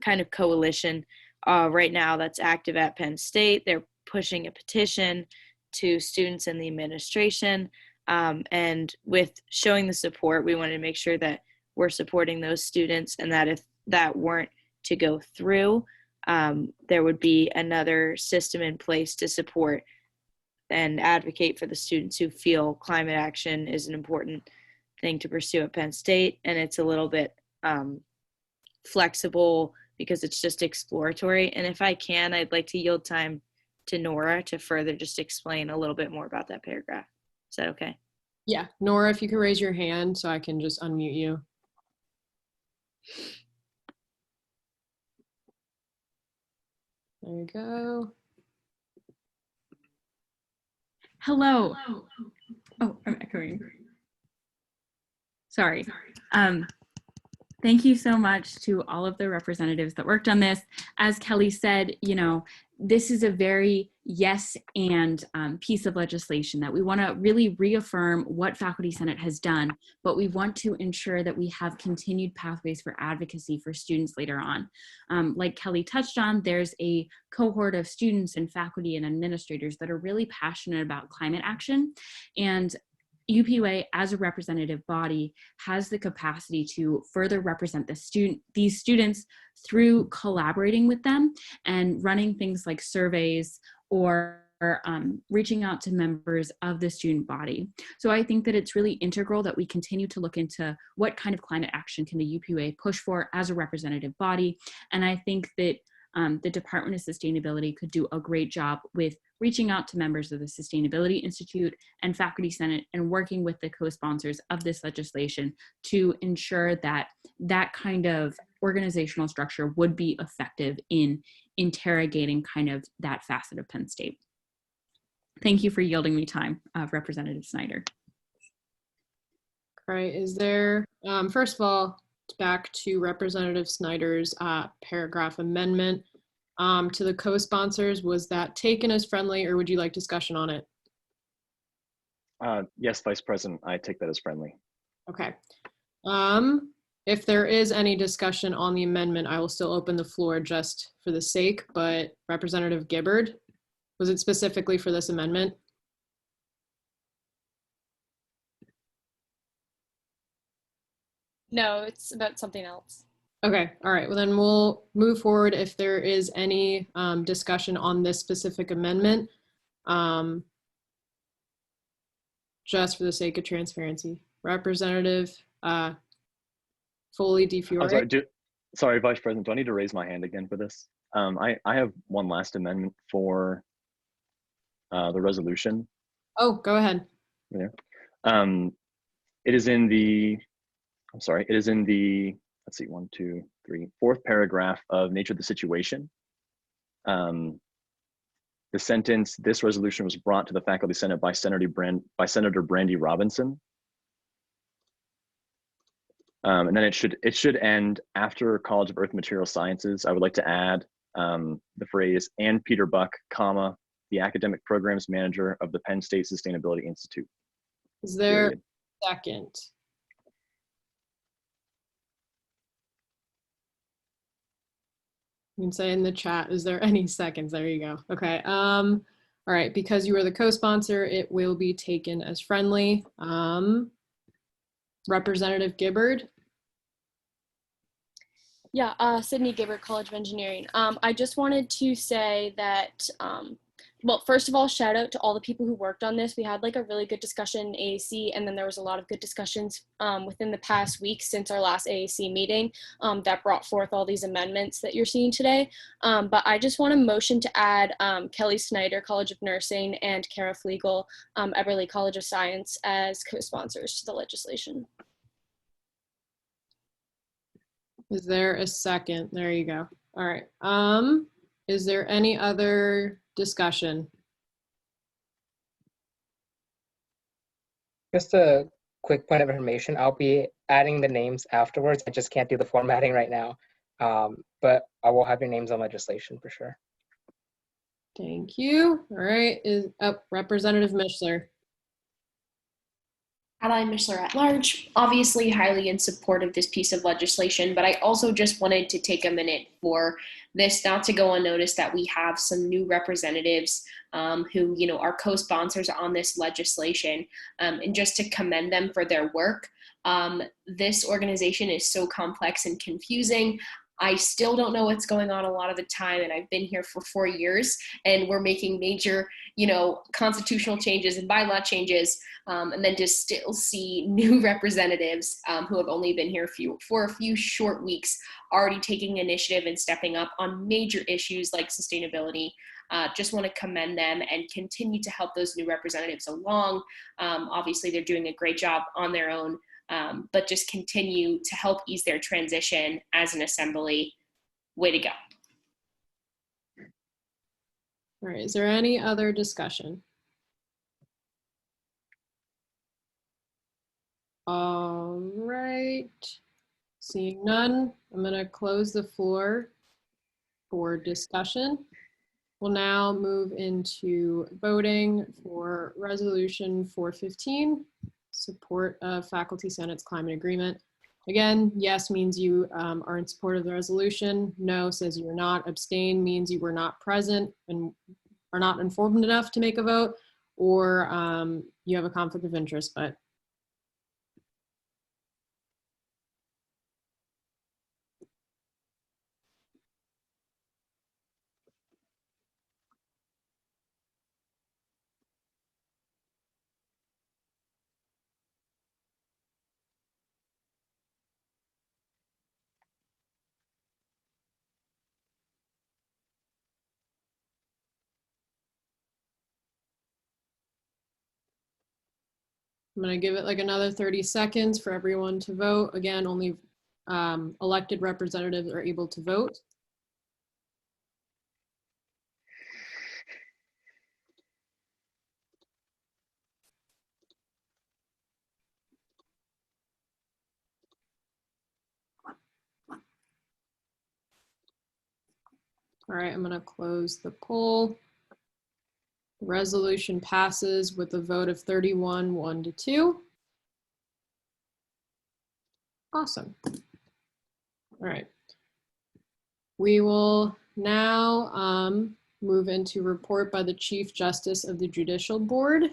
[SPEAKER 20] kind of coalition right now that's active at Penn State. They're pushing a petition to students and the administration. And with showing the support, we wanted to make sure that we're supporting those students, and that if that weren't to go through, there would be another system in place to support and advocate for the students who feel climate action is an important thing to pursue at Penn State. And it's a little bit flexible because it's just exploratory. And if I can, I'd like to yield time to Nora to further just explain a little bit more about that paragraph. Is that okay?
[SPEAKER 1] Yeah, Nora, if you could raise your hand so I can just unmute you. There you go.
[SPEAKER 21] Hello. Oh, I'm echoing. Sorry. Thank you so much to all of the representatives that worked on this. As Kelly said, you know, this is a very yes and piece of legislation that we want to really reaffirm what Faculty Senate has done, but we want to ensure that we have continued pathways for advocacy for students later on. Like Kelly touched on, there's a cohort of students and faculty and administrators that are really passionate about climate action. And UPUA as a representative body has the capacity to further represent these students through collaborating with them and running things like surveys or reaching out to members of the student body. So I think that it's really integral that we continue to look into what kind of climate action can the UPUA push for as a representative body. And I think that the Department of Sustainability could do a great job with reaching out to members of the Sustainability Institute and Faculty Senate and working with the co-sponsors of this legislation to ensure that that kind of organizational structure would be effective in interrogating kind of that facet of Penn State. Thank you for yielding me time, Representative Snyder.
[SPEAKER 1] Right, is there, first of all, back to Representative Snyder's paragraph amendment to the co-sponsors. Was that taken as friendly, or would you like discussion on it?
[SPEAKER 16] Yes, Vice President, I take that as friendly.
[SPEAKER 1] Okay. If there is any discussion on the amendment, I will still open the floor just for the sake, but Representative Gibbard, was it specifically for this amendment?
[SPEAKER 7] No, it's about something else.
[SPEAKER 1] Okay, all right, well then we'll move forward if there is any discussion on this specific amendment, just for the sake of transparency. Representative Foley DeFiore.
[SPEAKER 16] I'm sorry, Vice President, do I need to raise my hand again for this? I have one last amendment for the resolution.
[SPEAKER 1] Oh, go ahead.
[SPEAKER 16] Yeah. It is in the, it is in the, let's see, 1, 2, 3, fourth paragraph of Nature of the Situation. The sentence, this resolution was brought to the Faculty Senate by Senator Brandy Robinson. And then it should end after College of Earth and Material Sciences. I would like to add the phrase, and Peter Buck, comma, the academic programs manager of the Penn State Sustainability Institute.
[SPEAKER 1] Is there a second? You can say in the chat, is there any seconds? There you go. Okay. All right, because you are the co-sponsor, it will be taken as friendly. Representative Gibbard.
[SPEAKER 7] Yeah, Sydney Gibbard, College of Engineering. I just wanted to say that, well, first of all, shout out to all the people who worked on this. We had like a really good discussion in AAC, and then there was a lot of good discussions within the past week since our last AAC meeting that brought forth all these amendments that you're seeing today. But I just want to motion to add Kelly Snyder, College of Nursing, and Kara Flegel, Eberly College of Science as co-sponsors to the legislation.
[SPEAKER 1] Is there a second? There you go. All right. Is there any other discussion?
[SPEAKER 2] Just a quick point of information. I'll be adding the names afterwards. I just can't do the formatting right now. But I will have your names on legislation for sure.
[SPEAKER 1] Thank you. All right. Is up Representative Mishler.
[SPEAKER 8] Ally Mishler at large, obviously highly in support of this piece of legislation, but I also just wanted to take a minute for this not to go unnoticed that we have some new representatives who, you know, are co-sponsors on this legislation, and just to commend them for their work. This organization is so complex and confusing. I still don't know what's going on a lot of the time, and I've been here for 4 years, and we're making major, you know, constitutional changes and bylaw changes, and then to still see new representatives who have only been here for a few short weeks already taking initiative and stepping up on major issues like sustainability. Just want to commend them and continue to help those new representatives along. Obviously, they're doing a great job on their own. But just continue to help ease their transition as an assembly. Way to go.
[SPEAKER 1] All right, is there any other discussion? All right, seeing none, I'm gonna close the floor for discussion. We'll now move into voting for Resolution 415. Support of Faculty Senate's climate agreement. Again, yes means you are in support of the resolution. No says you're not. Abstain means you were not present and are not informed enough to make a vote. or you have a conflict of interest, but I'm going to give it like another 30 seconds for everyone to vote. Again, only elected representatives are able to vote. All right, I'm going to close the poll. The resolution passes with a vote of 31, 1-2. Awesome. All right. We will now move into report by the Chief Justice of the Judicial Board,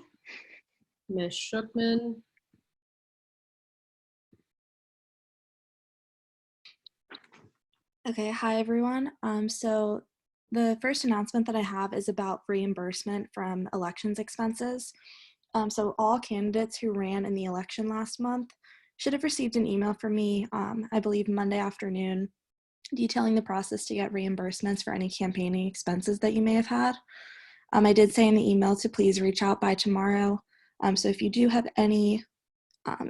[SPEAKER 1] Ms. Shookman.
[SPEAKER 6] Okay, hi everyone. So the first announcement that I have is about reimbursement from elections expenses. So all candidates who ran in the election last month should have received an email from me, I believe Monday afternoon, detailing the process to get reimbursements for any campaigning expenses that you may have had. I did say in the email to please reach out by tomorrow. So if you do have any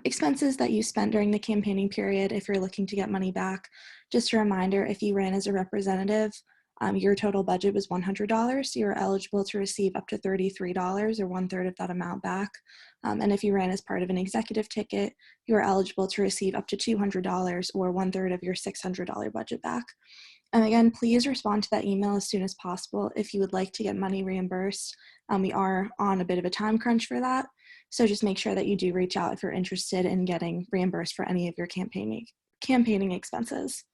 [SPEAKER 6] expenses that you spent during the campaigning period, if you're looking to get money back, just a reminder, if you ran as a representative, your total budget was $100, so you're eligible to receive up to $33 or 1/3 of that amount back. And if you ran as part of an executive ticket, you are eligible to receive up to $200 or 1/3 of your $600 budget back. And again, please respond to that email as soon as possible if you would like to get money reimbursed. We are on a bit of a time crunch for that. So just make sure that you do reach out if you're interested in getting reimbursed for any of your campaigning expenses.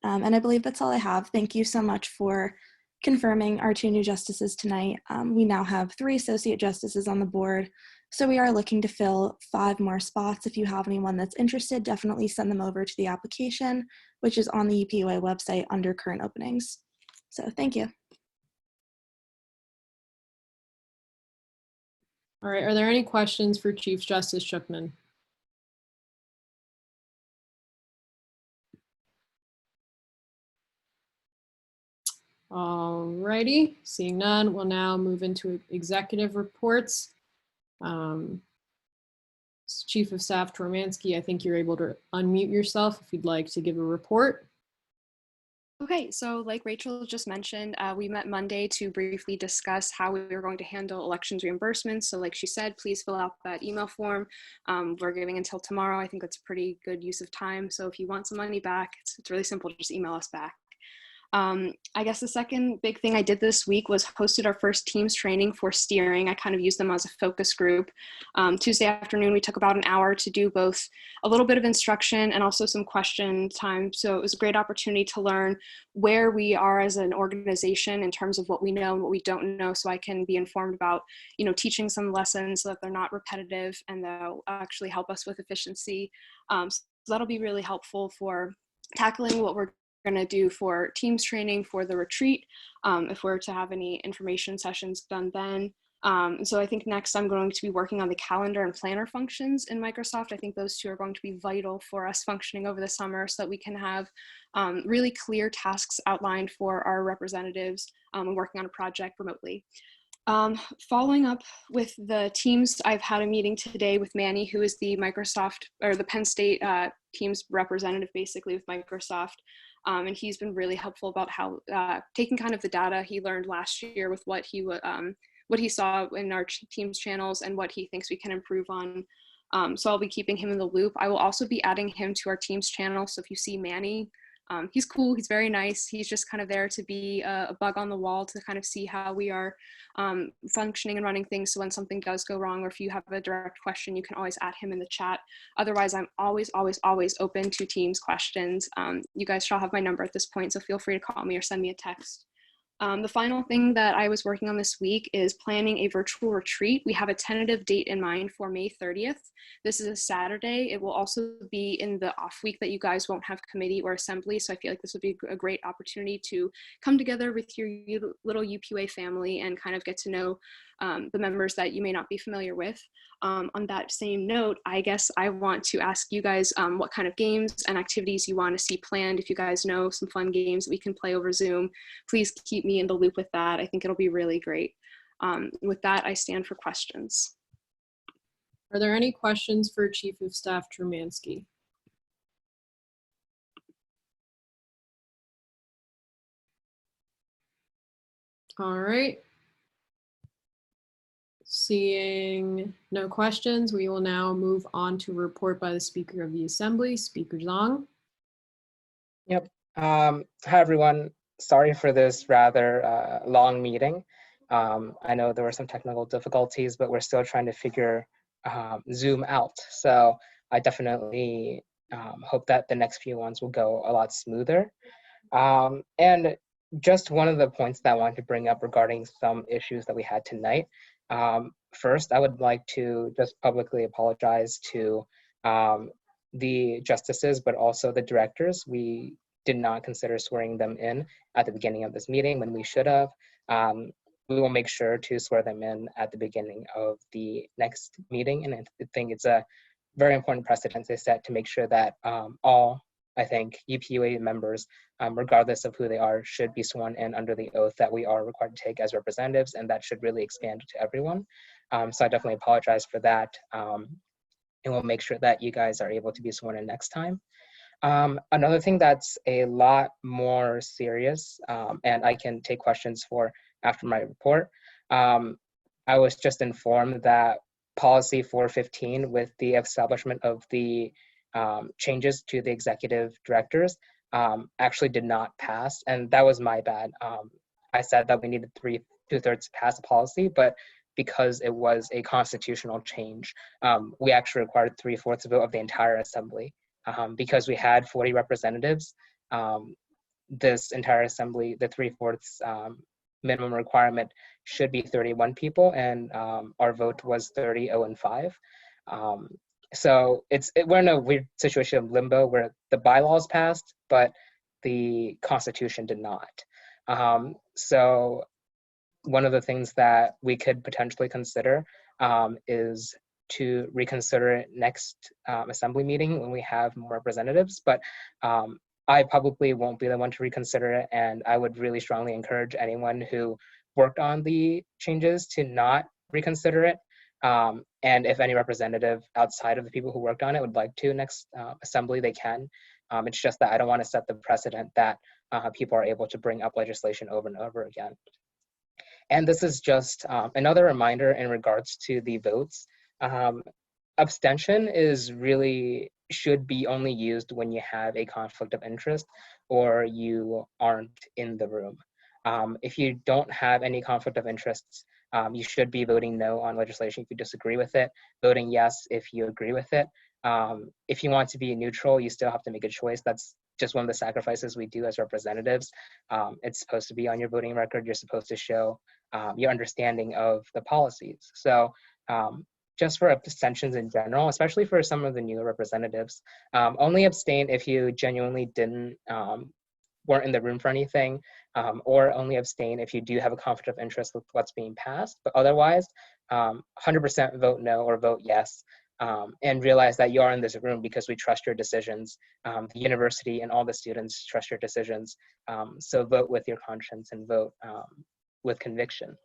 [SPEAKER 6] And I believe that's all I have. Thank you so much for confirming our 2 new justices tonight. We now have 3 associate justices on the board. So we are looking to fill 5 more spots. If you have anyone that's interested, definitely send them over to the application, which is on the UPUA website under current openings. So thank you.
[SPEAKER 1] All right, are there any questions for Chief Justice Shookman? All righty, seeing none, we'll now move into executive reports. Chief of Staff Tormansky, I think you're able to unmute yourself if you'd like to give a report.
[SPEAKER 11] Okay, so like Rachel just mentioned, we met Monday to briefly discuss how we were going to handle elections reimbursements. So like she said, please fill out that email form. We're giving until tomorrow. I think that's a pretty good use of time. So if you want some money back, it's really simple, just email us back. I guess the second big thing I did this week was hosted our first teams training for steering. I kind of used them as a focus group. Tuesday afternoon, we took about an hour to do both a little bit of instruction and also some question time. So it was a great opportunity to learn where we are as an organization in terms of what we know and what we don't know, so I can be informed about, teaching some lessons so that they're not repetitive and they'll actually help us with efficiency. So that'll be really helpful for tackling what we're going to do for teams training for the retreat, if we're to have any information sessions done then. So I think next I'm going to be working on the calendar and planner functions in Microsoft. I think those 2 are going to be vital for us functioning over the summer so that we can have really clear tasks outlined for our representatives and working on a project remotely. Following up with the teams, I've had a meeting today with Manny, who is the Microsoft or the Penn State teams representative basically with Microsoft. And he's been really helpful about how taking kind of the data he learned last year with what he saw in our team's channels and what he thinks we can improve on. So I'll be keeping him in the loop. I will also be adding him to our team's channel. So if you see Manny, he's cool, he's very nice. He's just kind of there to be a bug on the wall to kind of see how we are functioning and running things. So when something does go wrong, or if you have a direct question, you can always add him in the chat. Otherwise, I'm always open to teams questions. You guys shall have my number at this point, so feel free to call me or send me a text. The final thing that I was working on this week is planning a virtual retreat. We have a tentative date in mind for May 30th. This is a Saturday. It will also be in the off week that you guys won't have committee or assembly. So I feel like this would be a great opportunity to come together with your little UPUA family and kind of get to know the members that you may not be familiar with. On that same note, I guess I want to ask you guys what kind of games and activities you want to see planned. If you guys know some fun games that we can play over Zoom, please keep me in the loop with that. I think it'll be really great. With that, I stand for questions.
[SPEAKER 1] Are there any questions for Chief of Staff Trumansky? All right. Seeing no questions, we will now move on to report by the Speaker of the Assembly, Speaker Zhang.
[SPEAKER 2] Yep. Hi, everyone. Sorry for this rather long meeting. I know there were some technical difficulties, but we're still trying to figure Zoom out. So I definitely hope that the next few ones will go a lot smoother. And just one of the points that I wanted to bring up regarding some issues that we had tonight. First, I would like to just publicly apologize to the justices, but also the directors. We did not consider swearing them in at the beginning of this meeting when we should have. We will make sure to swear them in at the beginning of the next meeting. And I think it's a very important precedent to set to make sure that all, I think, UPUA members, regardless of who they are, should be sworn in under the oath that we are required to take as representatives, and that should really expand to everyone. So I definitely apologize for that. And we'll make sure that you guys are able to be sworn in next time. Another thing that's a lot more serious, and I can take questions for after my report, I was just informed that policy 415, with the establishment of the changes to the executive directors, actually did not pass, and that was my bad. I said that we needed 2/3 to pass the policy, but because it was a constitutional change, we actually required 3/4 vote of the entire assembly. Because we had 40 representatives, this entire assembly, the 3/4 minimum requirement should be 31 people, and our vote was 30, 0, and 5. So we're in a weird situation of limbo where the bylaws passed, but the Constitution did not. So one of the things that we could potentially consider is to reconsider it next assembly meeting when we have more representatives, but I probably won't be the one to reconsider it, and I would really strongly encourage anyone who worked on the changes to not reconsider it. And if any representative outside of the people who worked on it would like to next assembly, they can. It's just that I don't want to set the precedent that people are able to bring up legislation over and over again. And this is just another reminder in regards to the votes. Abstention should be only used when you have a conflict of interest or you aren't in the room. If you don't have any conflict of interests, you should be voting no on legislation if you disagree with it, voting yes if you agree with it. If you want to be neutral, you still have to make a choice. That's just one of the sacrifices we do as representatives. It's supposed to be on your voting record. You're supposed to show your understanding of the policies. So just for abstentions in general, especially for some of the new representatives, only abstain if you genuinely weren't in the room for anything, or only abstain if you do have a conflict of interest with what's being passed. But otherwise, 100% vote no or vote yes, and realize that you are in this room because we trust your decisions. The university and all the students trust your decisions. So vote with your conscience and vote with conviction.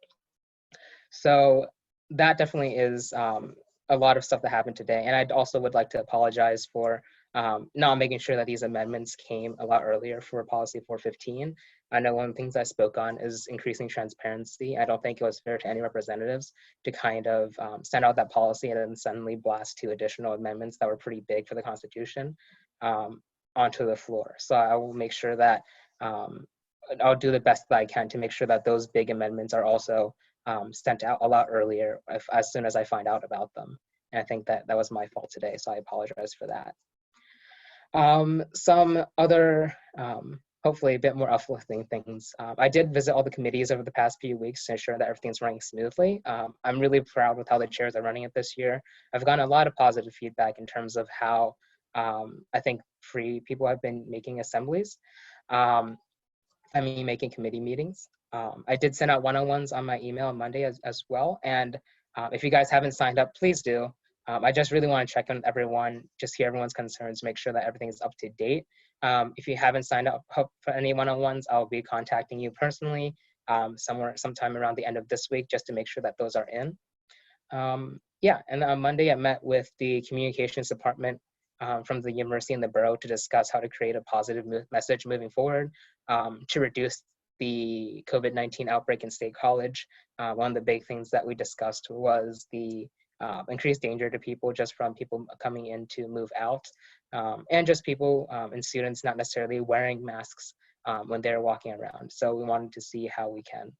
[SPEAKER 2] So that definitely is a lot of stuff that happened today. And I also would like to apologize for not making sure that these amendments came a lot earlier for policy 415. I know one of the things I spoke on is increasing transparency. I don't think it was fair to any representatives to kind of send out that policy and then suddenly blast 2 additional amendments that were pretty big for the Constitution onto the floor. So I will make sure that I'll do the best that I can to make sure that those big amendments are also sent out a lot earlier as soon as I find out about them. And I think that was my fault today, so I apologize for that. Some other hopefully a bit more uplifting things. I did visit all the committees over the past few weeks to ensure that everything's running smoothly. I'm really proud with how the chairs are running it this year. I've gotten a lot of positive feedback in terms of how I think free people have been making assemblies. Making committee meetings. I did send out one-on-ones on my email on Monday as well. And if you guys haven't signed up, please do. I just really want to check on everyone, just hear everyone's concerns, make sure that everything is up to date. If you haven't signed up for any one-on-ones, I'll be contacting you personally sometime around the end of this week, just to make sure that those are in. Yeah, and on Monday I met with the communications department from the university and the borough to discuss how to create a positive message moving forward to reduce the COVID-19 outbreak in State College. One of the big things that we discussed was the increased danger to people just from people coming in to move out, and just people and students not necessarily wearing masks when they're walking around. So we wanted to see how we can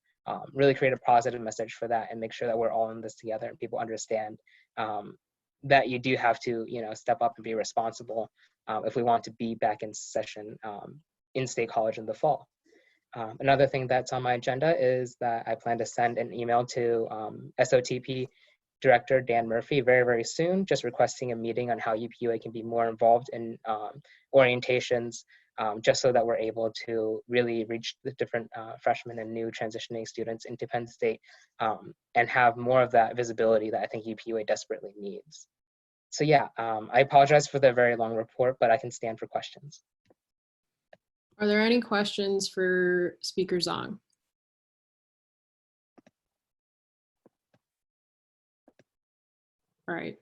[SPEAKER 2] really create a positive message for that and make sure that we're all in this together and people understand that you do have to, step up and be responsible if we want to be back in session in State College in the fall. Another thing that's on my agenda is that I plan to send an email to SOTP Director Dan Murphy very, very soon, just requesting a meeting on how UPUA can be more involved in orientations, just so that we're able to really reach the different freshmen and new transitioning students into Penn State and have more of that visibility that I think UPUA desperately needs. So yeah, I apologize for the very long report, but I can stand for questions.
[SPEAKER 1] Are there any questions for Speaker Zong? All right,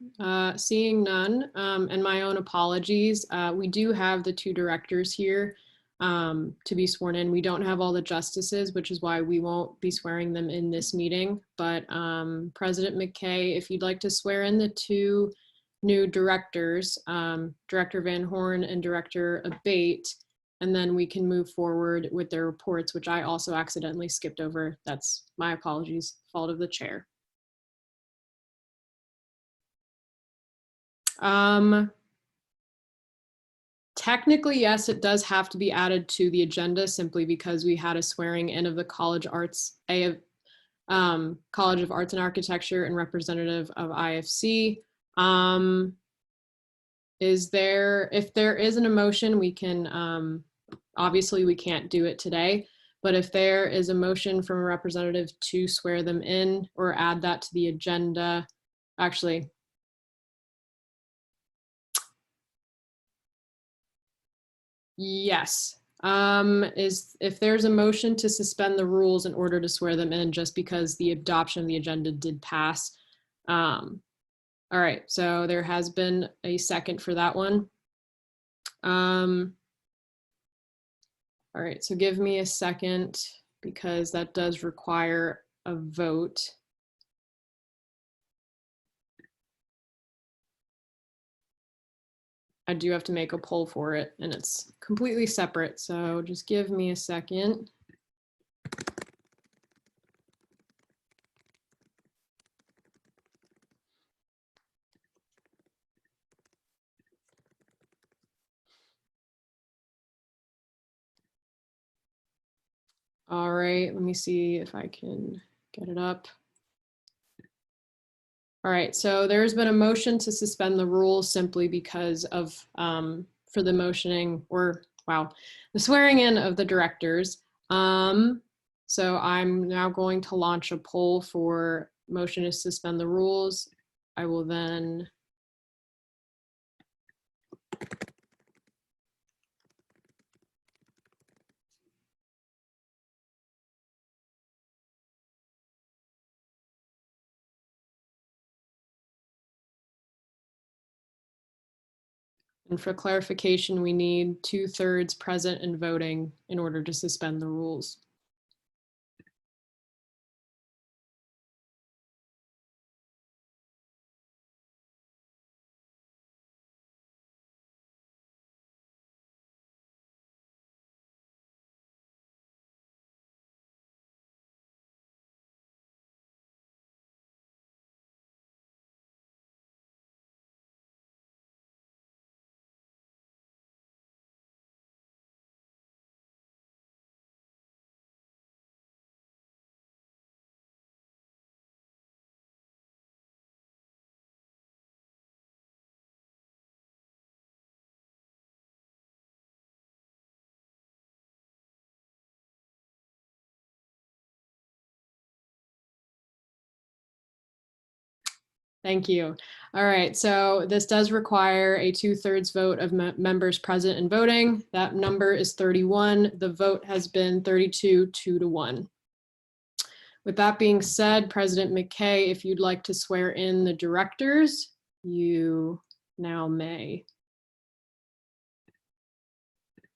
[SPEAKER 1] seeing none, and my own apologies. We do have the two directors here to be sworn in. We don't have all the justices, which is why we won't be swearing them in this meeting. But President McKay, if you'd like to swear in the two new directors, Director Van Horn and Director Abate, and then we can move forward with their reports, which I also accidentally skipped over. That's my apologies, fault of the chair. Technically, yes, it does have to be added to the agenda simply because we had a swearing in of the College of Arts and Architecture and representative of IFC. If there isn't a motion, we can, obviously we can't do it today, but if there is a motion from a representative to swear them in or add that to the agenda, actually, yes. If there's a motion to suspend the rules in order to swear them in, just because the adoption of the agenda did pass. All right, so there has been a second for that one. All right, so give me a second because that does require a vote. I do have to make a poll for it and it's completely separate. So just give me a second. All right, let me see if I can get it up. All right, so there's been a motion to suspend the rules simply because of, for the motioning or, wow, the swearing in of the directors. So I'm now going to launch a poll for motion to suspend the rules. I will then and for clarification, we need 2/3 present and voting in order to suspend the rules. Thank you. All right, so this does require a 2/3 vote of members present and voting. That number is 31. The vote has been 32, 2-1. With that being said, President McKay, if you'd like to swear in the directors, you now may.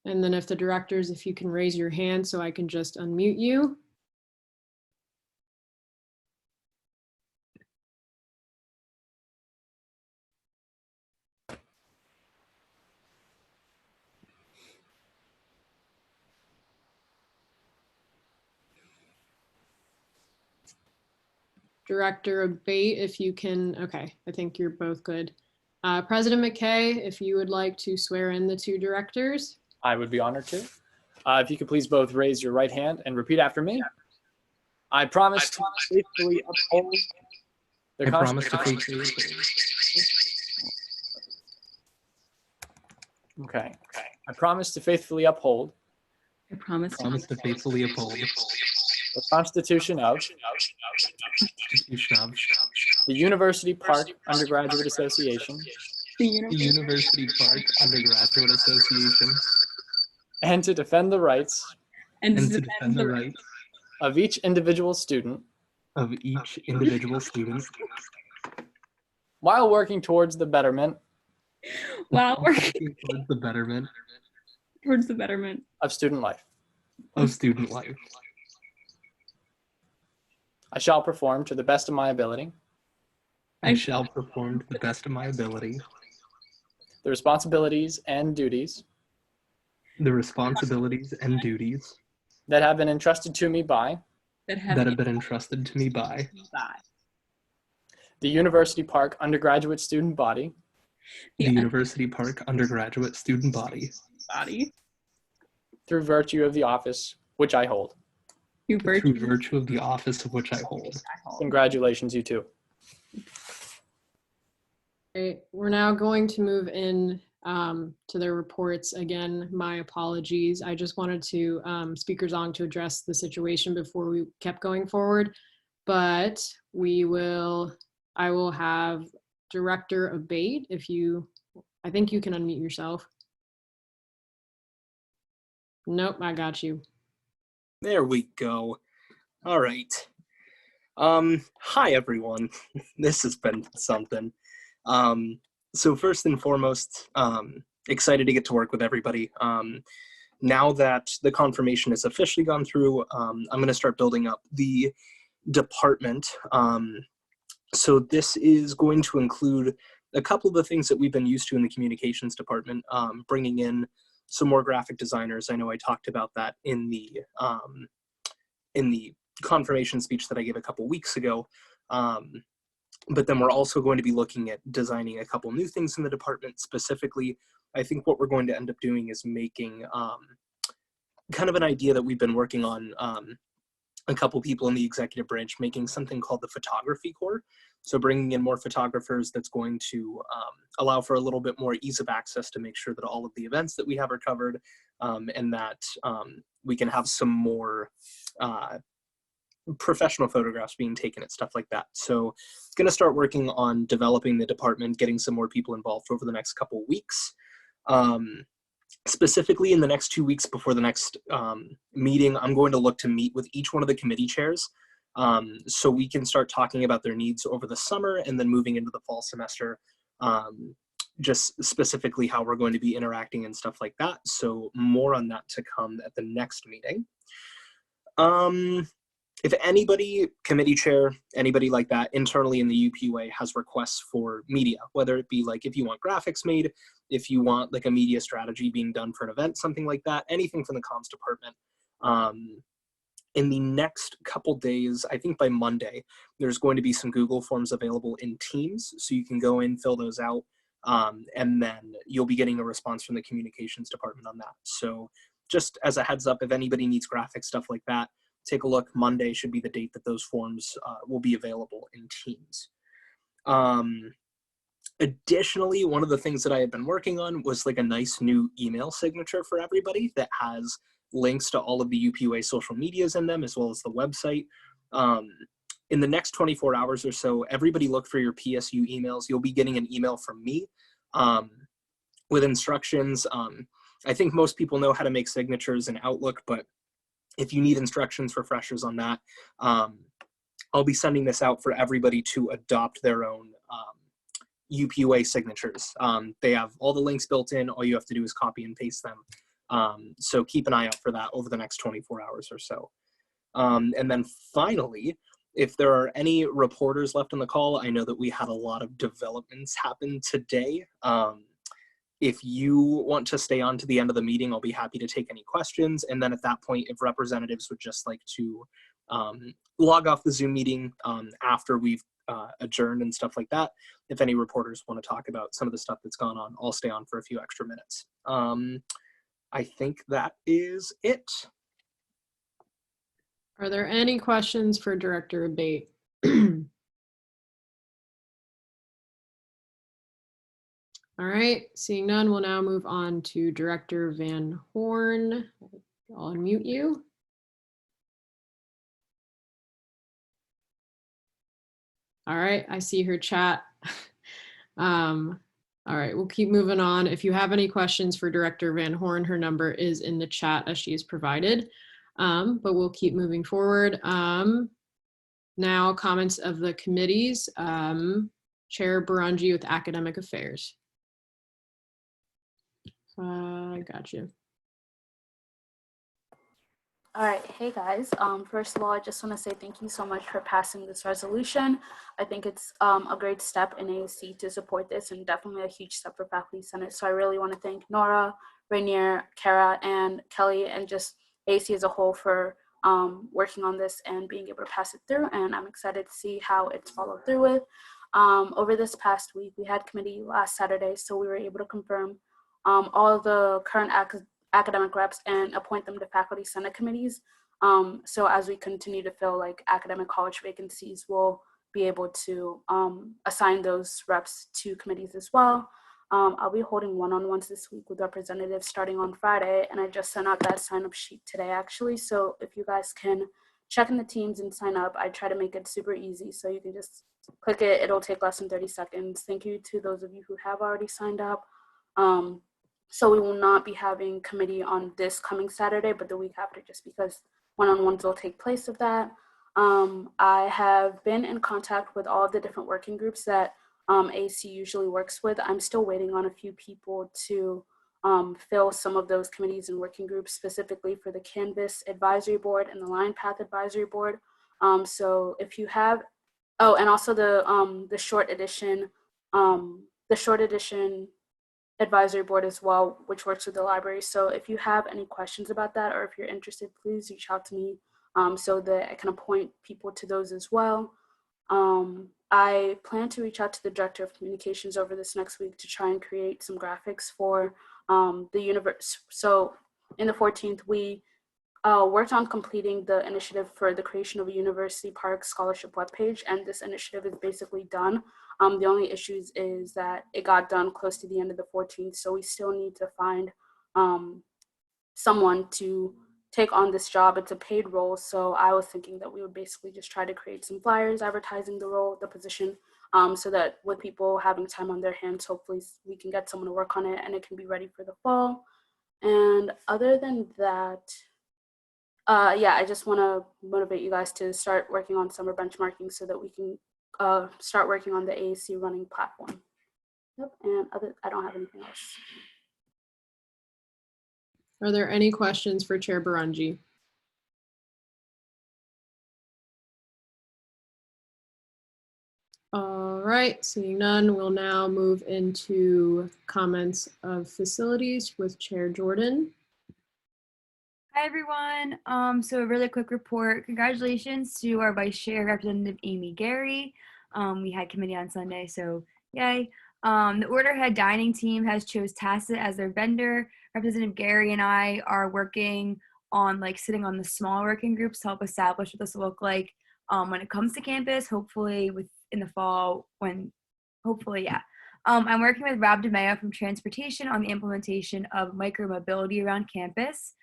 [SPEAKER 1] And then if the directors, if you can raise your hand so I can just unmute you. Director Abate, if you can, okay, I think you're both good. President McKay, if you would like to swear in the 2 directors.
[SPEAKER 9] I would be honored to. If you could please both raise your right hand and repeat after me. I promise to faithfully uphold the Constitution. Okay. I promise to faithfully uphold.
[SPEAKER 18] I promise to faithfully uphold
[SPEAKER 9] the Constitution of the University Park Undergraduate Association.
[SPEAKER 18] The University Park Undergraduate Association.
[SPEAKER 9] And to defend the rights.
[SPEAKER 18] And to defend the rights.
[SPEAKER 9] Of each individual student.
[SPEAKER 18] Of each individual student.
[SPEAKER 9] While working towards the betterment.
[SPEAKER 18] While working towards the betterment. Towards the betterment.
[SPEAKER 9] Of student life.
[SPEAKER 18] Of student life.
[SPEAKER 9] I shall perform to the best of my ability.
[SPEAKER 18] I shall perform to the best of my ability.
[SPEAKER 9] The responsibilities and duties.
[SPEAKER 18] The responsibilities and duties.
[SPEAKER 9] That have been entrusted to me by.
[SPEAKER 18] That have been entrusted to me by.
[SPEAKER 9] The University Park Undergraduate Student Body.
[SPEAKER 18] The University Park Undergraduate Student Body.
[SPEAKER 9] Through virtue of the office which I hold.
[SPEAKER 18] Through virtue of the office of which I hold.
[SPEAKER 9] Congratulations, you two.
[SPEAKER 1] Okay, we're now going to move in to their reports. Again, my apologies. I just wanted to speakers on to address the situation before we kept going forward, but I will have Director Abate, if you, I think you can unmute yourself. Nope, I got you.
[SPEAKER 23] There we go. All right. Hi, everyone. This has been something. So first and foremost, excited to get to work with everybody. Now that the confirmation has officially gone through, I'm going to start building up the department. So this is going to include a couple of the things that we've been used to in the communications department, bringing in some more graphic designers. I know I talked about that in the confirmation speech that I gave a couple weeks ago. But then we're also going to be looking at designing a couple new things in the department. Specifically, I think what we're going to end up doing is making kind of an idea that we've been working on, a couple people in the executive branch, making something called the photography corps. So bringing in more photographers, that's going to allow for a little bit more ease of access to make sure that all of the events that we have are covered, and that we can have some more professional photographs being taken and stuff like that. So going to start working on developing the department, getting some more people involved over the next couple weeks. Specifically in the next 2 weeks before the next meeting, I'm going to look to meet with each one of the committee chairs, so we can start talking about their needs over the summer and then moving into the fall semester, just specifically how we're going to be interacting and stuff like that. So more on that to come at the next meeting. If anybody, committee chair, anybody like that internally in the UPUA has requests for media, whether it be like if you want graphics made, if you want like a media strategy being done for an event, something like that, anything from the comms department. In the next couple days, I think by Monday, there's going to be some Google Forms available in Teams, so you can go in, fill those out, and then you'll be getting a response from the communications department on that. So just as a heads up, if anybody needs graphic stuff like that, take a look. Monday should be the date that those forms will be available in Teams. Additionally, one of the things that I had been working on was like a nice new email signature for everybody that has links to all of the UPUA social medias in them, as well as the website. In the next 24 hours or so, everybody look for your PSU emails. You'll be getting an email from me with instructions. I think most people know how to make signatures in Outlook, but if you need instructions for freshers on that, I'll be sending this out for everybody to adopt their own UPUA signatures. They have all the links built in. All you have to do is copy and paste them. So keep an eye out for that over the next 24 hours or so. And then finally, if there are any reporters left on the call, I know that we had a lot of developments happen today. If you want to stay on to the end of the meeting, I'll be happy to take any questions. And then at that point, if representatives would just like to log off the Zoom meeting after we've adjourned and stuff like that, if any reporters want to talk about some of the stuff that's gone on, I'll stay on for a few extra minutes. I think that is it.
[SPEAKER 1] Are there any questions for Director Abate? All right, seeing none, we'll now move on to Director Van Horn. I'll unmute you. All right, I see her chat. All right, we'll keep moving on. If you have any questions for Director Van Horn, her number is in the chat as she is provided, but we'll keep moving forward. Now, comments of the committees. Chair Baranji with Academic Affairs. I got you.
[SPEAKER 15] All right, hey guys. First of all, I just want to say thank you so much for passing this resolution. I think it's a great step in AAC to support this, and definitely a huge step for Faculty Senate. So I really want to thank Nora, Rainier, Kara, and Kelly, and just AAC as a whole for working on this and being able to pass it through. And I'm excited to see how it's followed through with. Over this past week, we had committee last Saturday, so we were able to confirm all of the current academic reps and appoint them to Faculty Senate committees. So as we continue to fill like academic college vacancies, we'll be able to assign those reps to committees as well. I'll be holding one-on-ones this week with representatives starting on Friday, and I just sent out that sign-up sheet today actually. So if you guys can check in the teams and sign up, I try to make it super easy, so you can just click it. It'll take less than 30 seconds. Thank you to those of you who have already signed up. So we will not be having committee on this coming Saturday, but the week after, just because one-on-ones will take place of that. I have been in contact with all of the different working groups that AC usually works with. I'm still waiting on a few people to fill some of those committees and working groups, specifically for the Canvas Advisory Board and the Line Path Advisory Board. So if you have, oh, and also the short edition advisory board as well, which works with the library. So if you have any questions about that, or if you're interested, please reach out to me so that I can appoint people to those as well. I plan to reach out to the Director of Communications over this next week to try and create some graphics for the universe. So in the 14th, we worked on completing the initiative for the creation of a University Park Scholarship webpage, and this initiative is basically done. The only issues is that it got done close to the end of the 14th, so we still need to find someone to take on this job. It's a paid role, so I was thinking that we would basically just try to create some flyers advertising the role, the position, so that with people having time on their hands, hopefully we can get someone to work on it and it can be ready for the fall. And other than that, yeah, I just want to motivate you guys to start working on summer benchmarking so that we can start working on the AAC running platform. Yep, and I don't have anything else.
[SPEAKER 1] Are there any questions for Chair Baranji? All right, seeing none, we'll now move into comments of facilities with Chair Jordan.
[SPEAKER 13] Hi everyone. So a really quick report. Congratulations to our Vice Chair, Representative Amy Gary. We had committee on Sunday, so yay. The Orderhead Dining team has chose Tacit as their vendor. Representative Gary and I are working on sitting on the small working groups to help establish what this will look like when it comes to campus, hopefully in the fall yeah. I'm working with Rob DeMeo from Transportation on the implementation of micromobility around campus.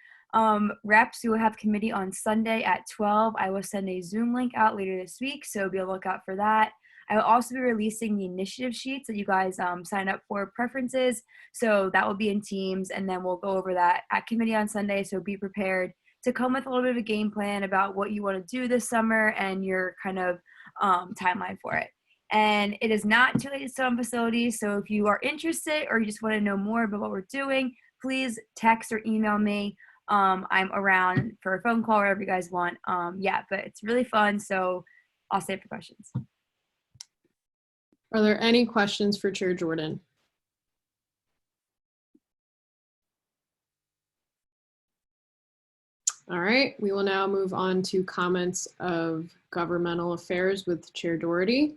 [SPEAKER 13] Reps, we will have committee on Sunday at 12. I will send a Zoom link out later this week, so be on the lookout for that. I will also be releasing the initiative sheets that you guys sign up for preferences. So that will be in Teams, and then we'll go over that at committee on Sunday. So be prepared to come with a little bit of a game plan about what you want to do this summer and your kind of timeline for it. And it is not too late to start on facilities. So if you are interested or you just want to know more about what we're doing, please text or email me. I'm around for a phone call, wherever you guys want. Yeah, but it's really fun. So I'll save for questions.
[SPEAKER 1] Are there any questions for Chair Jordan? All right, we will now move on to comments of governmental affairs with Chair Doherty.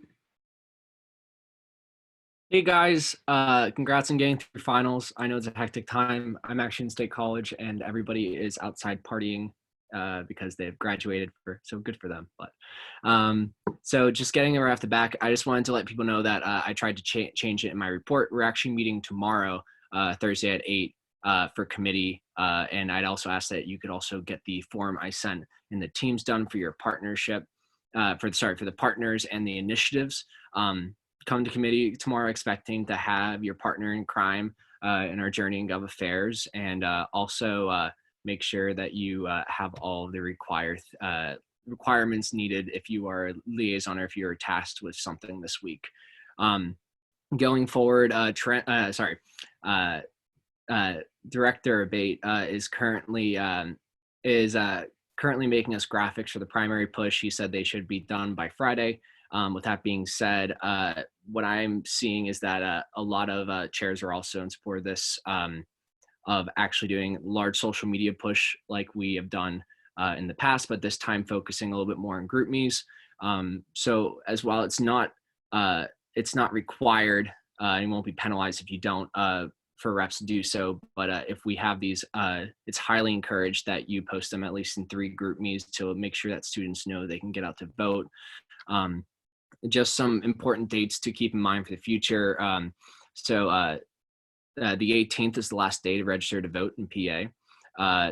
[SPEAKER 22] Hey guys, congrats on getting through finals. I know it's a hectic time. I'm actually in State College and everybody is outside partying because they've graduated, so good for them. But so just getting right off the back, I just wanted to let people know that I tried to change it in my report. We're actually meeting tomorrow, Thursday at 8 for committee. And I'd also ask that you could also get the form I sent in the teams done for your partnership, for the partners and the initiatives. Come to committee tomorrow expecting to have your partner in crime in our journey in Gov Affairs, and also make sure that you have all the requirements needed if you are a liaison or if you're tasked with something this week. Going forward, Director Abate is currently making us graphics for the primary push. He said they should be done by Friday. With that being said, what I'm seeing is that a lot of chairs are also in support of this, of actually doing large social media push like we have done in the past, but this time focusing a little bit more on group me's. So as well, it's not required, and won't be penalized if you don't, for reps to do so. But if we have these, it's highly encouraged that you post them at least in 3 group me's to make sure that students know they can get out to vote. Just some important dates to keep in mind for the future. The 18th is the last day to register to vote in PA.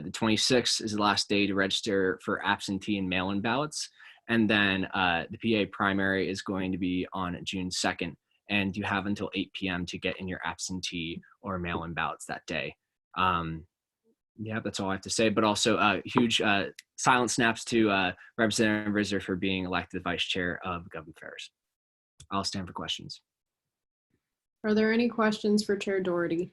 [SPEAKER 22] The 26th is the last day to register for absentee and mail-in ballots. And then the PA primary is going to be on June 2nd. And you have until 8 p.m. to get in your absentee or mail-in ballots that day. Yeah, that's all I have to say. But also huge silent snaps to Representative Rizzer for being elected Vice Chair of Government Affairs. I'll stand for questions.
[SPEAKER 1] Are there any questions for Chair Doherty?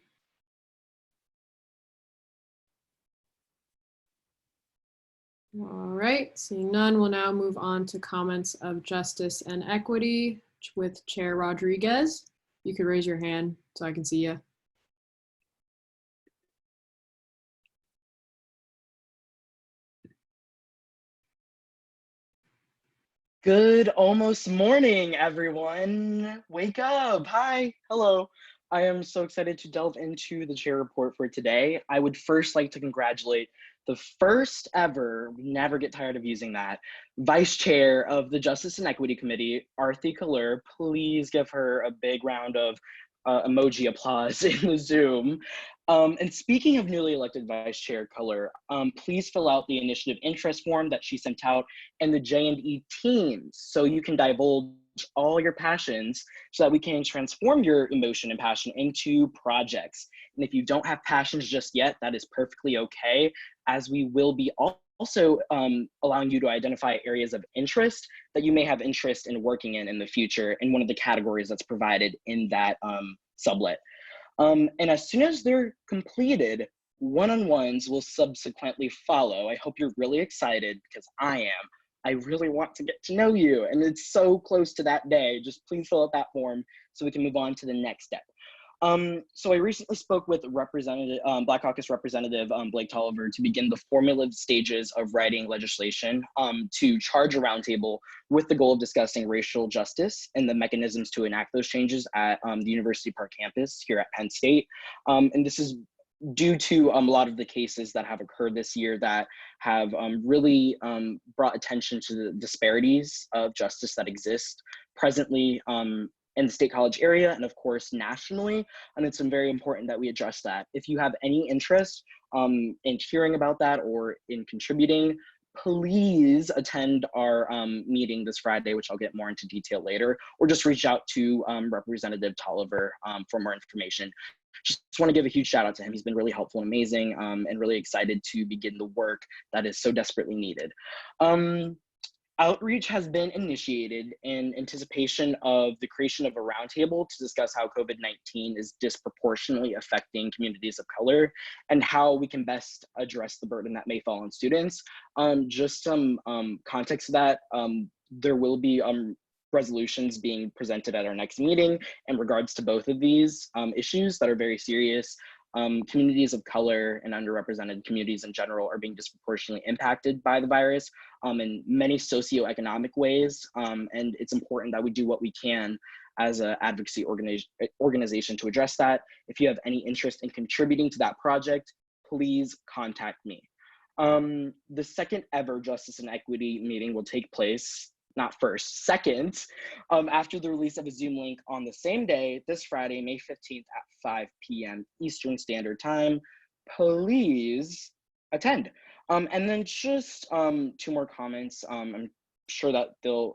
[SPEAKER 1] All right, seeing none, we'll now move on to comments of justice and equity with Chair Rodriguez. You could raise your hand so I can see you.
[SPEAKER 3] Good almost morning, everyone. Wake up. Hi. Hello. I am so excited to delve into the chair report for today. I would first like to congratulate the first ever, we never get tired of using that, Vice Chair of the Justice and Equity Committee, Arthi Kaler. Please give her a big round of emoji applause in the Zoom. And speaking of newly elected Vice Chair Kaler, please fill out the initiative interest form that she sent out and the J&E teams so you can divulge all your passions so that we can transform your emotion and passion into projects. And if you don't have passions just yet, that is perfectly okay, as we will be also allowing you to identify areas of interest that you may have interest in working in the future in one of the categories that's provided in that sublet. And as soon as they're completed, one-on-ones will subsequently follow. I hope you're really excited, because I am. I really want to get to know you, and it's so close to that day. Just please fill out that form so we can move on to the next step. So I recently spoke with Black Caucus Representative Blake Tolliver to begin the formative stages of writing legislation to charge a roundtable with the goal of discussing racial justice and the mechanisms to enact those changes at the University Park campus here at Penn State. And this is due to a lot of the cases that have occurred this year that have really brought attention to the disparities of justice that exist presently in the State College area and of course nationally, and it's been very important that we address that. If you have any interest in hearing about that or in contributing, please attend our meeting this Friday, which I'll get more into detail later, or just reach out to Representative Tolliver for more information. Just want to give a huge shout out to him. He's been really helpful and amazing, and really excited to begin the work that is so desperately needed. Outreach has been initiated in anticipation of the creation of a roundtable to discuss how COVID-19 is disproportionately affecting communities of color and how we can best address the burden that may fall on students. Just some context to that, there will be resolutions being presented at our next meeting in regards to both of these issues that are very serious. Communities of color and underrepresented communities in general are being disproportionately impacted by the virus in many socioeconomic ways. And it's important that we do what we can as an advocacy organization to address that. If you have any interest in contributing to that project, please contact me. The second ever Justice and Equity meeting will take place, not first, second, after the release of a Zoom link on the same day, this Friday, May 15th at 5 p.m. Eastern Standard Time. Please attend. And then just 2 more comments. I'm sure that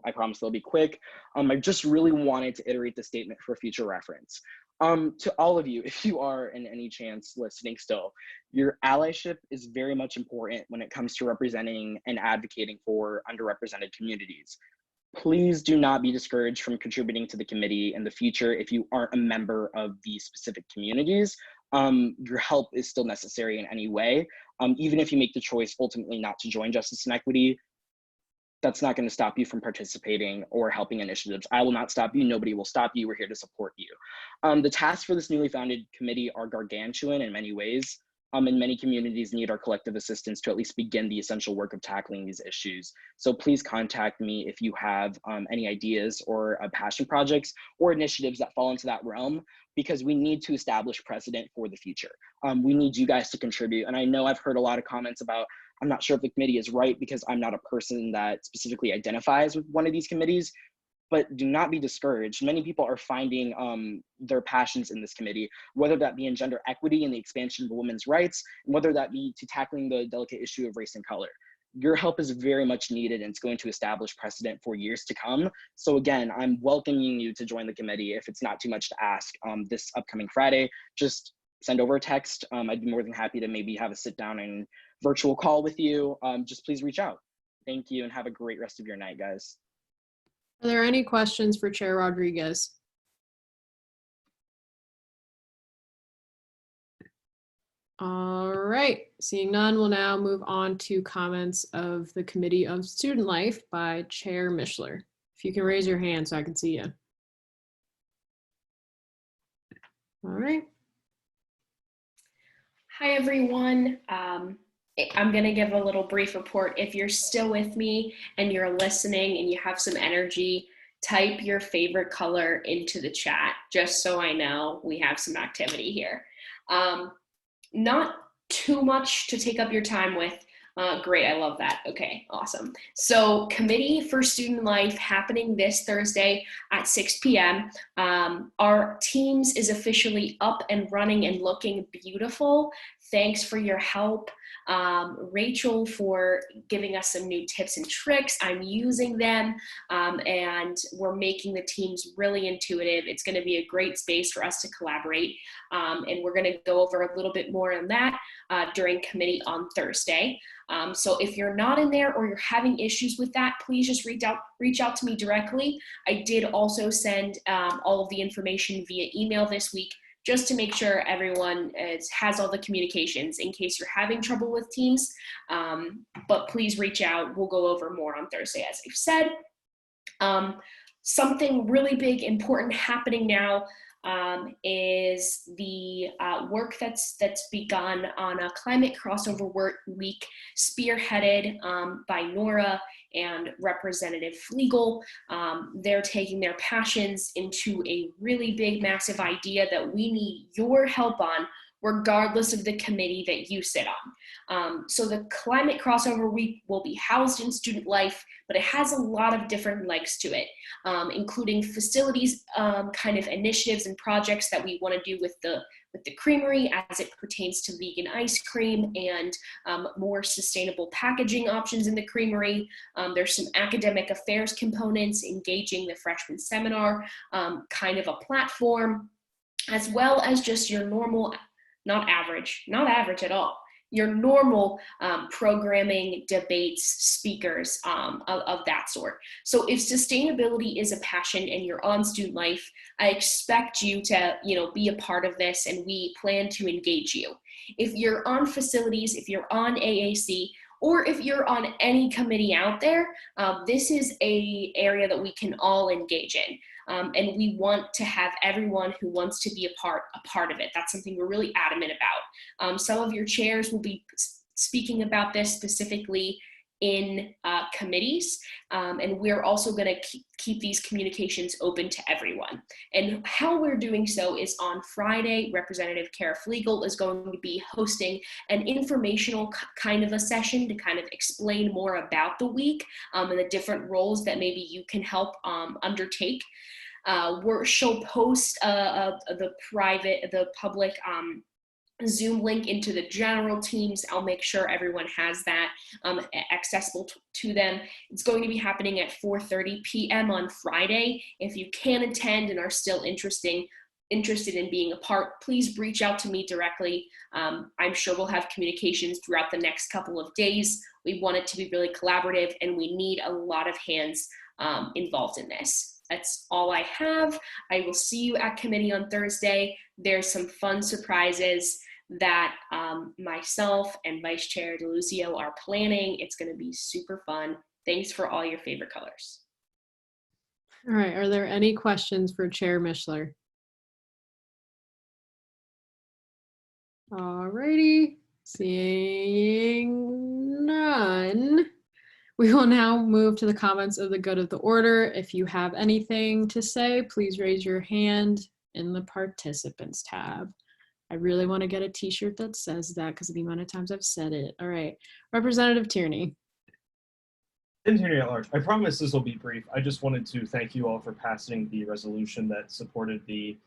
[SPEAKER 3] I promise they'll be quick. I just really wanted to iterate the statement for future reference. To all of you, if you are in any chance listening still, your allyship is very much important when it comes to representing and advocating for underrepresented communities. Please do not be discouraged from contributing to the committee in the future if you aren't a member of these specific communities. Your help is still necessary in any way. Even if you make the choice ultimately not to join Justice and Equity, that's not going to stop you from participating or helping initiatives. I will not stop you. Nobody will stop you. We're here to support you. The tasks for this newly founded committee are gargantuan in many ways. And many communities need our collective assistance to at least begin the essential work of tackling these issues. So please contact me if you have any ideas or passion projects or initiatives that fall into that realm, because we need to establish precedent for the future. We need you guys to contribute. And I know I've heard a lot of comments about, I'm not sure if the committee is right because I'm not a person that specifically identifies with one of these committees, but do not be discouraged. Many people are finding their passions in this committee, whether that be in gender equity and the expansion of women's rights, and whether that be to tackling the delicate issue of race and color. Your help is very much needed, and it's going to establish precedent for years to come. So again, I'm welcoming you to join the committee if it's not too much to ask. This upcoming Friday, just send over a text. I'd be more than happy to maybe have a sit down and virtual call with you. Just please reach out. Thank you, and have a great rest of your night, guys.
[SPEAKER 1] Are there any questions for Chair Rodriguez? All right, seeing none, we'll now move on to comments of the Committee of Student Life by Chair Mishler. If you can raise your hand so I can see you. All right.
[SPEAKER 8] Hi, everyone. I'm going to give a little brief report. If you're still with me and you're listening and you have some energy, type your favorite color into the chat, just so I know we have some activity here. Not too much to take up your time with. Great, I love that. Okay, awesome. So Committee for Student Life happening this Thursday at 6 p.m. Our Teams is officially up and running and looking beautiful. Thanks for your help. Rachel for giving us some new tips and tricks. I'm using them, and we're making the teams really intuitive. It's going to be a great space for us to collaborate, and we're going to go over a little bit more on that during committee on Thursday. So if you're not in there or you're having issues with that, please just reach out to me directly. I did also send all of the information via email this week, just to make sure everyone has all the communications in case you're having trouble with Teams. But please reach out. We'll go over more on Thursday, as I've said. Something really big, important happening now is the work that's begun on a climate crossover work week spearheaded by Nora and Representative Flegel. They're taking their passions into a really big, massive idea that we need your help on regardless of the committee that you sit on. So the Climate Crossover Week will be housed in student life, but it has a lot of different legs to it, including facilities kind of initiatives and projects that we want to do with the creamery as it pertains to vegan ice cream and more sustainable packaging options in the creamery. There's some academic affairs components, engaging the freshman seminar, kind of a platform, as well as just your normal, not average at all, your normal programming, debates, speakers of that sort. So if sustainability is a passion and you're on student life, I expect you to, be a part of this, and we plan to engage you. If you're on facilities, if you're on AAC, or if you're on any committee out there, this is an area that we can all engage in. And we want to have everyone who wants to be a part of it. That's something we're really adamant about. Some of your chairs will be speaking about this specifically in committees, and we're also going to keep these communications open to everyone. And how we're doing so is on Friday, Representative Kara Flegel is going to be hosting an informational kind of a session to kind of explain more about the week and the different roles that maybe you can help undertake. She'll post the public Zoom link into the general teams. I'll make sure everyone has that accessible to them. It's going to be happening at 4:30 p.m. on Friday. If you can attend and are still interested in being a part, please reach out to me directly. I'm sure we'll have communications throughout the next couple of days. We want it to be really collaborative, and we need a lot of hands involved in this. That's all I have. I will see you at committee on Thursday. There's some fun surprises that myself and Vice Chair DeLuzio are planning. It's going to be super fun. Thanks for all your favorite colors.
[SPEAKER 1] All right, are there any questions for Chair Mishler? All righty, seeing none. We will now move to the comments of the good of the order. If you have anything to say, please raise your hand in the participants tab. I really want to get a t-shirt that says that because of the amount of times I've said it. All right, Representative Tierney.
[SPEAKER 17] Tierney at large. I promise this will be brief. I just wanted to thank you all for passing the resolution that supported the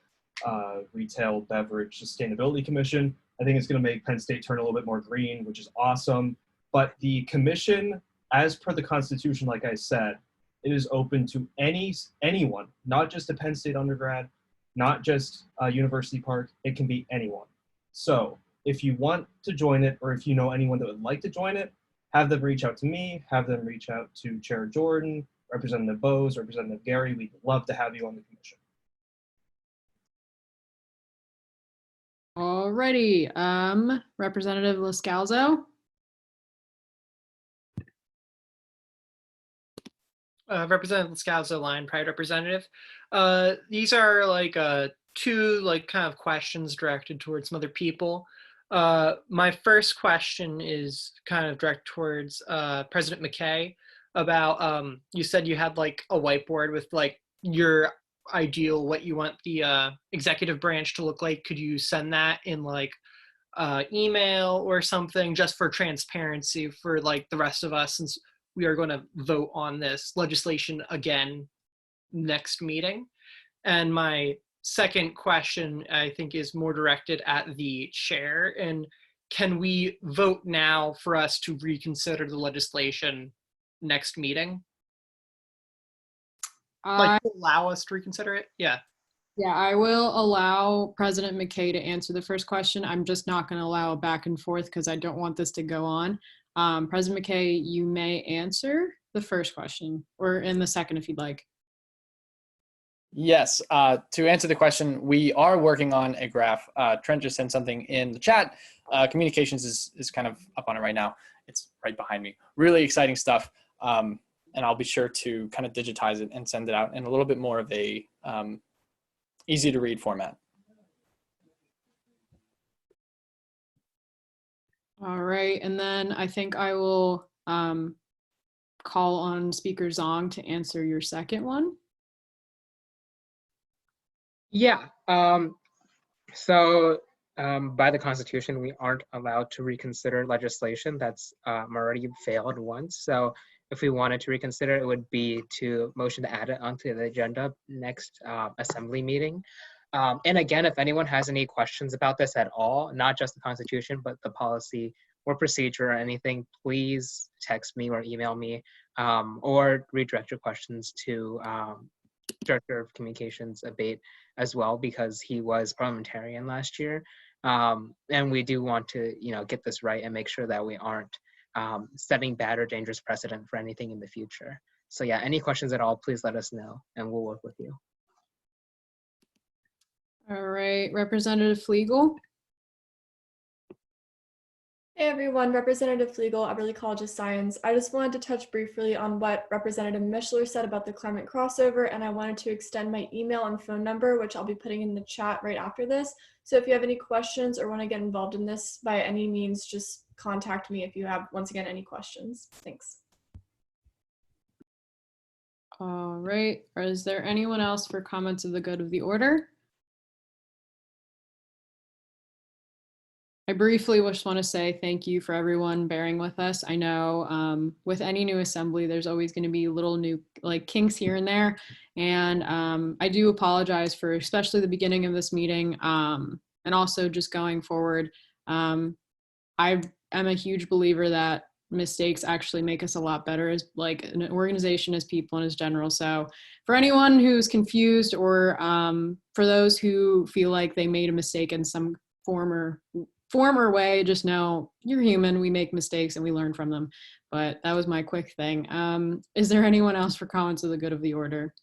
[SPEAKER 17] Retail Beverage Sustainability Commission. I think it's going to make Penn State turn a little bit more green, which is awesome. But the commission, as per the Constitution, like I said, it is open to anyone, not just a Penn State undergrad, not just University Park. It can be anyone. So if you want to join it, or if you know anyone that would like to join it, have them reach out to me, have them reach out to Chair Jordan, Representative Bose, Representative Gary. We'd love to have you on the commission.
[SPEAKER 1] Alrighty, Representative Liscalzo.
[SPEAKER 5] Representative Liscalzo, Line Pride Representative. These are like two kind of questions directed towards some other people. My first question is kind of directed towards President McKay about, you said you had like a whiteboard with like your ideal, what you want the executive branch to look like. Could you send that in like email or something, just for transparency for like the rest of us, since we are going to vote on this legislation again next meeting? And my second question, I think, is more directed at the chair. And can we vote now for us to reconsider the legislation next meeting? Like, allow us to reconsider it? Yeah.
[SPEAKER 1] Yeah, I will allow President McKay to answer the first question. I'm just not going to allow a back and forth because I don't want this to go on. President McKay, you may answer the first question, or in the second if you'd like.
[SPEAKER 9] Yes, to answer the question, we are working on a graph. Trent just sent something in the chat. Communications is kind of up on it right now. It's right behind me. Really exciting stuff. And I'll be sure to kind of digitize it and send it out in a little bit more of a easy to read format.
[SPEAKER 1] All right, and then I think I will call on Speaker Zong to answer your second one.
[SPEAKER 2] Yeah, so By the Constitution, we aren't allowed to reconsider legislation that's already failed once. So if we wanted to reconsider, it would be to motion to add it onto the agenda next assembly meeting. And again, if anyone has any questions about this at all, not just the Constitution, but the policy or procedure or anything, please text me or email me, or redirect your questions to Director of Communications Abate as well, because he was parliamentarian last year. And we do want to, get this right and make sure that we aren't setting bad or dangerous precedent for anything in the future. So yeah, any questions at all, please let us know and we'll work with you.
[SPEAKER 1] All right, Representative Flegel.
[SPEAKER 4] Hey everyone, Representative Flegel, Eberly College of Science. I just wanted to touch briefly on what Representative Mishler said about the climate crossover, and I wanted to extend my email and phone number, which I'll be putting in the chat right after this. So if you have any questions or want to get involved in this by any means, just contact me if you have, once again, any questions. Thanks.
[SPEAKER 1] All right, is there anyone else for comments of the good of the order? I briefly just want to say thank you for everyone bearing with us. I know with any new assembly, there's always going to be little new kinks here and there. And I do apologize for especially the beginning of this meeting and also just going forward. I am a huge believer that mistakes actually make us a lot better as an organization, as people, and as general. So for anyone who's confused or for those who feel like they made a mistake in some former way, just know you're human. We make mistakes and we learn from them. But that was my quick thing. Is there anyone else for comments of the good of the order?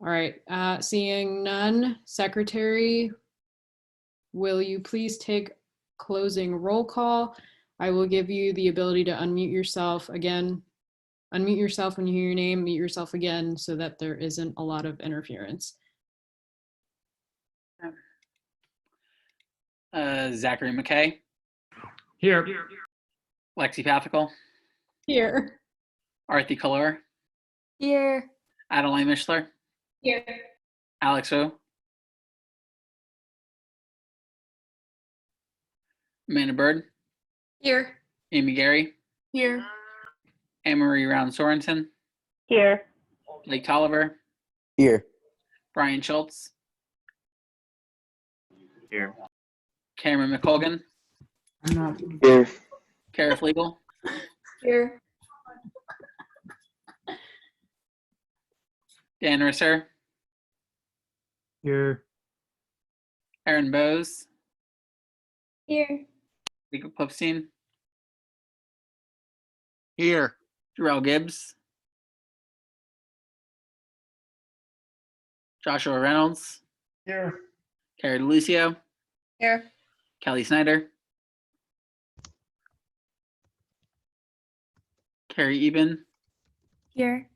[SPEAKER 1] All right, seeing none, Secretary, will you please take closing roll call? I will give you the ability to unmute yourself again. Unmute yourself when you hear your name, mute yourself again so that there isn't a lot of interference.
[SPEAKER 10] Zachary McKay.
[SPEAKER 18] Here.
[SPEAKER 10] Lexi Pathical.
[SPEAKER 1] Here.
[SPEAKER 10] Arthi Kalor.
[SPEAKER 13] Here.
[SPEAKER 10] Adeline Mishler.
[SPEAKER 12] Here.
[SPEAKER 10] Alex O. Amanda Bird.
[SPEAKER 13] Here.
[SPEAKER 10] Amy Gary.
[SPEAKER 13] Here.
[SPEAKER 10] Anne-Marie Round Sorensen.
[SPEAKER 14] Here.
[SPEAKER 10] Blake Tolliver.
[SPEAKER 19] Here.
[SPEAKER 10] Brian Schultz.
[SPEAKER 19] Here.
[SPEAKER 10] Cameron McColgan.
[SPEAKER 19] Here.
[SPEAKER 10] Kara Flegel.
[SPEAKER 4] Here.
[SPEAKER 10] Dan Risser.
[SPEAKER 18] Here.
[SPEAKER 10] Aaron Bowes.
[SPEAKER 12] Here.
[SPEAKER 10] Jacob Clipstein.
[SPEAKER 19] Here.
[SPEAKER 10] Jarrell Gibbs. Joshua Reynolds.
[SPEAKER 18] Here.
[SPEAKER 10] Carrie DeLucio.
[SPEAKER 13] Here.
[SPEAKER 10] Kelly Snyder. Carrie Eben.
[SPEAKER 13] Here.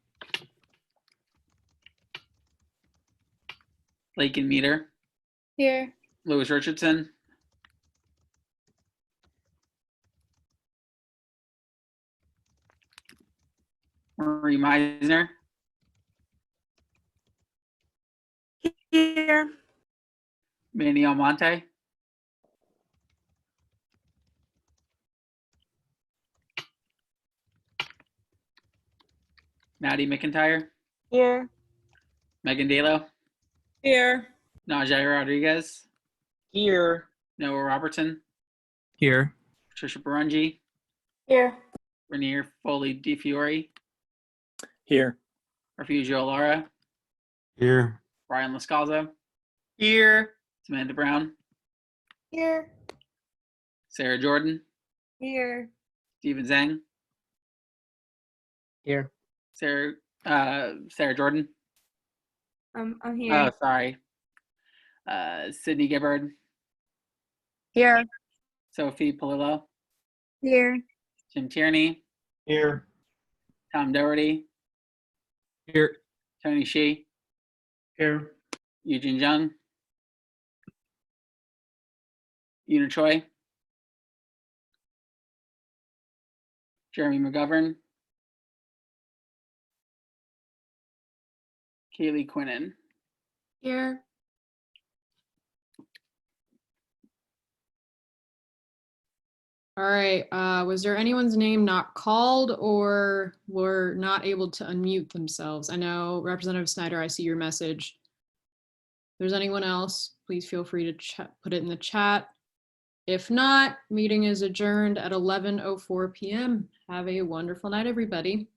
[SPEAKER 10] Lakin Meter.
[SPEAKER 12] Here.
[SPEAKER 10] Louis Richardson. Marie Meisner.
[SPEAKER 13] Here.
[SPEAKER 10] Manny Almonte. Maddie McIntyre.
[SPEAKER 14] Here.
[SPEAKER 10] Megan Dalo.
[SPEAKER 14] Here.
[SPEAKER 10] Najee Rodriguez.
[SPEAKER 3] Here.
[SPEAKER 10] Noah Robertson.
[SPEAKER 18] Here.
[SPEAKER 10] Patricia Barungi.
[SPEAKER 12] Here.
[SPEAKER 10] Rainier Foley DiFiore.
[SPEAKER 18] Here.
[SPEAKER 10] Refugio Lara.
[SPEAKER 18] Here.
[SPEAKER 10] Ryan Lascalzo.
[SPEAKER 5] Here.
[SPEAKER 10] Samantha Brown.
[SPEAKER 13] Here.
[SPEAKER 10] Sarah Jordan.
[SPEAKER 13] Here.
[SPEAKER 10] Stephen Zhang.
[SPEAKER 2] Here.
[SPEAKER 10] Sarah Jordan.
[SPEAKER 13] I'm here.
[SPEAKER 10] Oh, sorry. Sydney Gibbard.
[SPEAKER 13] Here.
[SPEAKER 10] Sophie Palillo.
[SPEAKER 13] Here.
[SPEAKER 10] Jim Tierney.
[SPEAKER 18] Here.
[SPEAKER 10] Tom Doherty.
[SPEAKER 18] Here.
[SPEAKER 10] Tony Shi.
[SPEAKER 18] Here.
[SPEAKER 10] Eugene Jung. Una Choi. Jeremy McGovern. Kaylee Quinnen.
[SPEAKER 13] Here.
[SPEAKER 1] All right, was there anyone's name not called or were not able to unmute themselves? I know Representative Snyder, I see your message. If there's anyone else, please feel free to put it in the chat. If not, meeting is adjourned at 11:04 p.m. Have a wonderful night, everybody.